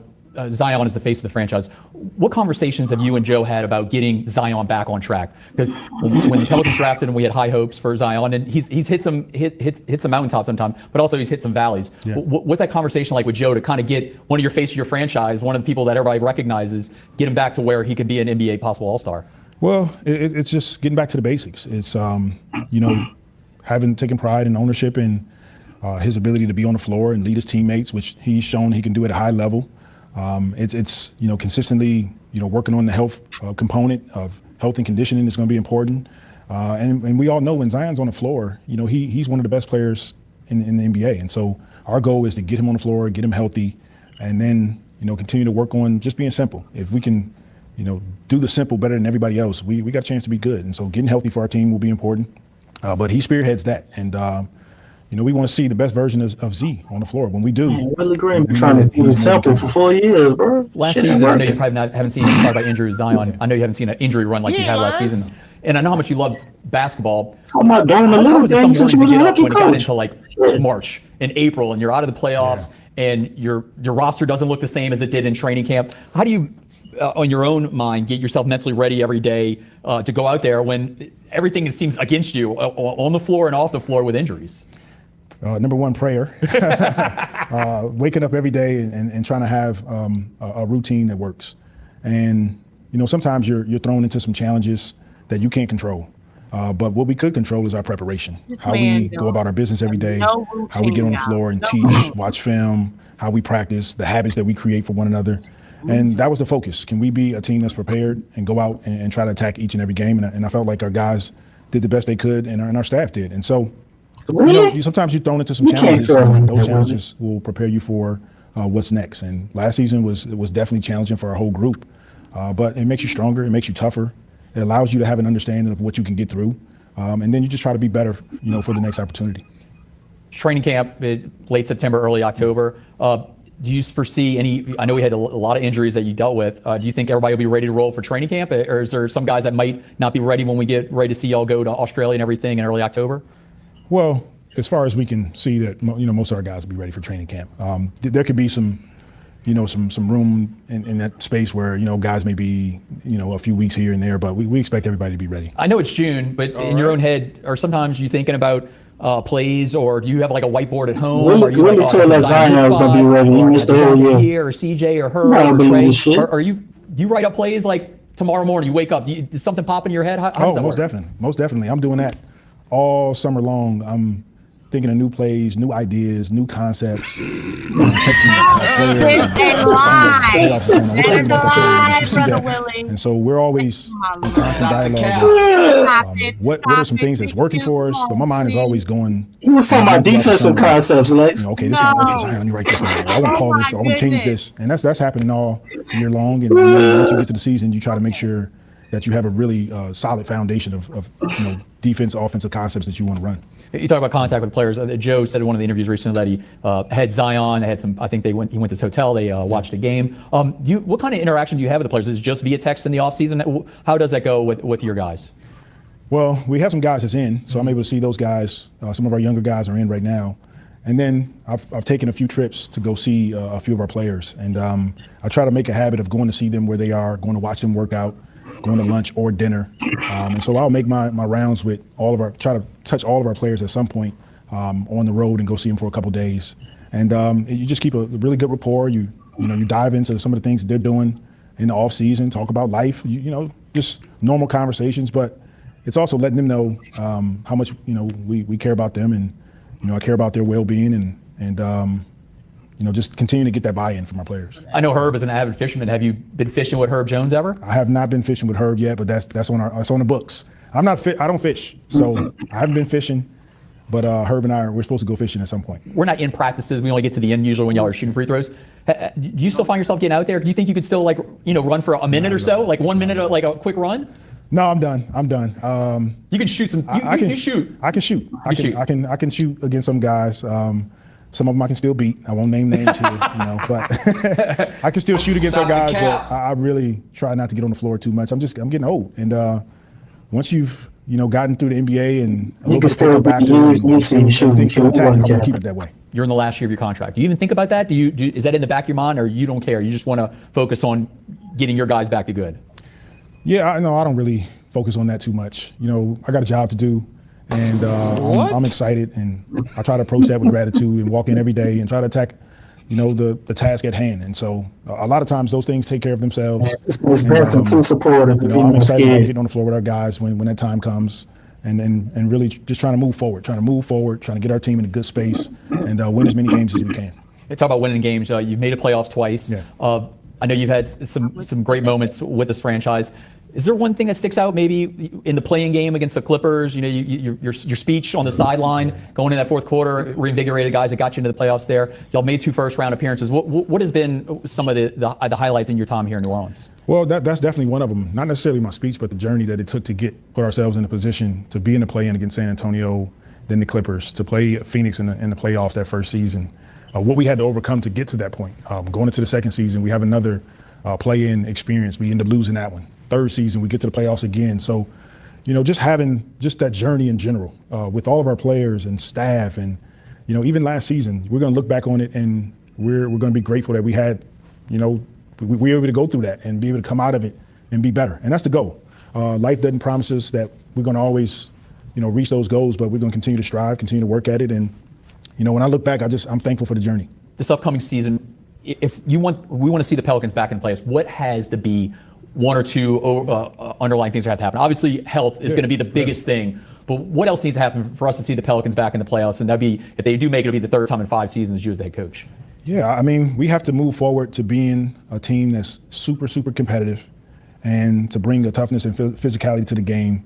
Zion is the face of the franchise. What conversations have you and Joe had about getting Zion back on track? Because when the Pelicans drafted him, we had high hopes for Zion, and he's hit some mountaintops sometimes, but also he's hit some valleys. Yeah. What's that conversation like with Joe to kind of get one of your face of your franchise, one of the people that everybody recognizes, get him back to where he could be an NBA possible All-Star? Well, it's just getting back to the basics. It's taken pride and ownership in his ability to be on the floor and lead his teammates, which he's shown he can do at a high level. It's consistently working on the health component of health and conditioning is going to be important, and we all know when Zion's on the floor, he's one of the best players in the NBA, and so our goal is to get him on the floor, get him healthy, and then continue to work on just being simple. If we can do the simple better than everybody else, we got a chance to be good, and so getting healthy for our team will be important. But he spearheads that, and we want to see the best version of Z on the floor. When we do, Willie Green been trying to do simple for 4 years, bro. Last season, I know you probably haven't seen you talk about injury with Zion. I know you haven't seen an injury run like you had last season. And I know how much you love basketball. Talking about doing the How little tough is it some things since mornings you to was a get up rookie when it got coach. into like March and April and you're out of the playoffs and your roster doesn't look the same as it did in training camp? How do you, on your own mind, get yourself mentally ready every day to go out there when everything seems against you on the floor and off the floor with injuries? Number one, prayer. Waking up every day and trying to have a routine that works. And sometimes you're thrown into some challenges that you can't control. But what we could control is our preparation. How we go about our business every day, how we get on the floor and teach, watch film, how we practice, the habits that we create for one another. And that was the focus. Can we be a team that's prepared and go out and try to attack each and every game? And I felt like our guys did the best they could and our staff did. And so, sometimes you're thrown into some challenges. And those challenges will prepare you for what's next. And last season was definitely challenging for our whole group. But it makes you stronger. It makes you tougher. It allows you to have an understanding of what you can get through. And then you just try to be better, for the next opportunity. Training camp, late September, early October. Do you foresee any, I know we had a lot of injuries that you dealt with. Do you think everybody will be ready to roll for training camp? Or is there some guys that might not be ready when we get ready to see y'all go to Australia and everything in early October? Well, as far as we can see that, most of our guys will be ready for training camp. There could be some room in that space where, guys may be, a few weeks here and there, but we expect everybody to be ready. I know it's June, but in your own head, or sometimes you thinking about plays, or do you have like a whiteboard at home? Really told that Zion was going to be ready. He missed the whole year. Or CJ or her or Trey. Or you write up plays like tomorrow morning, you wake up, does something pop in your head? How does that most work? definitely. Most definitely. I'm doing that all summer long. I'm thinking of new plays, new ideas, new concepts. And so we're always in constant dialogue. What are some things that's working for us? But my mind is always going. You were talking about defensive concepts, Lex. Okay, this is working. Zion, let me write this down. I want to call this. I want to change this. And that's happening all year long. And once you get to the season, you try to make sure that you have a really solid foundation of defense, offensive concepts that you want to run. You talk about contact with players. Joe said in one of the interviews recently that he had Zion. Had some. I think he went to his hotel. They watched a game. What kind of interaction do you have with the players? Is it just via text in the offseason? How does that go with your guys? Well, we have some guys that's in, so I'm able to see those guys. Some of our younger guys are in right now. And then I've taken a few trips to go see a few of our players. And I try to make a habit of going to see them where they are, going to watch them work out, going to lunch or dinner. And so I'll make my rounds with try to touch all of our players at some point on the road and go see them for a couple days. And you just keep a really good rapport. You dive into some of the things that they're doing in the off season, talk about life, just normal conversations. But it's also letting them know how much, we care about them, and, I care about their well-being and just continue to get that buy-in from our players. I know Herb is an avid fisherman. Have you been fishing with Herb Jones ever? I have not been fishing with Herb yet, but that's on the books. I don't fish, so I haven't been fishing. But Herb and we're supposed to go fishing at some point. We're not in practices. We only get to the end usually when y'all are shooting free throws. Do you still find yourself getting out there? Do you think you could still run for a minute or so, like 1 minute, like a quick run? No, I'm done. You can shoot some. I can shoot. I can shoot. I can shoot against some guys. Some of them I can still beat. I won't name names here, but I can still shoot against our guys. But I really try not to get on the floor too much. I'm getting old, and once you've gotten through the NBA and a little bit of football back to attack, I'm gonna keep it that way. You're in the last year of your contract. Do you even think about that? Is that in the back of your mind, or you don't care? You just want to focus on getting your guys back to good? Yeah, I don't really focus on that too much. I got a job to do, and I'm excited, and I try to approach that with gratitude and walk in every day and try to attack, the task at hand. And so a lot of times those things take care of themselves. It's been too supportive. I'm excited about getting on the floor with our guys when that time comes, and really just trying to move forward, trying to get our team in a good space and win as many games as we can. They talk about winning games. You've made the playoffs twice. Yeah. I know you've had some great moments with this franchise. Is there one thing that sticks out maybe in the playing game against the Clippers? Your speech on the sideline going in that fourth quarter, reinvigorated guys that got you into the playoffs there. Y'all made 2 first-round appearances. What has been some of the highlights in your time here in New Orleans? Well, that's definitely one of them. Not necessarily my speech, but the journey that it took to put ourselves in a position to be in the play-in against San Antonio than the Clippers, to play Phoenix in the playoffs that first season. What we had to overcome to get to that point. Going into the second season, we have another play-in experience. We end up losing that one. Third season, we get to the playoffs again. So, just having just that journey in general with all of our players and staff, and even last season, we're going to look back on it and we're going to be grateful that we had, we were able to go through that and be able to come out of it and be better. And that's the goal. Life doesn't promise us that we're going to always, reach those goals, but we're going to continue to strive, continue to work at it. And, when I look back, I'm thankful for the journey. This upcoming season, if we want to see the Pelicans back in the playoffs, what has to be one or two underlying things that have to happen? Obviously, health is going to be the biggest thing. But what else needs to happen for us to see the Pelicans back in the playoffs? And that'd be, if they do make it, it'll be the third time in 5 seasons you as the head coach. Yeah, we have to move forward to being a team that's super, super competitive, and to bring the toughness and physicality to the game,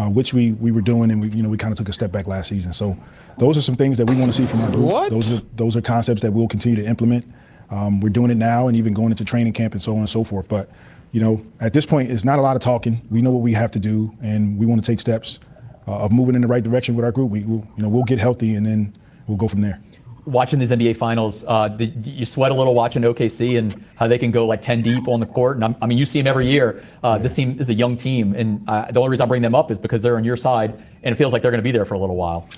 which we were doing, and we kind of took a step back last season. So those are some things that we want to see from our group. Those are concepts that we'll continue to implement. We're doing it now, and even going into training camp and so on and so forth. But at this point, it's not a lot of talking. We know what we have to do, and we want to take steps of moving in the right direction with our group. We'll get healthy, and then we'll go from there. Watching these NBA finals, did you sweat a little watching OKC and how they can go like 10 deep on the court? And you see them every year. This team is a young team, and the only reason I bring them up is because they're on your side, and it feels like they're going to be there for a little while.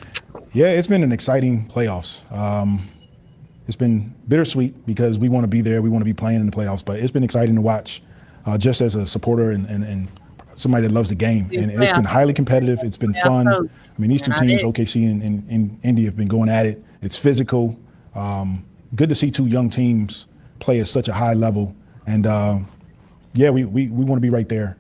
Yeah, it's been an exciting playoffs. It's been bittersweet because we want to be there, we want to be playing in the playoffs, but it's been exciting to watch just as a supporter and somebody that loves the game. And it's been highly competitive. It's been fun. These two teams, OKC and Indy, have been going at it. It's physical. Good to see two young teams play at such a high level. And we want to be right there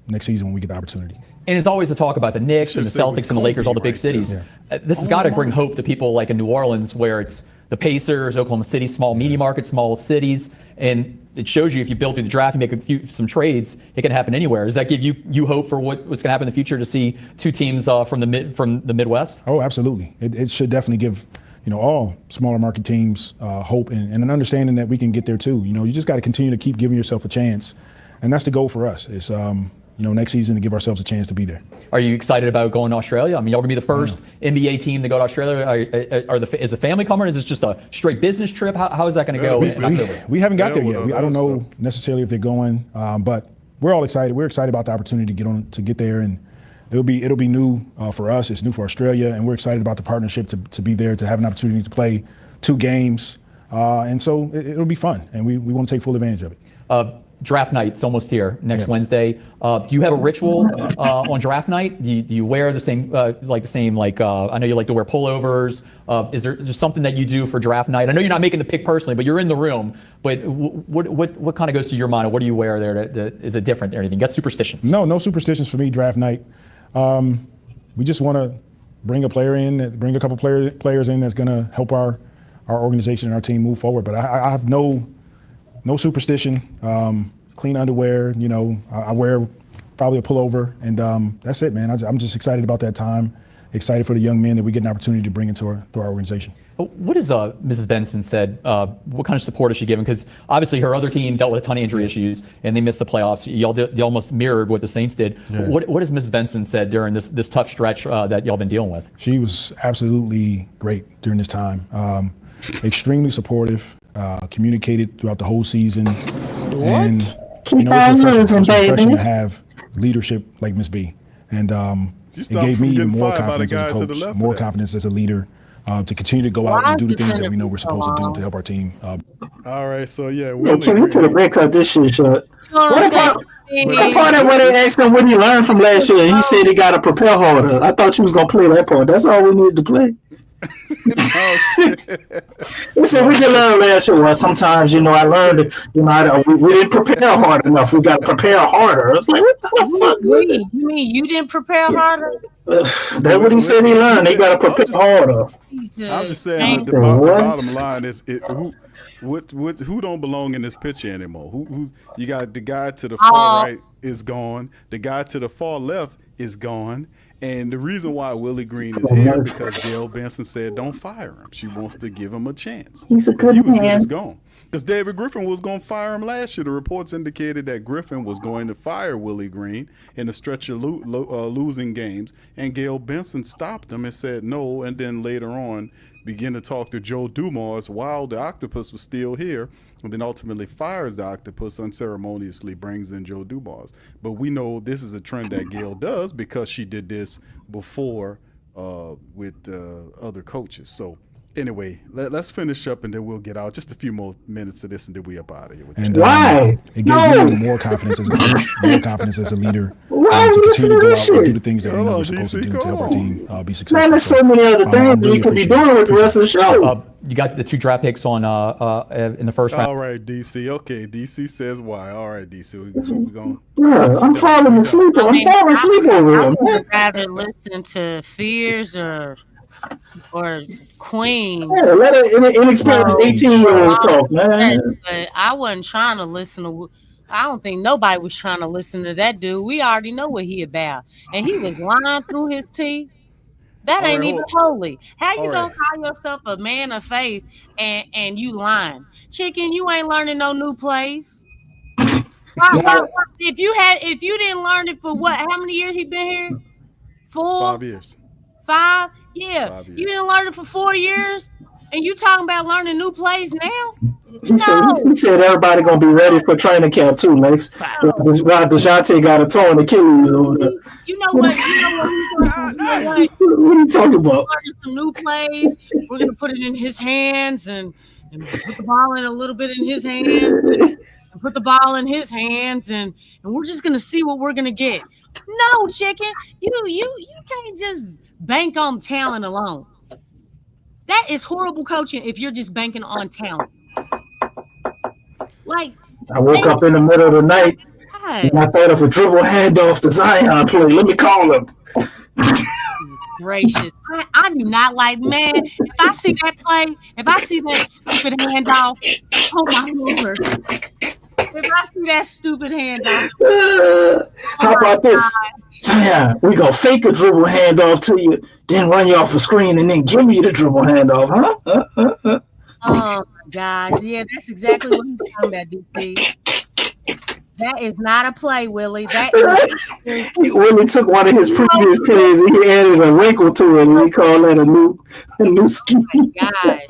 next season when we get the opportunity. And it's always a talk about the Knicks and the Celtics and the Lakers, all the big cities. Yeah. This has got to bring hope to people like in New Orleans, where it's the Pacers, Oklahoma City, small media markets, small cities. And it shows you if you build through the draft, you make some trades, it can happen anywhere. Does that give you hope for what's going to happen in the future to see two teams from the Midwest? Oh, absolutely. It should definitely give all smaller market teams hope and an understanding that we can get there too. You just got to continue to keep giving yourself a chance, and that's the goal for us. It's next season to give ourselves a chance to be there. Are you excited about going to Australia? Y'all gonna be the first NBA team to go to Australia. Is the family coming? Is this just a straight business trip? How is that going to go in October? We haven't got there yet. I don't know necessarily if they're going, but we're all excited. We're excited about the opportunity to get there, and it'll be new for us. It's new for Australia, and we're excited about the partnership to be there, to have an opportunity to play 2 games, and so it'll be fun, and we want to take full advantage of it. Draft night's almost here next Wednesday. Do you have a ritual on draft night? Do you wear the same I know you like to wear pullovers. Is there something that you do for draft night? I know you're not making the pick personally, but you're in the room. But what kind of goes through your mind? What do you wear there? Is it different or anything? Got superstitions? No superstitions for me draft night. We just want to bring a player in, bring a couple players in that's going to help our organization and our team move forward. But I have no superstition, clean underwear, I wear probably a pullover, and that's it, man. I'm just excited about that time, excited for the young men that we get an opportunity to bring into our organization. What has Mrs. Benson said? What kind of support is she giving? Because obviously her other team dealt with a ton of injury issues, and they missed the playoffs. Y'all almost mirrored what the Saints did. Yeah. What has Mrs. Benson said during this tough stretch that y'all been dealing with? She was absolutely great during this time. Extremely supportive. Communicated throughout the whole season. What? And it's refreshing to have leadership like Miss B. And it gave me even more confidence as a coach, more confidence as a leader, to continue to go out and do the things that we know we're supposed to do to help our team. All right, so can we put a break up this shit shut? What about that when they asked him what he learned from last year? He said he got to prepare harder. I thought you was gonna play that part. That's all we needed to play. Listen, we can learn last year. Well, sometimes, I learned that, we didn't prepare hard enough. We got to prepare harder. It's like, what the fuck? You mean you didn't prepare harder? That's what he said he learned. They got to prepare harder. I'm just saying, the bottom line is who don't belong in this picture anymore? Who's you got the guy to the far right is gone. The guy to the far left is gone. And the reason why Willie Green is here because Gail Benson said don't fire him. She wants to give him a chance. He's a good man. He was good as gone. Because David Griffin was going to fire him last year. The reports indicated that Griffin was going to fire Willie Green in a stretch of losing games, and Gail Benson stopped him and said no, and then later on began to talk to Joe Dumars while the Octopus was still here, and then ultimately fires the Octopus, unceremoniously brings in Joe Dumars. But we know this is a trend that Gail does because she did this before with other coaches. So anyway, let's finish up and then we'll get out. Just a few more minutes of this and then we up out of here. And why? It gave you more confidence as a coach, more confidence as a leader. Why to you continue to go out and do shit? the things that we know we're supposed to do to help our team be successful. Man, there's so many other things we could be doing with the rest of the show. You got the 2 draft picks on in the first round. All right, DC. Okay, DC says why. All right, DC. We're going. Yeah, I'm falling asleep. I'm falling asleep over here. I would rather listen to Fears or Queen. Yeah, let an inexperienced 18-year-old talk, man. But I wasn't trying to listen to. I don't think nobody was trying to listen to that dude. We already know what he about, and he was lying through his teeth. That ain't even holy. How you gonna call yourself a man of faith and you lying? Chicken, you ain't learning no new plays. If you didn't learn it for what? How many years he been here? 4? 5 years. 5? Yeah. 5 years. You didn't learn it for 4 years? And you talking about learning new plays now? He said everybody gonna be ready for training camp too, Lex. While DeJounte got a torn Achilles over there. You know what? What are you talking about? Learning some new plays. We're gonna put it in his hands and put the ball in a little bit in his hands. And put the ball in his hands and we're just gonna see what we're gonna get. No, chicken. You can't just bank on talent alone. That is horrible coaching if you're just banking on talent. Like I woke up in the middle of the night and I thought of a dribble handoff to Zion play. Let me call him. Gracious. I do not like, man. If I see that play, if I see that stupid handoff, oh my Lord. If I see that stupid handoff. How about this? Zion, we gonna fake a dribble handoff to you, then run you off a screen and then give me the dribble handoff, huh? Oh my gosh. Yeah, that's exactly what he's talking about, DC. That is not a play, Willie. Willie took one of his previous plays and he added a wrinkle to it and he called that a new scheme. Oh my gosh.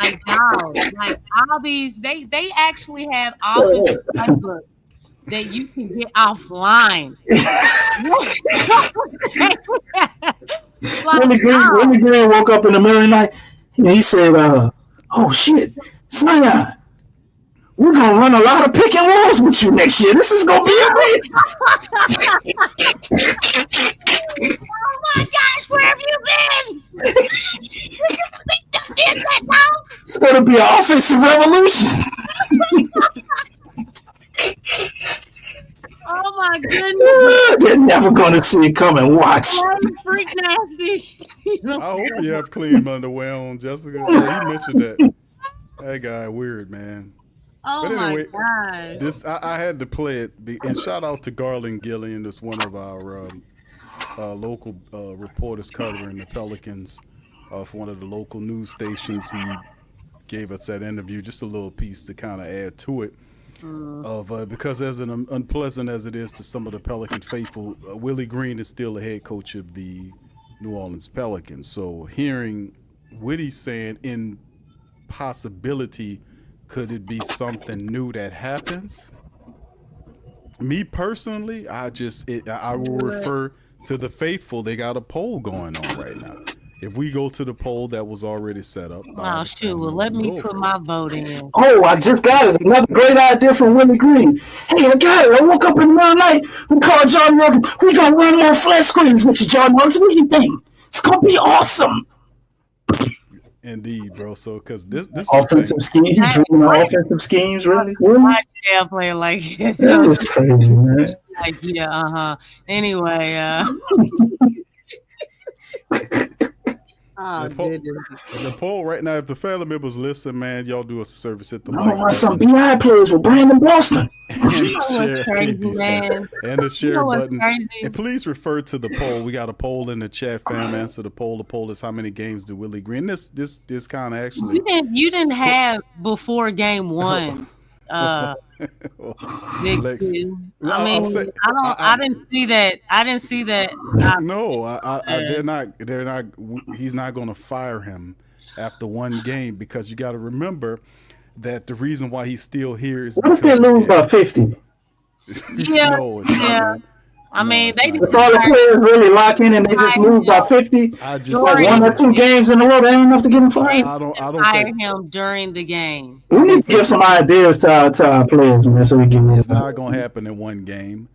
Like dogs. Like all these they actually have offensive playbooks that you can get offline. Willie Green woke up in the middle of the night and he said, oh shit, Zion, we're going to run a lot of pick and rolls with you next year. This is going to be amazing. Oh my gosh, where have you been? It's going to be an offensive revolution. Oh my goodness. They're never going to see it coming. Watch. Freak nasty. I hope you have clean underwear on, Jessica. Yeah, he mentioned that. That guy weird, man. Oh but anyway, my God. This I had to play it, and shout out to Garland Gillian, that's one of our local reporters covering the Pelicans for one of the local news stations. He gave us that interview, just a little piece to kind of add to it. Because as unpleasant as it is to some of the Pelican faithful, Willie Green is still the head coach of the New Orleans Pelicans. So hearing Woody saying in possibility, could it be something new that happens? Me personally, I will refer to the faithful. They got a poll going on right now. If we go to the poll that was already set up. Oh, shoot. Well, let me put my vote in. Oh, I just got it. Another great idea from Willie Green. Hey, I got it. I woke up in the middle of the night. We called John Morgan. We're going to run more flat screens with you, John Morgan. What do you think? It's going to be awesome. Indeed, bro. So, because this offensive schemes, you dreaming of offensive schemes, really? I can't play like it. That was crazy, man. Like, yeah, Anyway, Oh, The poll right now, if the family members listen, man, y'all do us a service at the I want some BI players with Brandon Boston. and the share, and the share button. Crazy? And please refer to the poll. We got a poll in the chat, fam. Answer the poll. The poll is how many games do Willie Green? This kind of actually. You didn't have before game one. Big Lex, two. No, I mean, I didn't see that. I didn't see that. No, they're not. He's not going to fire him after one game because you got to remember that the reason why he's still here is what if they lose by 50? Yeah, no, it's not. I mean, they if all the players really lock in and they just lose by 50, like 1 or 2 games in a row, that ain't enough to get him fired. I don't fire think him during the game. We need to give some ideas to our players, man, so we can. It's not going to happen in one game.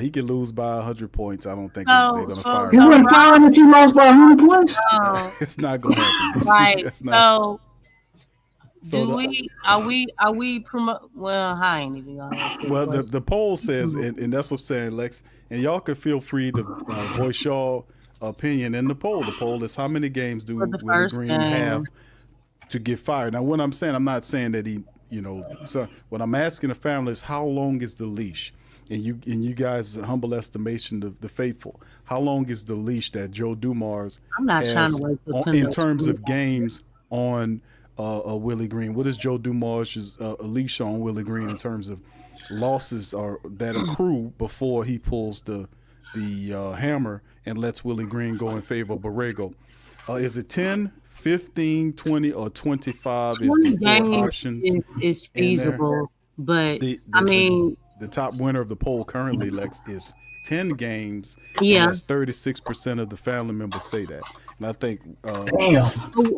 He could lose by 100 points. I don't think they're going to fire him. You wouldn't fire him if you lost by 100 points? It's not going to happen. Right. That's not, Are we promote? Well, I ain't even gonna answer. Well, the poll says, and that's what I'm saying, Lex, and y'all can feel free to voice your opinion in the poll. The poll is how many games do Willie Green have to get fired? Now, what I'm saying, I'm not saying that he, so what I'm asking the family is how long is the leash? And you guys, humble estimation, the faithful, how long is the leash that Joe Dumars I'm not trying to wait for in terms of games on Willie Green? What is Joe Dumars' leash on Willie Green in terms of losses that accrue before he pulls the hammer and lets Willie Green go in favor of Borrego? Is it 10, 15, 20, or 25 is the 4 options? Is feasible, but I mean, the top winner of the poll currently, Lex, is 10 games. Yeah, that's 36% of the family members say that. And I think, damn.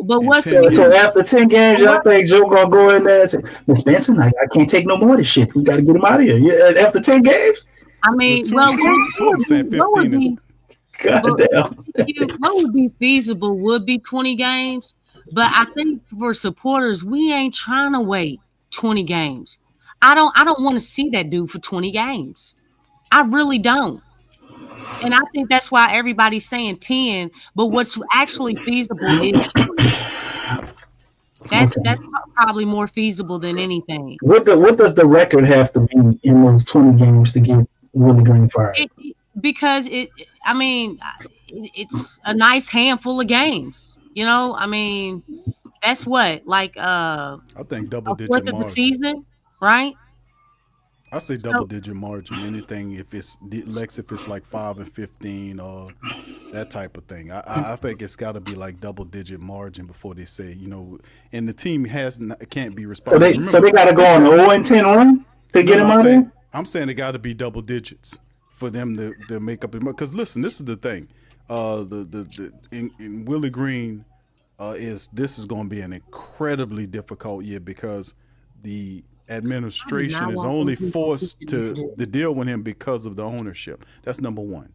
But what's so after 10 games, y'all think Joe gonna go in there and say, Miss Benson, I can't take no more of this shit. We got to get him out of here. Yeah, after 10 games. I mean, what would be feasible would be 20 games. But I think for supporters, we ain't trying to wait 20 games. I don't want to see that dude for 20 games. I really don't. And I think that's why everybody's saying 10, but what's actually feasible is 20. That's probably more feasible than anything. What does the record have to be in those 20 games to get Willie Green fired? Because it's a nice handful of games. I mean, that's what, like I think double-digit margin of the season, right? I say double-digit margin. Anything if it's Lex, if it's like 5 and 15 or that type of thing. I think it's got to be like double-digit margin before they say, and the team can't be responsible. So they got to go on 0 and 10 on to get him out of there? I'm saying it got to be double digits for them to make up. Because listen, this is the thing. In Willie Green this is going to be an incredibly difficult year because the administration is only forced to deal with him because of the ownership. That's number one.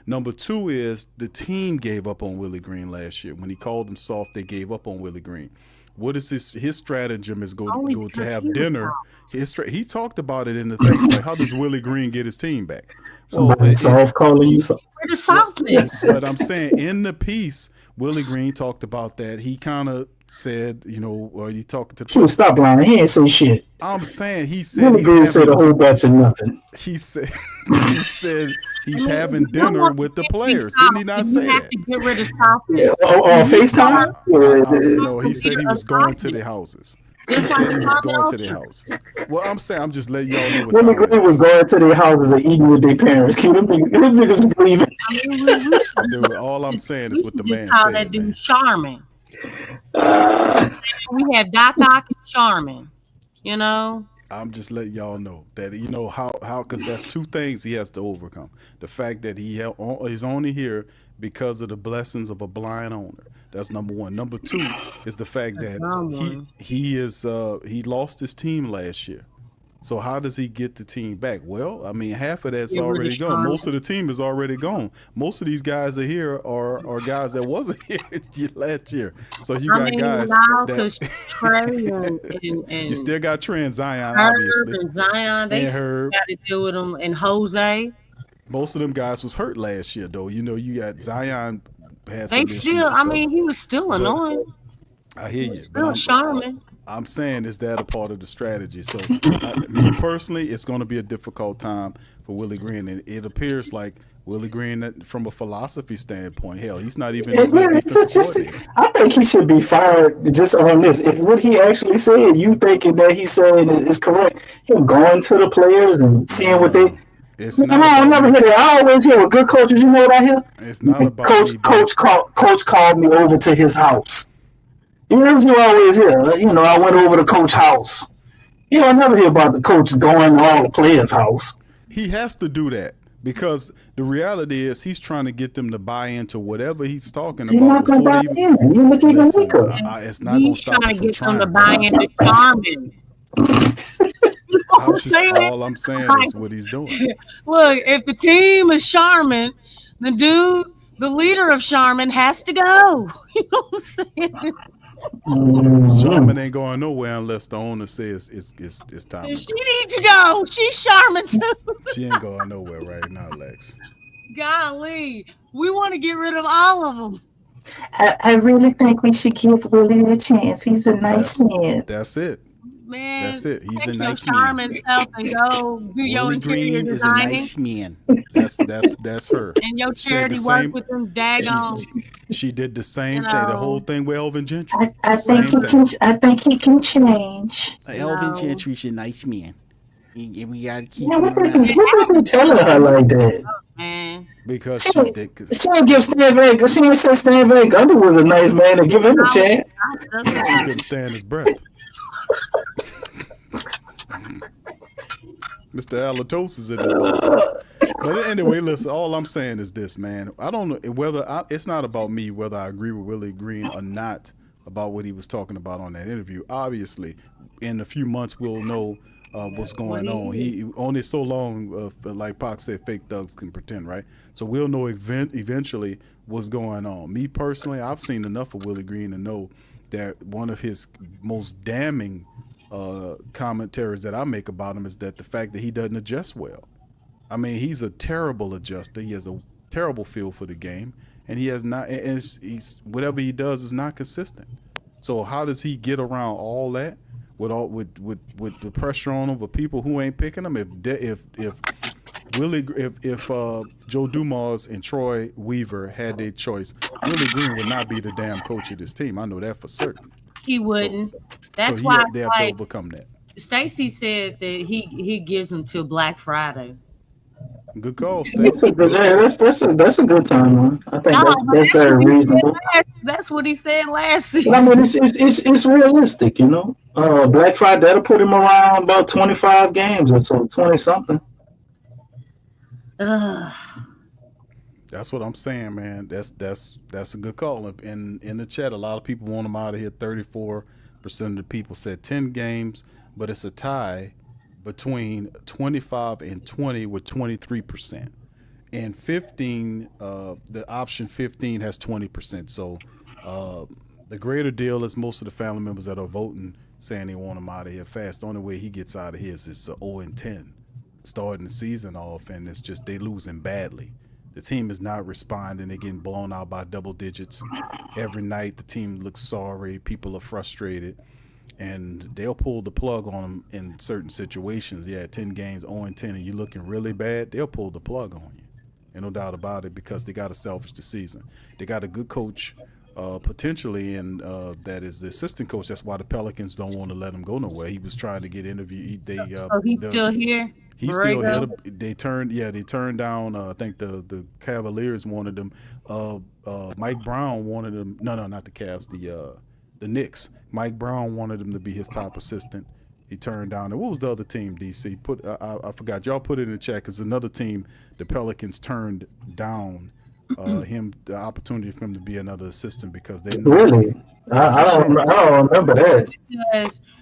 Number two is the team gave up on Willie Green last year. When he called them soft, they gave up on Willie Green. What is his stratagem is go to have dinner. He talked about it in the things like, how does Willie Green get his team back? So soft calling you soft. Where the softness? But I'm saying in the piece, Willie Green talked about that. He kind of said, you talking to the stop lying. He ain't say shit. I'm saying he said Willie Green said a whole bunch of nothing. He said he's having dinner with the players. Didn't he not say that? To get rid of softness. On FaceTime? No, he said he was going to the houses. He said he was going to their houses. Well, I'm saying, I'm just letting y'all know what Willie Green was going to their houses and eating with their parents. Them niggas was leaving. Dude, all I'm saying is what the man call said. That dude Charmin. We have Doc and Charmin. I'm just letting y'all know that how because that's two things he has to overcome. The fact that he's only here because of the blessings of a blind owner. That's number one. Number two is the fact that he lost his team last year. So how does he get the team back? Well, I mean, half of that's already gone. Most of the team is already gone. Most of these guys are here are guys that wasn't here last year. So you got guys that Trey and you still got Trey and Zion, obviously. And Zion, they got to deal with them, and Jose. Most of them guys was hurt last year, though. You got Zion had some issues. He was still annoying. I hear you. Still charming. I'm saying, is that a part of the strategy? So, me personally, it's going to be a difficult time for Willie Green, and it appears like Willie Green, from a philosophy standpoint, hell, he's not even. I think he should be fired just on this. If what he actually said, you thinking that he's saying is correct, him going to the players and seeing what they. I never hear that. I always hear with good coaches. You know what I hear? It's not about Coach called me over to his house. You know what you always hear? I went over to Coach's house. I never hear about the coach going to all the players' house. He has to do that because the reality is he's trying to get them to buy into whatever he's talking about. You're not going to buy in. You look even weaker. It's not going to stop him from trying to buy into Charmin. All I'm saying is what he's doing. Look, if the team is Charmin, the leader of Charmin has to go. You know what I'm saying? Charmin ain't going nowhere unless the owner says it's time. She needs to go. She's Charmin too. She ain't going nowhere right now, Lex. Golly, we want to get rid of all of them. I really think we should give Willie a chance. He's a nice man. That's it. Man, that's it. He's a nice man. Self and go do your interior designing. Is a nice man. That's her. And your charity work with them daggone. She did the same thing. The whole thing with Elvin Gentry. I think he can change. Elvin Gentry's a nice man. We gotta keep. What they be telling her like that? Man. Because she did. She didn't give Stein Fischer. She didn't say Stein Fischer was a nice man and give him a chance. She couldn't stand his breath. Mr. Alatos is in the But anyway, listen, all I'm saying is this, man. I don't know whether it's not about me whether I agree with Willie Green or not about what he was talking about on that interview. Obviously, in a few months we'll know what's going on. He only so long, like Pac said, fake thugs can pretend, right? So we'll know eventually what's going on. Me personally, I've seen enough of Willie Green to know that one of his most damning commentaries that I make about him is that the fact that he doesn't adjust well. I mean, he's a terrible adjuster. He has a terrible feel for the game, and he has not. And he's whatever he does is not consistent. So how does he get around all that with the pressure on him for people who ain't picking him? If Joe Dumars and Troy Weaver had their choice, Willie Green would not be the damn coach of this team. I know that for certain. He wouldn't. That's why they have to overcome that. Stacey said that he gives him till Black Friday. Good call, Stacey. That's a good time. I think that's very reasonable. That's what he said last season. I mean, it's realistic, you know. Black Friday, that'll put him around about 25 games or so, 20 something. That's what I'm saying, man. That's a good call. In the chat, a lot of people want him out of here. 34% of the people said 10 games, but it's a tie between 25 and 20 with 23%. And 15, the option 15 has 20%. So the greater deal is most of the family members that are voting saying they want him out of here fast. The only way he gets out of here is 0-10, starting the season off, and it's just they losing badly. The team is not responding. They're getting blown out by double digits every night. The team looks sorry. People are frustrated. And they'll pull the plug on them in certain situations. Yeah, 10 games, 0-10, and you're looking really bad, they'll pull the plug on you. And no doubt about it, because they got to salvage the season. They got a good coach potentially, and that is the assistant coach. That's why the Pelicans don't want to let him go nowhere. He was trying to get interviewed. So he's still here? He's still here. They turned down. I think the Cavaliers wanted him. Mike Brown wanted him. No, not the Cavs. The Knicks. Mike Brown wanted him to be his top assistant. He turned down. And what was the other team? DC I forgot. Y'all put it in the chat because another team, the Pelicans, turned down the opportunity for him to be another assistant because they really. I don't remember that.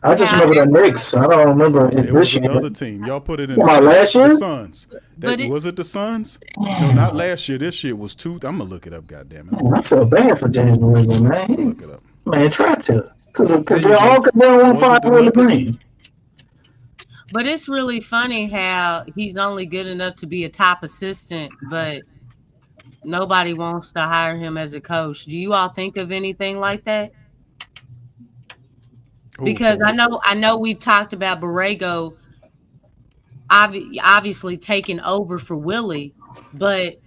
I just remember the Knicks. I don't remember it was another team. Y'all put it in last year? The Suns. Was it the Suns? No, not last year. This year was two. I'm gonna look it up. Goddamn it! I feel bad for James Williams, man. Look it up. Man, trapped here because they all want to fight Willie Green. But it's really funny how he's only good enough to be a top assistant, but nobody wants to hire him as a coach. Do you all think of anything like that? Because I know we've talked about Borrego obviously taking over for Willie, but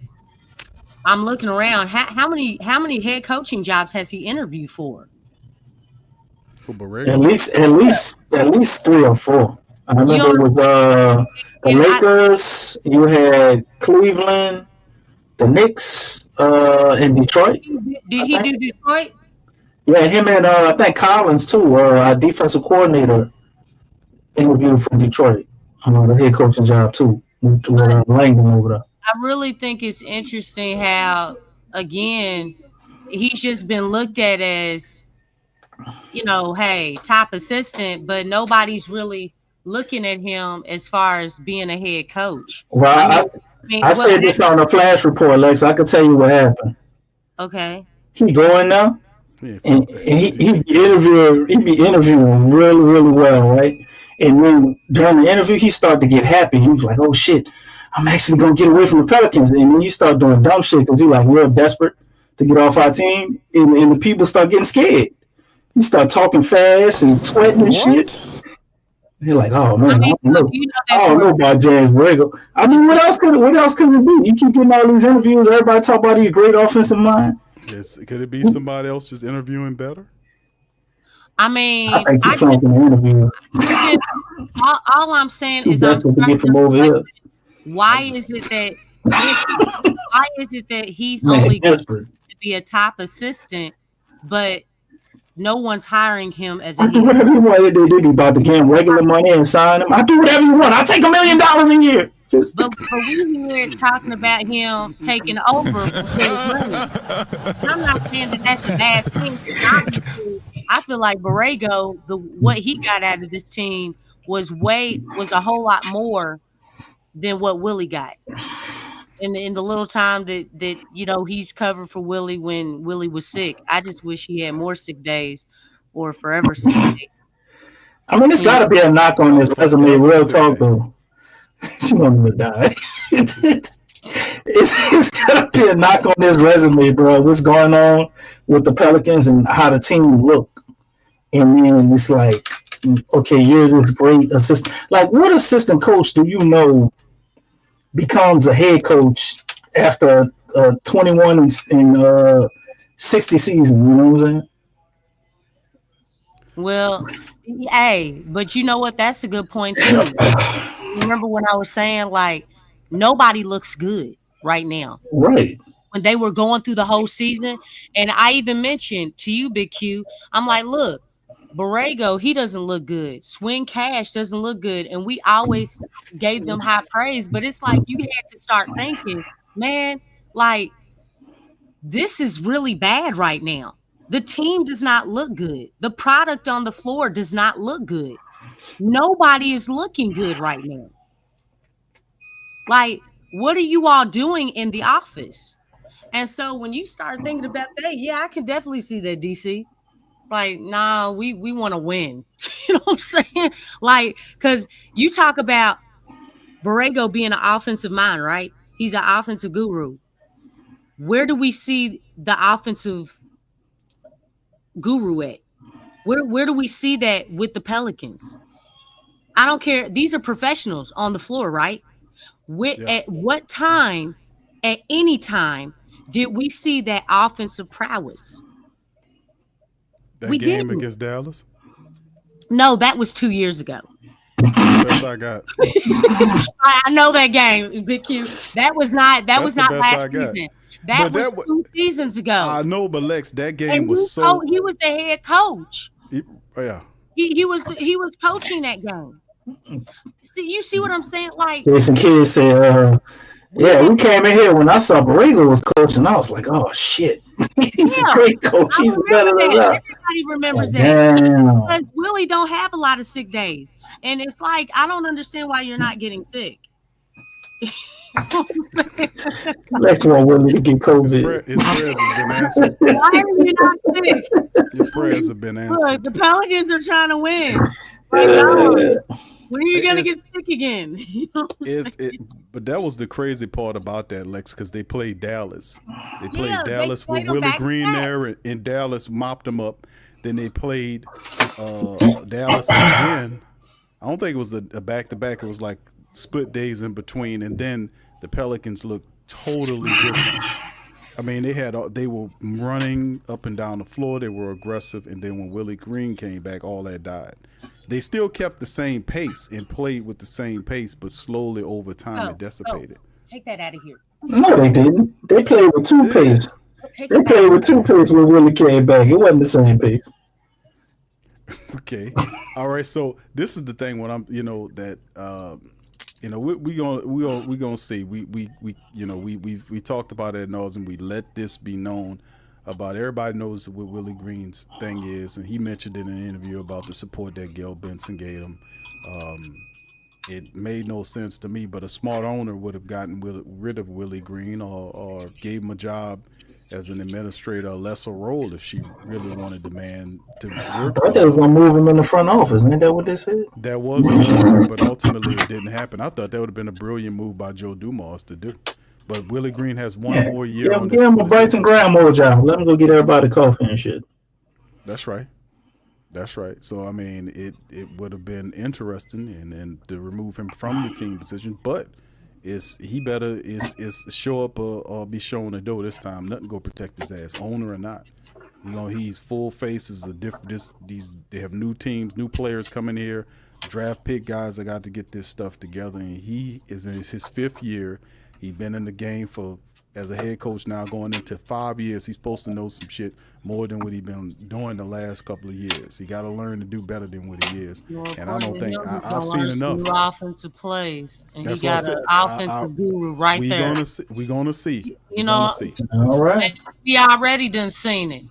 I'm looking around. How many head coaching jobs has he interviewed for? At least 3 or 4. I remember it was the Lakers. You had Cleveland, the Knicks, and Detroit. Did he do Detroit? Yeah, him and I think Collins too, our defensive coordinator, interviewed for Detroit. The head coaching job too. Langdon over there. I really think it's interesting how, again, he's just been looked at as, hey, top assistant, but nobody's really looking at him as far as being a head coach. Well, I said this on the Flash Report, Lex. I can tell you what happened. Okay. He going now, and he be interviewing really, really well, right? And when during the interview, he started to get happy. He was like, "Oh shit, I'm actually gonna get away from the Pelicans." And then he started doing dumb shit because he like real desperate to get off our team, and the people start getting scared. He started talking fast and sweating and shit. You're like, oh man, I don't know about James Borrego. I mean, what else could it be? You keep getting all these interviews, everybody talk about his great offensive mind. Could it be somebody else just interviewing better? I mean, I think he's in the interview. All I'm saying is, why is it that he's only desperate to be a top assistant, but no one's hiring him as a head coach? Whatever you want, they about to give him regular money and sign him. I do whatever you want. I take $1 million a year. But we hear talking about him taking over. I'm not saying that that's a bad thing. I feel like Borrego, what he got out of this team was a whole lot more than what Willie got. In the little time that he's covered for Willie when Willie was sick. I just wish he had more sick days or forever sick days. I mean, it's got to be a knock on his resume. Real talk, though. She wanted to die. It's got to be a knock on his resume, bro. What's going on with the Pelicans and how the team look. And then it's like, okay, you're this great assistant. Like, what assistant coach do you know becomes a head coach after 21 and 60 season? You know what I'm saying? Well, hey, but you know what? That's a good point too. Remember when I was saying, like, nobody looks good right now. Right. When they were going through the whole season. And I even mentioned to you, Big Q, I'm like, look, Borrego, he doesn't look good. Swing Cash doesn't look good. And we always gave them high praise. But it's like you had to start thinking, man, like, this is really bad right now. The team does not look good. The product on the floor does not look good. Nobody is looking good right now. Like, what are you all doing in the office? And so when you start thinking about that, yeah, I can definitely see that, DC. Like, nah, we want to win. You know what I'm saying? Like, because you talk about Borrego being an offensive mind, right? He's an offensive guru. Where do we see the offensive guru at? Where do we see that with the Pelicans? I don't care. These are professionals on the floor, right? At what time, at any time, did we see that offensive prowess? That game against Dallas? No, that was 2 years ago. That's the best I got. I know that game, Big Q. That was not last season. That was 2 seasons ago. I know, but Lex, that game was so. He was the head coach. Yeah. He was coaching that game. You see what I'm saying? Like, Jason Kidd said, yeah, we came in here when I saw Borrego was coaching. I was like, oh shit, he's a great coach. He's better than that. Everybody remembers that. Because Willie don't have a lot of sick days, and it's like I don't understand why you're not getting sick. That's why Willie to get COVID. His prayers have been answered. Why are you not sick? His prayers have been answered. Look, the Pelicans are trying to win. When are you gonna get sick again? You know But that was the crazy part about that, Lex, because they played Dallas. They played Yeah, Dallas they played with them Willie Green back-to-back. there, and Dallas mopped them up. Then they played Dallas again. I don't think it was a back-to-back. It was like split days in between, and then the Pelicans looked totally different. I mean, they were running up and down the floor. They were aggressive, and then when Willie Green came back, all that died. They still kept the same pace and played with the same pace, but slowly over time it dissipated. Take that out of here. No, they didn't. They played with two pace. They played with two pace when Willie came back. It wasn't the same pace. Okay. All right. So this is the thing when I'm, we gonna see. We talked about it ad nauseum. We let this be known about. Everybody knows what Willie Green's thing is, and he mentioned in an interview about the support that Gail Benson gave him. It made no sense to me, but a smart owner would have gotten rid of Willie Green or gave him a job as an administrator, a lesser role if she really wanted the man to work. I thought they was gonna move him in the front office. Ain't that what they said? That was an option, but ultimately it didn't happen. I thought that would have been a brilliant move by Joe Dumas to do. But Willie Green has one more year on this. Give him a Bryson Graham job. Let him go get everybody coffee and shit. That's right. That's right. So I mean, it would have been interesting and to remove him from the team position, but he better show up or be showing the door this time. Nothing go protect his ass, owner or not. He's full faces of different. They have new teams, new players coming here, draft pick guys that got to get this stuff together. And he is in his 5th year. He's been in the game as a head coach now going into 5 years. He's supposed to know some shit more than what he's been doing the last couple of years. He got to learn to do better than what he is. And I don't think I've seen enough. New offensive plays, and That's he got an offensive guru right there. We're gonna see. All right. We already done seen it.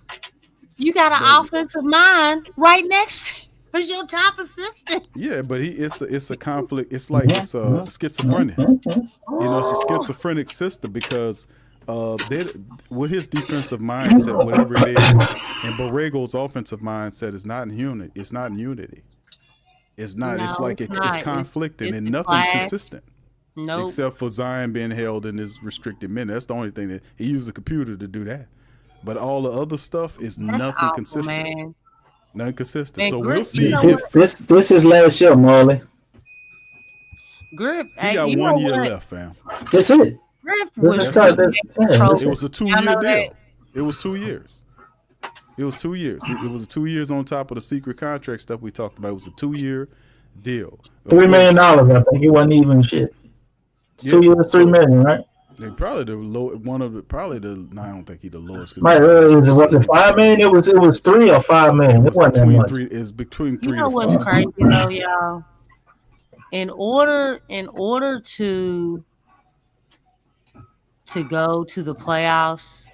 You got an offensive mind right next to your top assistant. Yeah, but it's a conflict. It's like it's a schizophrenic. It's a schizophrenic system because with his defensive mindset, whatever it is, and Borrego's offensive mindset is not in unity. It's not in unity. It's not. No, it's like it's it's not. conflicting and It's nothing's class. consistent. Nope. Except for Zion being held in his restricted minute. That's the only thing that he used a computer to do that. But all the other stuff is nothing awful, consistent. man. Nothing consistent. Man, So Grip, we'll see. This is last year, Marley. Grip, He got 1 year left, fam. That's it. Grip That's was It was a 2-year I know deal. that. It was 2 years. It was 2 years. It was 2 years on top of the secret contract stuff we talked about. It was a 2-year deal. $3 million, I think. It wasn't even shit. It's 2 years, $3 million, right? They probably the low one of the probably the. No, I don't think he the lowest. Was it $5 million? It was $3 or $5 million. It wasn't that much. It's between 3 You know to what's 5. crazy though, y'all? In order to go to the playoffs,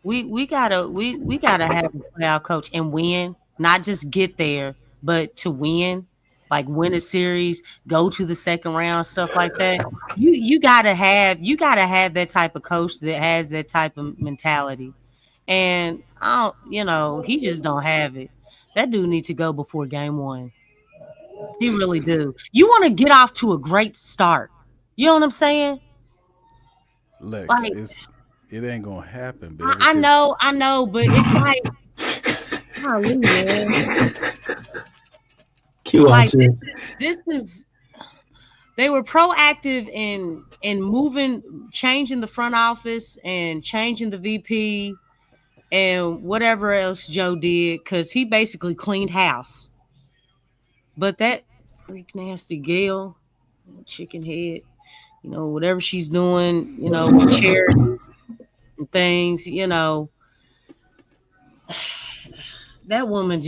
we gotta have a playoff coach and win, not just get there, but to win, like win a series, go to the second round, stuff like that. You gotta have that type of coach that has that type of mentality. And he just don't have it. That dude needs to go before game 1. He really do. You want to get off to a great start. You know what I'm saying? Lex, Like, it ain't gonna happen, baby. I know, but it's like, golly, man. Like this is. They were proactive in changing the front office and changing the VP and whatever else Joe did, because he basically cleaned house. But that freak nasty Gail, chicken head, whatever she's doing, with charities and things, that woman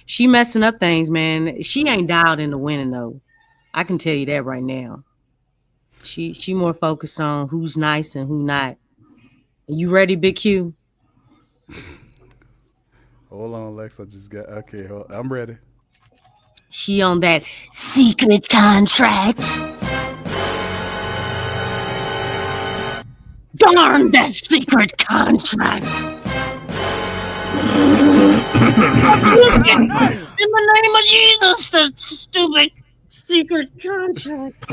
she messing up things, man. She ain't dialed into winning though. I can tell you that right now. She more focused on who's nice and who not. Are you ready, Big Q? Hold on, Lex. I'm ready. She on that secret contract. Darn that secret contract. In the name of Jesus, stupid secret contract.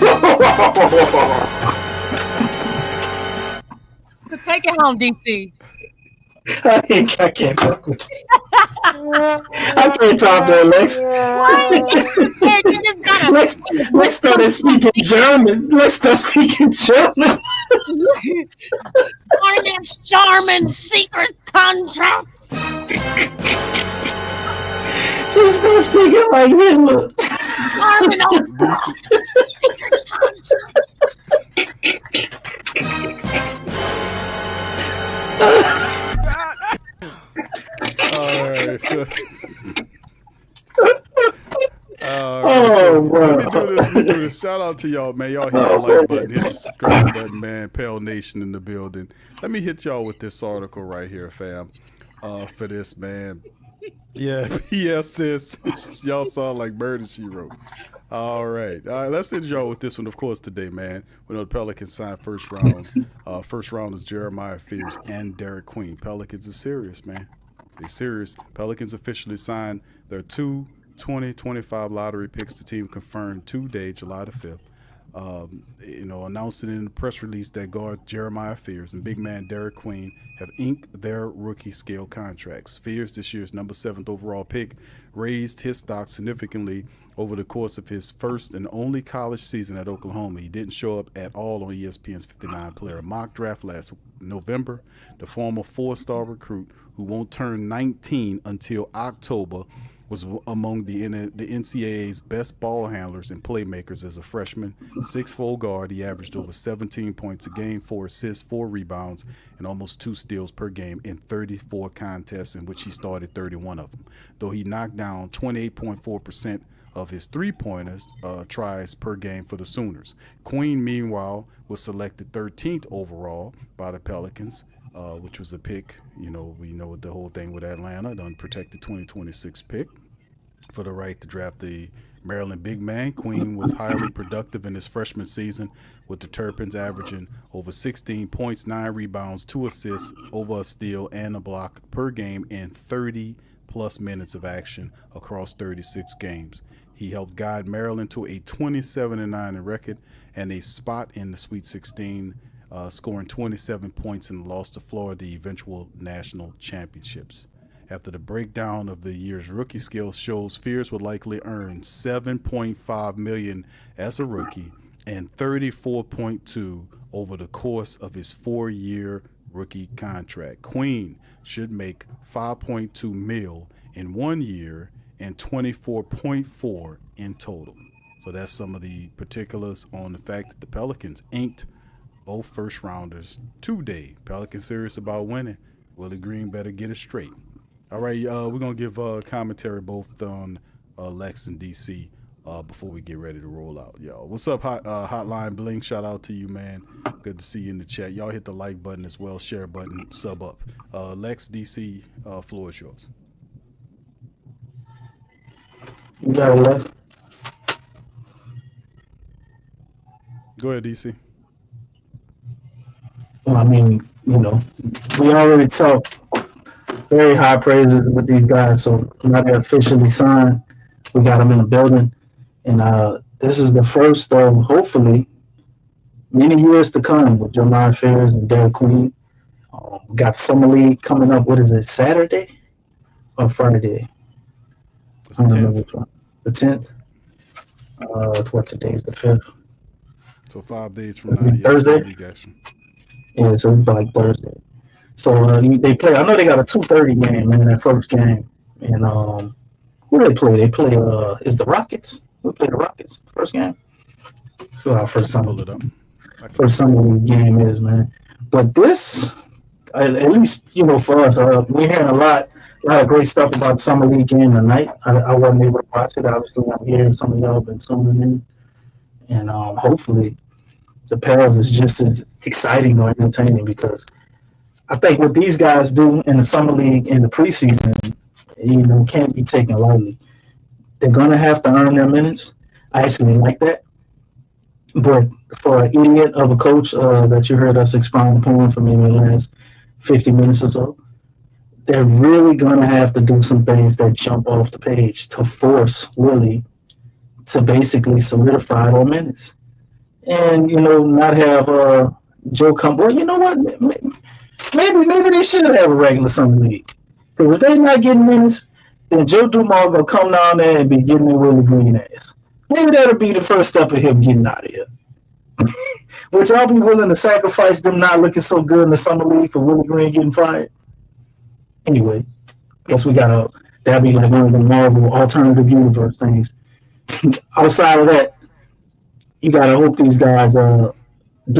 So take it home, DC. I can't fuck with you. I can't talk to Lex. Hey, you just gotta Lex started speaking German. Lex started speaking German. our next German secret contract. She started speaking like Hitler. Secret Let me do this. Shout out to y'all, man. Y'all hit the like button, hit the subscribe button, man. Pel Nation in the building. Let me hit y'all with this article right here, fam. For this, man. Yeah, yes, sis. Y'all sound like Murder, She Wrote. All right. Let's hit y'all with this one, of course, today, man. We know the Pelicans signed first round. First round is Jeremiah Fears and Derek Queen. Pelicans are serious, man. They're serious. Pelicans officially signed their 2025 lottery picks. The team confirmed today, July the 5th. Announced it in the press release that guard Jeremiah Fears and big man Derek Queen have inked their rookie scale contracts. Fears, this year's number 7th overall pick, raised his stock significantly over the course of his first and only college season at Oklahoma. He didn't show up at all on ESPN's 59 player mock draft last November. The former 4-star recruit, who won't turn 19 until October, was among the NCAA's best ball handlers and playmakers as a freshman. 6'4" guard, he averaged over 17 points a game, 4 assists, 4 rebounds, and almost 2 steals per game in 34 contests, in which he started 31 of them. Though he knocked down 28.4% of his three-pointers tries per game for the Sooners. Queen, meanwhile, was selected 13th overall by the Pelicans, which was a pick. We know the whole thing with Atlanta, the unprotected 2026 pick for the right to draft the Maryland big man. Queen was highly productive in his freshman season, with the Terrapins averaging over 16 points, 9 rebounds, 2 assists, over a steal, and a block per game in 30-plus minutes of action across 36 games. He helped guide Maryland to a 27-9 record and a spot in the Sweet 16, scoring 27 points in the loss to Florida, the eventual national championships. After the breakdown of the year's rookie skills shows, Fears would likely earn $7.5 million as a rookie and $34.2 over the course of his 4-year rookie contract. Queen should make $5.2 million in 1 year and $24.4 in total. So that's some of the particulars on the fact that the Pelicans inked both first rounders today. Pelicans serious about winning. Willie Green better get it straight. All right, we're going to give commentary both on Lex and DC before we get ready to roll out. Y'all, what's up, Hotline Bling? Shout out to you, man. Good to see you in the chat. Y'all hit the like button as well, share button, sub up. Lex, DC, floor is yours. You got it, Lex. Go ahead, DC. Well, I mean, we already talked very high praises with these guys. So now they're officially signed. We got them in the building. And this is the first of, hopefully, many years to come with Jeremiah Fears and Derek Queen. We got Summer League coming up. What is it, Saturday or Friday? It's the 10th. Which one. The 10th? What's today's the 5th? So 5 days from now. Thursday? Yeah, so it's like Thursday. So they play. I know they got a 2:30 game, man. That first game, and who do they play? They play is the Rockets. We play the Rockets first game. So our first summer league game is, man. But this, at least for us, we're hearing a lot of great stuff about the summer league game tonight. I wasn't able to watch it. Obviously, I'm hearing some of y'all been tuning in, and hopefully, the Pels is just as exciting or entertaining, because I think what these guys do in the summer league in the preseason, can't be taken lightly. They're gonna have to earn their minutes. I actually like that. But for an idiot of a coach that you heard us expound upon for maybe the last 50 minutes or so, they're really gonna have to do some things that jump off the page to force Willie to basically solidify their minutes. And, not have Joe come. Well, you know what? Maybe they should have a regular summer league. Because if they're not getting minutes, then Joe Dumars gonna come down there and be getting their Willie Green ass. Maybe that'll be the first step of him getting out of here. Which I'll be willing to sacrifice them not looking so good in the summer league for Willie Green getting fired. Anyway, guess that'll be like one of the Marvel alternative universe things. Outside of that, you gotta hope these guys do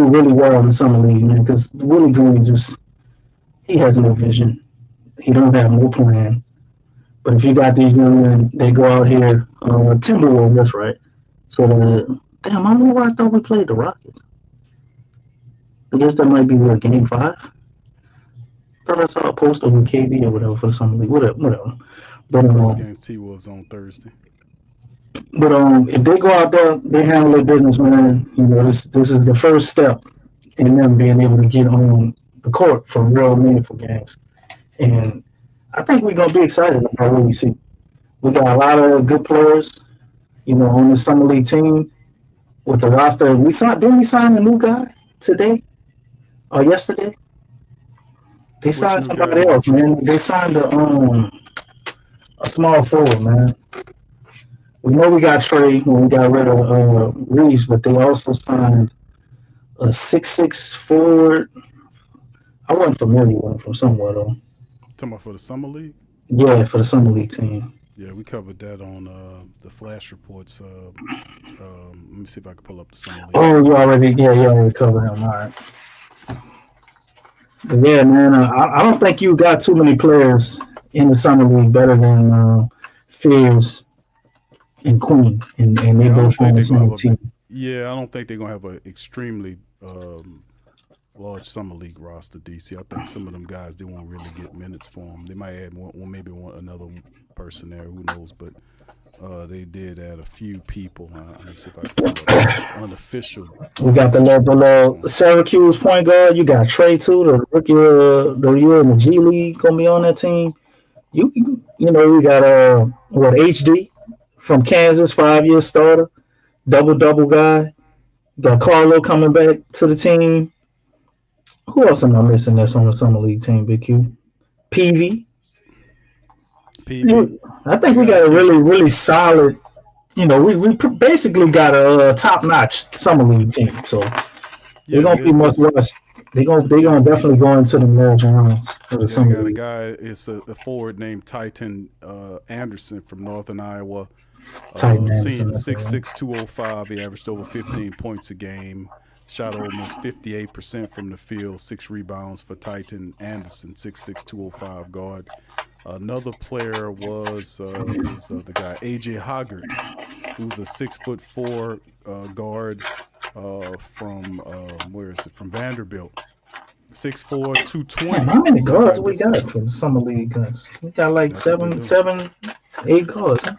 really well in the summer league, man, because Willie Green he has no vision. He don't have no plan. But if you got these young men, they go out here, Timberwolves, that's right. So, damn, I don't know why I thought we played the Rockets. I guess that might be game 5. I thought I saw a poster with KD or whatever for the summer league. Whatever. But, first game T-Wolves on Thursday. But if they go out there, they handle their business, man. This is the first step in them being able to get on the court for real meaningful games. And I think we're gonna be excited about what we see. We got a lot of good players, on the summer league team with the roster. Didn't we sign a new guy today or yesterday? They signed somebody else, man. They signed a small forward, man. We know we got Trey when we got rid of Reeves, but they also signed a 6'6" forward. I wasn't familiar with him from somewhere though. Talking about for the summer league? Yeah, for the summer league team. Yeah, we covered that on the flash reports. Let me see if I can pull up the summer league. Oh, you already covered him. All right. But yeah, man, I don't think you got too many players in the summer league better than Fears and Queen, and they both on the same team. I don't think they're gonna have an extremely large summer league roster, DC. I think some of them guys, they won't really get minutes for them. They might add another person there, who knows, but they did add a few people. Let me see if I can pull up unofficial. We got the little Syracuse point guard. You got Trey too, the rookie the year in the G League, gonna be on that team. We got HD from Kansas, 5-year starter, double guy. Got Carlo coming back to the team. Who else am I missing that's on the summer league team, Big Q? PV. I think we got a really, really solid. We basically got a top-notch summer league team. So they're gonna be much worse. They're gonna definitely go into the large rounds for the summer got league. a guy. It's a forward named Titan Anderson from Northern Iowa. Senior, 6'6", 205. He averaged over 15 points a game. Shot almost 58% from the field. 6 rebounds for Titan Anderson, 6'6", 205 guard. Another player was the guy AJ Hoggart, who's a 6'4" guard from from Vanderbilt. 6'4", 220. How many guards we got from summer league? We got like 7, 8 guards. Huh?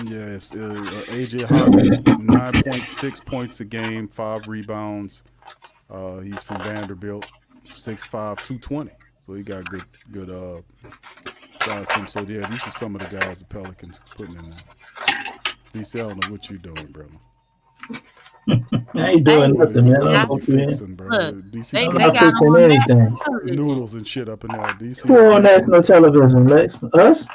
Yes, AJ Hoggart, 9.6 points a game, 5 rebounds. He's from Vanderbilt, 6'5", 220. So he got good size to him. So yeah, these are some of the guys the Pelicans putting in there. DC, I don't know what you doing, brother. I ain't doing nothing, man. I'm fixing, bro. DC, they got fixing anything. Noodles and shit up in there. DC. Who on national television, Lex? Us?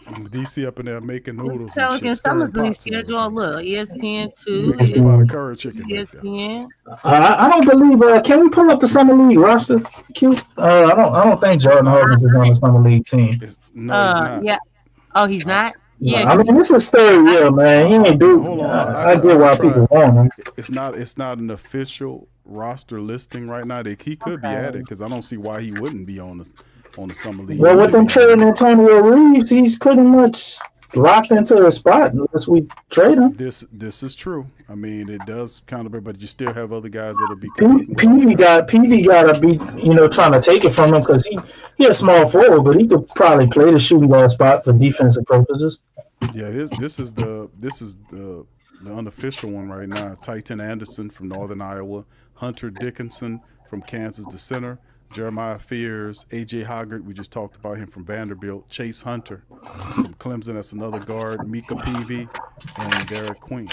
DC up in there making noodles. Pelican Summer League schedule. Look, ESPN2. Making a pot of curry chicken. ESPN. I don't believe. Can we pull up the summer league roster? Q. I don't think Jordan Harvey is on the summer league team. He's not. Yeah. Oh, he's not. Yeah. I mean, this is third year, man. He ain't do. Hold on. I get why people want him. It's not an official roster listing right now. He could be added because I don't see why he wouldn't be on the summer league. Well, with them trading Antonio Reeves, he's pretty much locked into a spot unless we trade him. This is true. I mean, it does kind of, but you still have other guys that'll be. PV got to be, trying to take it from him because he a small forward, but he could probably play the shooting guard spot for defensive purposes. Yeah, this is the unofficial one right now. Titan Anderson from Northern Iowa, Hunter Dickinson from Kansas, the center. Jeremiah Fears, AJ Hoggart, we just talked about him from Vanderbilt. Chase Hunter from Clemson, that's another guard. Mika Peavy and Derek Queen.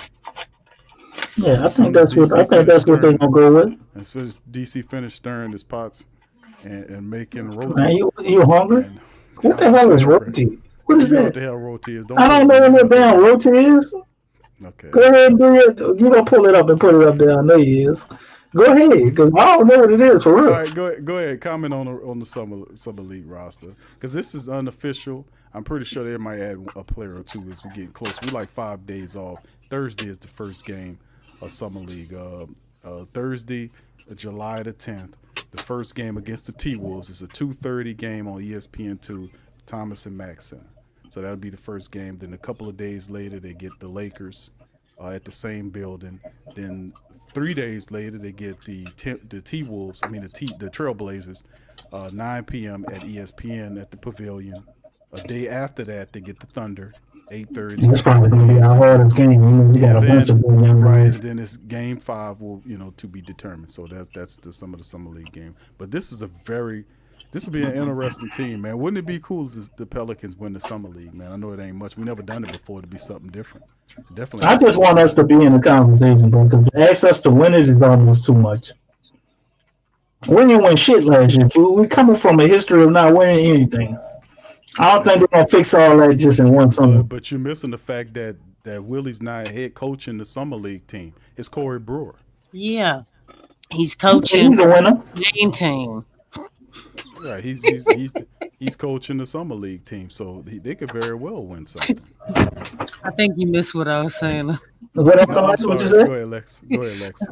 Yeah, I think that's what they're gonna go with. As soon as DC finished stirring his pots and making roti. Man, you hungry? What the hell is roti? What is that? What the hell roti is? I don't know what damn roti is. Okay. Go ahead and do it. You gonna pull it up and put it up there? I know you is. Go ahead, because I don't know what it is for real. All right, go ahead. Comment on the summer league roster, because this is unofficial. I'm pretty sure they might add a player or two as we get close. We like 5 days off. Thursday is the first game of summer league. Thursday, July the 10th. The first game against the T-Wolves is a 2:30 game on ESPN2, Thomas and Mack Center. So that'll be the first game. Then a couple of days later, they get the Lakers at the same building. Then 3 days later, they get the T-Wolves, the Trailblazers, 9 p.m. at ESPN at the Pavilion. A day after that, they get the Thunder, 8:30. That's probably going to be our hardest game. We got a bunch of good young Right, guys. and then it's game 5 will, to be determined. So that's some of the summer league game. But this will be an interesting team, man. Wouldn't it be cool if the Pelicans win the summer league, man? I know it ain't much. We never done it before to be something different. Definitely. I just want us to be in the conversation, bro, because to ask us to win it is almost too much. When you win shit last year, we coming from a history of not winning anything. I don't think they're gonna fix all that just in one summer. But you're missing the fact that Willie's not head coaching the summer league team. It's Corey Brewer. Yeah, he's coaching. He's a winner. Main team. Right, he's coaching the summer league team, so they could very well win something. I think you missed what I was saying. What you said? Go ahead, Lex.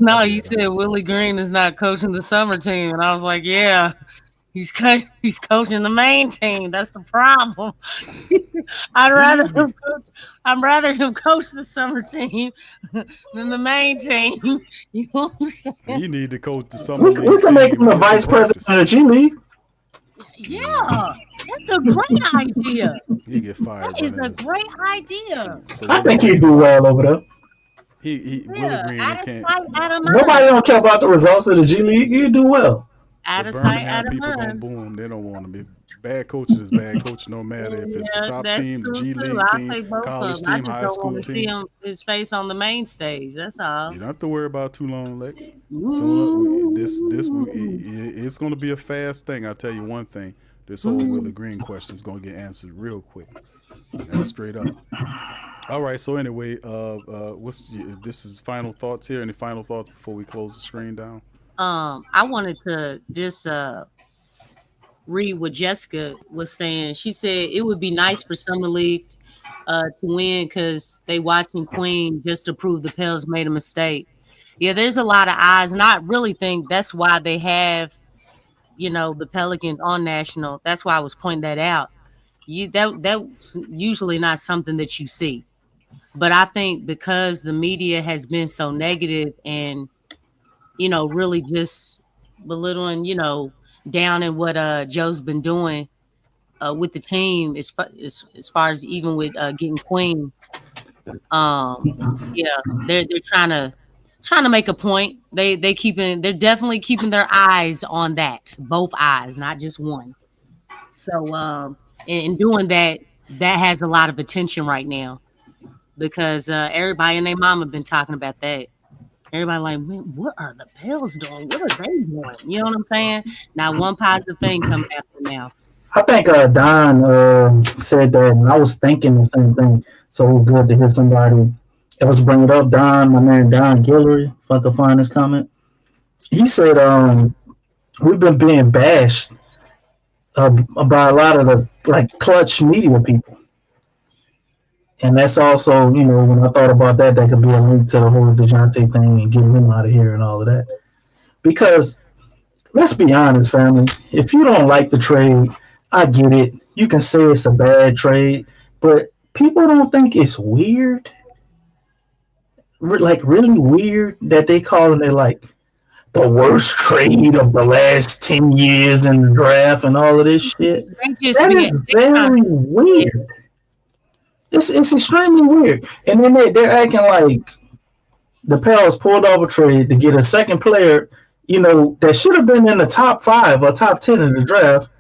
No, you said Willie Green is not coaching the summer team, and I was like, yeah. He's coaching the main team. That's the problem. I'd rather him coach the summer team than the main team. You know what I'm saying? You need to coach the summer league. We can make him the vice president of the G League. Yeah, that's a great idea. He get fired. That is a great idea. So I think he'd do well over there. Willie Green can't. Nobody don't care about the results of the G League. He'd do well. Out of sight, out of people gonna mind. boom. They don't want to be bad coaching is bad coaching. No matter if it's the top team, the G League team, college team, high school team. His face on the main stage. That's all. You don't have to worry about too long, Lex. So it's going to be a fast thing. I'll tell you one thing: this whole Willie Green question is going to get answered real quick, and straight up. All right. So anyway, this is final thoughts here. Any final thoughts before we close the screen down? I wanted to just read what Jessica was saying. She said it would be nice for Summer League to win because they watching Queen just to prove the Pels made a mistake. Yeah, there's a lot of eyes, and I really think that's why they have, the Pelicans on national. That's why I was pointing that out. That's usually not something that you see, but I think because the media has been so negative and really just belittling, down in what Joe's been doing with the team as far as even with getting Queen. They're trying to make a point. They're definitely keeping their eyes on that, both eyes, not just one. So in doing that has a lot of attention right now because everybody and their mama been talking about that. Everybody like, man, what are the Pels doing? What are they doing? You know what I'm saying? Now, one positive thing comes after now. I think Don said that, and I was thinking the same thing. So it was good to hear somebody else bring it up. Don, my man Don Guillory, if I could find his comment. He said we've been being bashed by a lot of the clutch media people. And that's also, when I thought about that could be a link to the whole DeJounte thing and getting him out of here and all of that. Because let's be honest, family, if you don't like the trade, I get it. You can say it's a bad trade, but people don't think it's weird. Really weird that they calling it like the worst trade of the last 10 years in the draft and all of this shit. That is very weird. It's extremely weird. And then they're acting like the Pels pulled off a trade to get a second player, that should have been in the top 5 or top 10 in the draft.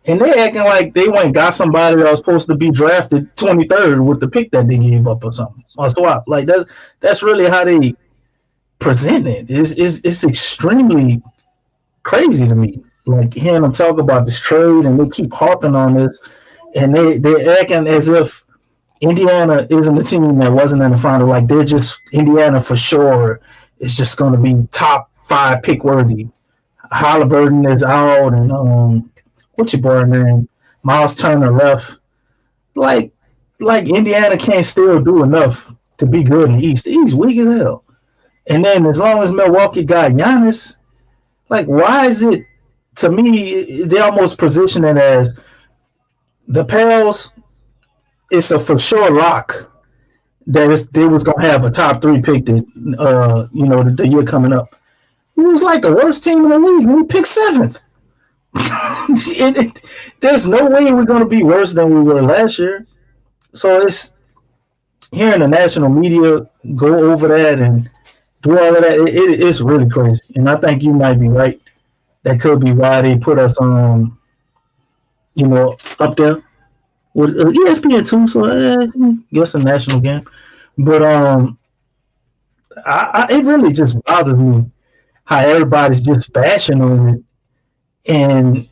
And they acting like they went and got somebody that was supposed to be drafted 23rd with the pick that they gave up or something. Or swap. Like that's really how they presented. It's extremely crazy to me. Like hearing them talk about this trade, and they keep harping on this, and they're acting as if Indiana isn't a team that wasn't in the final. Like they're just Indiana for sure. It's just going to be top 5 pick worthy. Halliburton is out, and what's your boy name? Miles Turner left. Like Indiana can't still do enough to be good in the East. The East weak as hell. And then as long as Milwaukee got Giannis, like why is it? To me, they almost position it as the Pels. It's a for sure lock that they was gonna have a top 3 pick that the year coming up. It was like the worst team in the league. We picked 7th. There's no way we're gonna be worse than we were last year. So it's hearing the national media go over that and do all of that. It's really crazy, and I think you might be right. That could be why they put us on, up there with ESPN too. So I guess a national game, but it really just bothers me how everybody's just bashing on it, and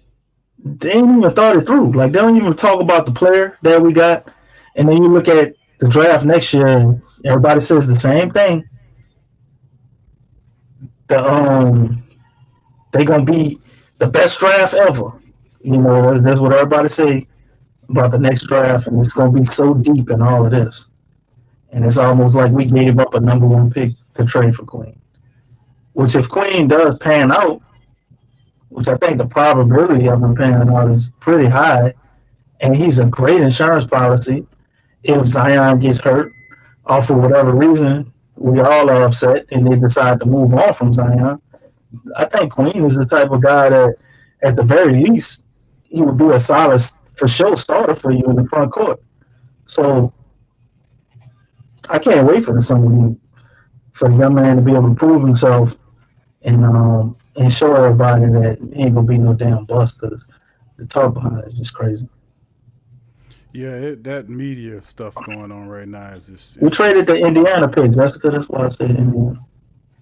they ain't even thought it through. Like they don't even talk about the player that we got, and then you look at the draft next year, and everybody says the same thing. They're gonna be the best draft ever. That's what everybody say about the next draft, and it's gonna be so deep in all of this. And it's almost like we gave up a number 1 pick to trade for Queen. Which if Queen does pan out, which I think the probability of him panning out is pretty high, and he's a great insurance policy. If Zion gets hurt, or for whatever reason, we all are upset, and they decide to move on from Zion. I think Queen is the type of guy that, at the very least, he would be a solid, for sure, starter for you in the front court. So I can't wait for the summer league, for the young man to be able to prove himself and show everybody that he ain't gonna be no damn bust, because the talk behind it is just crazy. Yeah, that media stuff going on right now is just. We traded the Indiana pick, Jessica. That's why I said Indiana.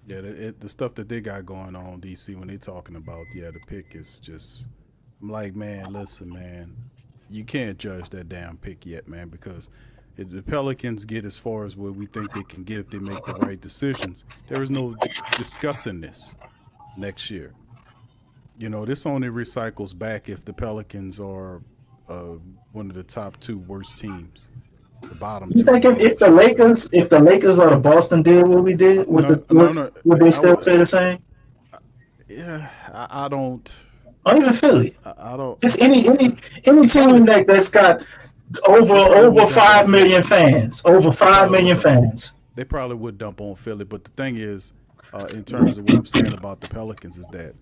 Yeah, the stuff that they got going on, DC, when they talking about, the pick is just, I'm like, man, listen, man, you can't judge that damn pick yet, man, because if the Pelicans get as far as what we think they can get if they make the right decisions, there is no discussing this next year. This only recycles back if the Pelicans are one of the top 2 worst teams. The bottom. You think if the Lakers or the Boston did what we did, would they still say the same? Yeah, I don't. Or even Philly. I don't. It's any team that's got over 5 million fans. Over 5 million fans. They probably would dump on Philly, but the thing is, in terms of what I'm saying about the Pelicans, is that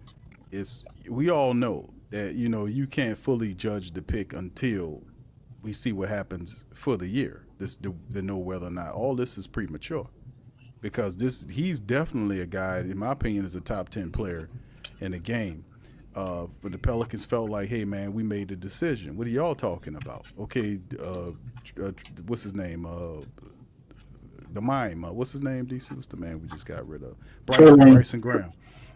we all know that you can't fully judge the pick until we see what happens for the year. To know whether or not all this is premature, because he's definitely a guy, in my opinion, is a top 10 player in the game. But the Pelicans felt like, hey man, we made the decision. What are y'all talking about? Okay, what's his name? The mime. What's his name? DC. What's the man we just got rid of? Bryson Graham.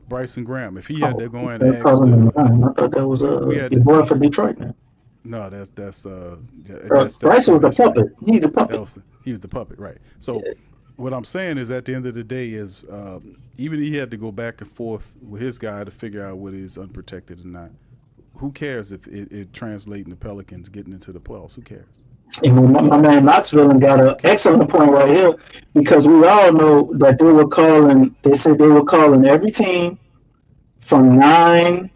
Bryson Graham. If he had to go in and ask, I thought that was your boy for Detroit now. No, that's Bryson was the puppet. He the puppet. He was the puppet, right? So, what I'm saying is, at the end of the day, is even he had to go back and forth with his guy to figure out what is unprotected or not. Who cares if it translates into Pelicans getting into the playoffs? Who cares? And my man Knoxville got an excellent point right here, because we all know that they said they were calling every team from 9,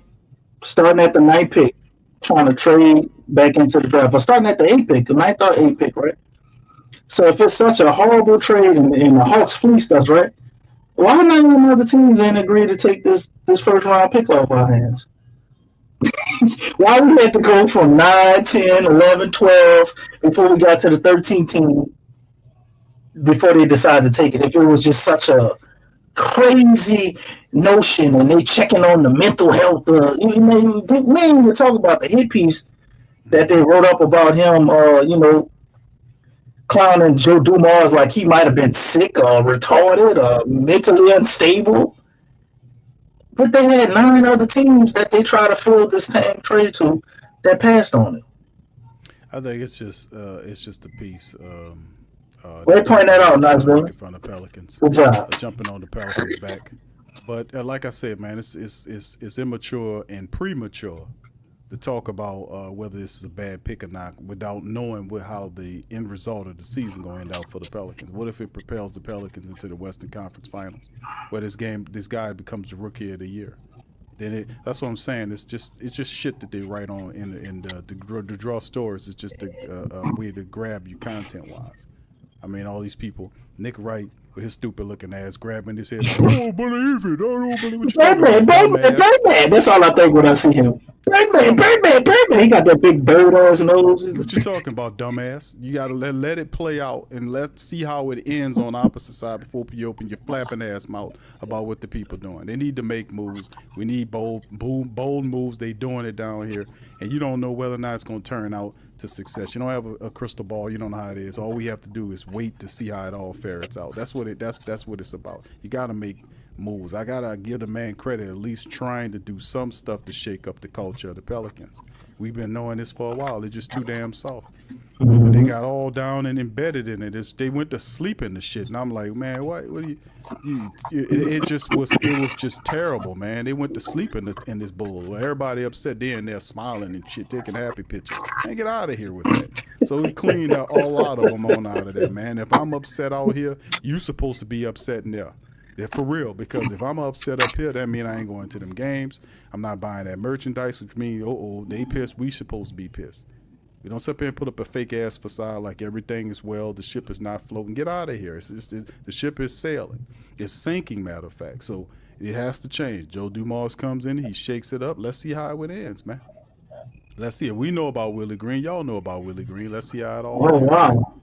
starting at the 9th pick, trying to trade back into the draft. Or starting at the 8th pick, the 9th or 8th pick, right? So if it's such a horrible trade and the Hawks fleeced us, right? Why not even other teams ain't agree to take this first round pick off our hands? Why we had to go from 9, 10, 11, 12 before we got to the 13th team before they decided to take it? If it was just such a crazy notion and they checking on the mental health, we ain't even talk about the hit piece that they wrote up about him, clowning Joe Dumars like he might have been sick or retarded or mentally unstable. But they had 9 other teams that they try to fill this trade to that passed on it. I think it's just a piece. They point that out, nice brother. From the Pelicans. Good job. Jumping on the Pelicans back. But like I said, man, it's immature and premature to talk about whether this is a bad pick or not without knowing how the end result of the season going to end out for the Pelicans. What if it propels the Pelicans into the Western Conference Finals, where this guy becomes the Rookie of the Year? Then that's what I'm saying. It's just shit that they write on in the draw stories. It's just a way to grab you content wise. I mean, all these people, Nick Wright with his stupid looking ass grabbing his head. I don't believe it. I don't believe what you're talking about. Birdman. That's all I think when I see him. Birdman. He got that big bird on his nose. What you talking about, dumbass? You gotta let it play out and let's see how it ends on the opposite side before you open your flapping ass mouth about what the people doing. They need to make moves. We need bold moves. They doing it down here, and you don't know whether or not it's gonna turn out to success. You don't have a crystal ball. You don't know how it is. All we have to do is wait to see how it all ferrets out. That's what it's about. You gotta make moves. I gotta give the man credit, at least trying to do some stuff to shake up the culture of the Pelicans. We've been knowing this for a while. They're just too damn soft. But they got all down and embedded in it. They went to sleep in the shit, and I'm like, man, what do you? It was just terrible, man. They went to sleep in this bull. Everybody upset there and they're smiling and shit, taking happy pictures. Man, get out of here with that. So we cleaned all out of them on out of there, man. If I'm upset out here, you supposed to be upset in there. Yeah, for real, because if I'm upset up here, that means I ain't going to them games. I'm not buying that merchandise, which means, they pissed. We supposed to be pissed. We don't sit there and put up a fake-ass facade like everything is well, the ship is not floating. Get out of here. The ship is sailing. It's sinking, matter of fact. So it has to change. Joe Dumars comes in, he shakes it up. Let's see how it ends, man. Let's see it. We know about Willie Green. Y'all know about Willie Green. Let's see how it all ends. Wow.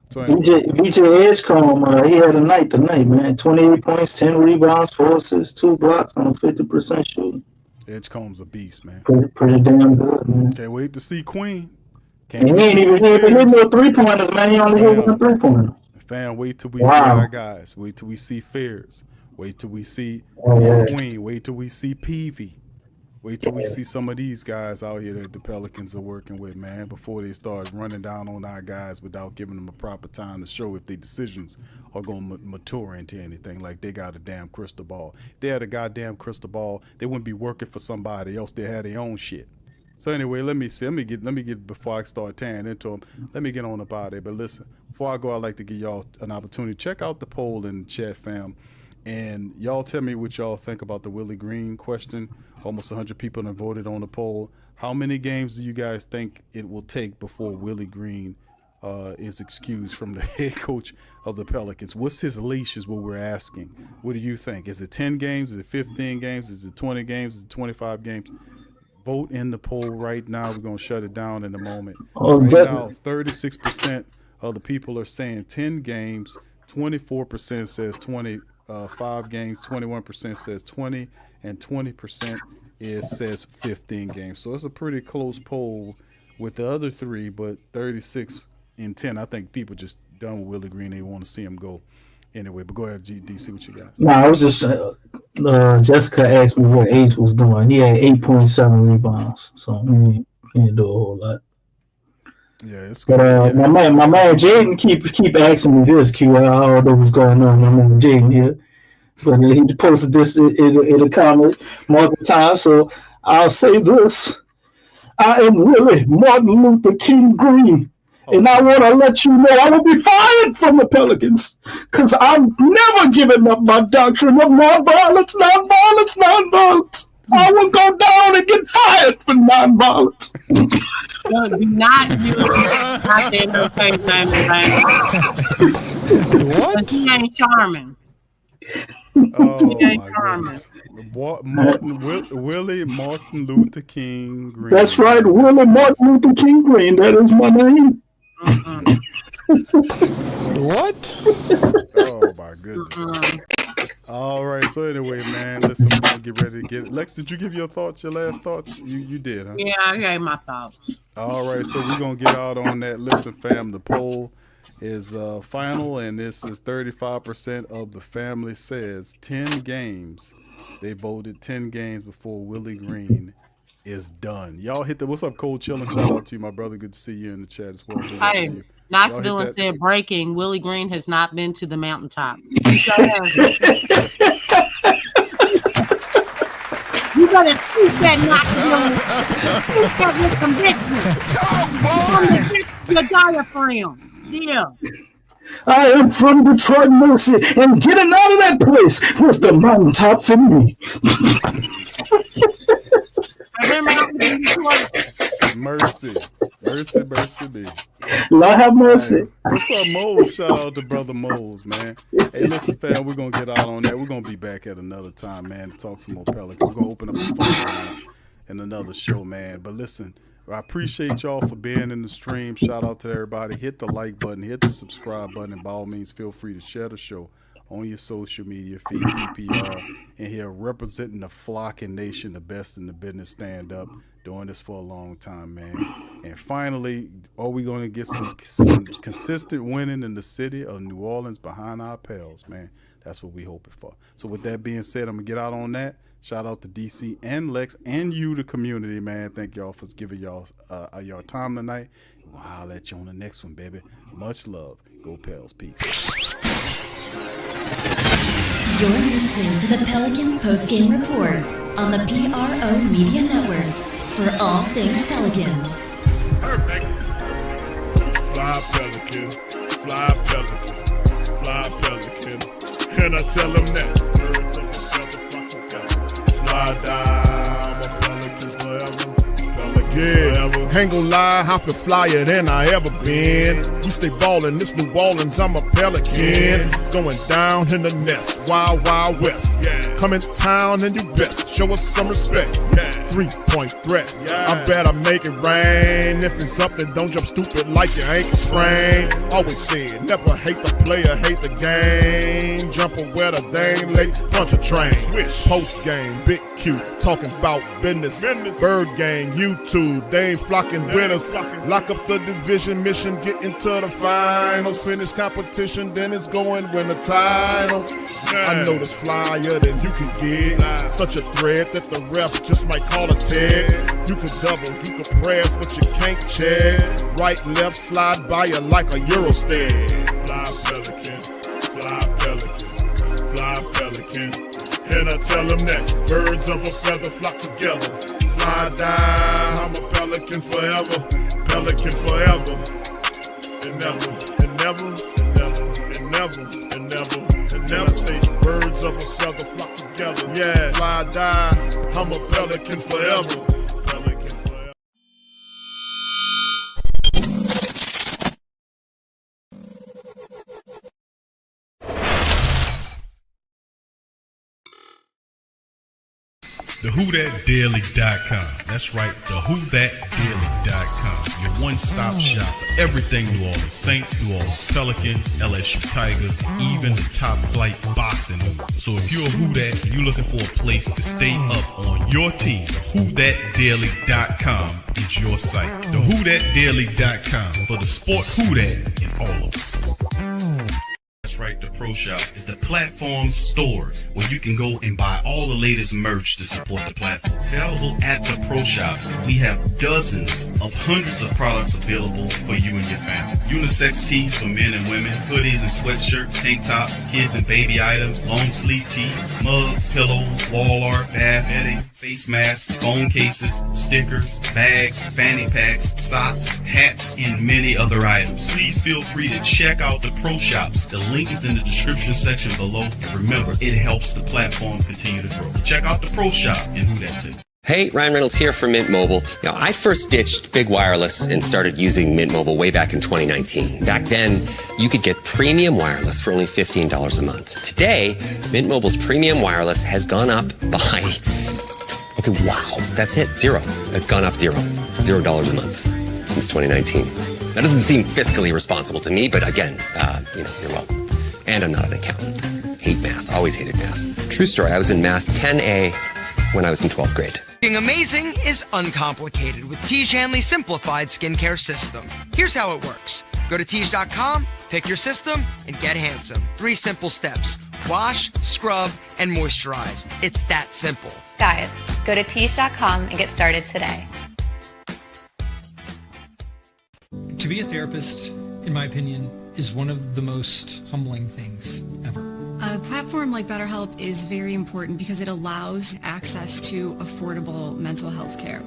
So VJ Edgecombe, he had a night tonight, man. 28 points, 10 rebounds, 4 assists, 2 blocks on 50% shooting. Edgecombe's a beast, man. Pretty damn good, man. Can't wait to see Queen. He ain't even hit no 3-pointers, man. He only hit 1 3-pointer. Fam, wait till we see our guys. Wait till we see Fears. Wait till we see Queen. Wait till we see Peavy. Wait till we see some of these guys out here that the Pelicans are working with, man, before they start running down on our guys without giving them a proper time to show if their decisions are going to mature into anything. Like they got a damn crystal ball. If they had a goddamn crystal ball, they wouldn't be working for somebody else. They had their own shit. So anyway, let me get before I start tearing into them. Let me get on about it. But listen, before I go, I'd like to give y'all an opportunity. Check out the poll in the chat, fam. And y'all tell me what y'all think about the Willie Green question. Almost 100 people have voted on the poll. How many games do you guys think it will take before Willie Green is excused from the head coach of the Pelicans? What's his leash is what we're asking. What do you think? Is it 10 games? Is it 15 games? Is it 20 games? Is it 25 games? Vote in the poll right now. We're going to shut it down in a moment. Right now, 36% of the people are saying 10 games. 24% says 25 games. 21% says 20. And 20% says 15 games. So it's a pretty close poll with the other 3, but 36 and 10. I think people just done with Willie Green. They want to see him go anyway. But go ahead, DC, what you got? No, I was just Jessica asked me what Ace was doing. He had 8.7 rebounds, so he can't do a whole lot. Yeah, it's good. But my man Jaden keep asking me this, Q. I don't know what's going on. My man Jaden here. But he posted this in a comment multiple times, so I'll say this. I am really Martin Luther King Green, and I want to let you know I will be fired from the Pelicans because I'm never giving up my doctrine of nonviolence. I will go down and get fired for nonviolence. No, do not use not in her face name and What? he ain't charming. Oh my goodness! Willie Martin Luther King Green. That's right, Willie Martin Luther King Green. That is my name. What? Oh my goodness! All right. So anyway, man, listen, we're gonna get ready to get it. Lex, did you give your thoughts, your last thoughts? You did, huh? Yeah, I gave my thoughts. All right, so we're going to get out on that. Listen, fam, the poll is final, and this is 35% of the family says 10 games. They voted 10 games before Willie Green is done. Y'all hit the, what's up, Cold Chillin'? Shout out to you, my brother. Good to see you in the chat as well. Hey, Knoxville said breaking. Willie Green has not been to the mountaintop. You gotta keep that Knoxville. Keep that with conviction. Your diaphragm. Yeah. I am from Detroit, Mercy, and getting out of that place was the mountaintop for me. Mercy me. Lord have mercy. Hey, what's up, Moles? Shout out to brother Moles, man. Hey, listen, fam, we're gonna get out on that. We're gonna be back at another time, man, to talk some more Pelicans. We're gonna open up the phone lines in another show, man. But listen, I appreciate y'all for being in the stream. Shout out to everybody. Hit the like button, hit the subscribe button, and by all means, feel free to share the show on your social media feed, PPR, and here representing the flocking nation, the best in the business, stand up, doing this for a long time, man. And finally, are we going to get some consistent winning in the city of New Orleans behind our Pels, man? That's what we hoping for. So with that being said, I'm going to get out on that. Shout out to DC and Lex and you, the community, man. Thank y'all for giving y'all your time tonight. I'll let you on the next one, baby. Much love. Go Pels. Peace. You're listening to the Pelicans postgame report on the PRO Media Network for all things Pelicans. Perfect. Fly Pelican, fly Pelican, fly Pelican. And I tell them that. Fly down, I'm a Pelican forever. Yeah, ain't gon' lie, I feel flyer than I ever been. We stay ballin', this New Orleans, I'm a Pelican. It's going down in the nest, wild, wild west. Come in town and do best, show us some respect. 3-point threat, I better make it rain. If it's up, then don't jump stupid like your ankle sprain. Always said, never hate the player, hate the game. Jumper where the dame late, punch a train. Post game, big Q, talking about business. Bird gang, YouTube, they ain't flocking with us. Lock up the division mission, get into the finals. Finish competition, then it's going win the title. I know this flyer than you can get. Such a threat that the refs just might call a tag. You could double, you could press, but you can't check. Right, left, slide by you like a Eurostep. Fly Pelican, fly Pelican, fly Pelican. And I tell them that birds of a feather flock together. Fly down, I'm a Pelican forever, Pelican forever. And never, and never, and never, and never, and never, and never say birds of a feather flock together. Yeah, fly down, I'm a Pelican forever. Pelican forever. TheWhoThatDaily.com. That's right, TheWhoThatDaily.com. Your one-stop shop for everything New Orleans Saints, New Orleans Pelicans, LSU Tigers, even the top flight boxing news. So if you're a Who That and you're looking for a place to stay up on your team, TheWhoThatDaily.com is your site. TheWhoThatDaily.com for the sport Who That in all of us. That's right, the Pro Shop is the platform store where you can go and buy all the latest merch to support the platform. Available at the Pro Shops, we have dozens of hundreds of products available for you and your family. Unisex tees for men and women, hoodies and sweatshirts, tank tops, kids and baby items, long sleeve tees, mugs, pillows, wall art, bath bedding, face masks, phone cases, stickers, bags, fanny packs, socks, hats, and many other items. Please feel free to check out the Pro Shops. The link is in the description section below. And remember, it helps the platform continue to grow. Check out the Pro Shop and Who That too. Hey, Ryan Reynolds here from Mint Mobile. I first ditched big wireless and started using Mint Mobile way back in 2019. Back then, you could get premium wireless for only $15 a month. Today, Mint Mobile's premium wireless has gone up by... Okay, wow, that's it, zero. It's gone up $0 a month since 2019. That doesn't seem fiscally responsible to me, but again, you're welcome. And I'm not an accountant. Hate math, always hated math. True story, I was in math 10A when I was in 12th grade. Being amazing is uncomplicated with Tiege Hanley's simplified skincare system. Here's how it works. Go to Tiege.com, pick your system, and get handsome. 3 simple steps. Wash, scrub, and moisturize. It's that simple. Guys, go to Tiege.com and get started today. To be a therapist, in my opinion, is one of the most humbling things ever. A platform like BetterHelp is very important because it allows access to affordable mental health care.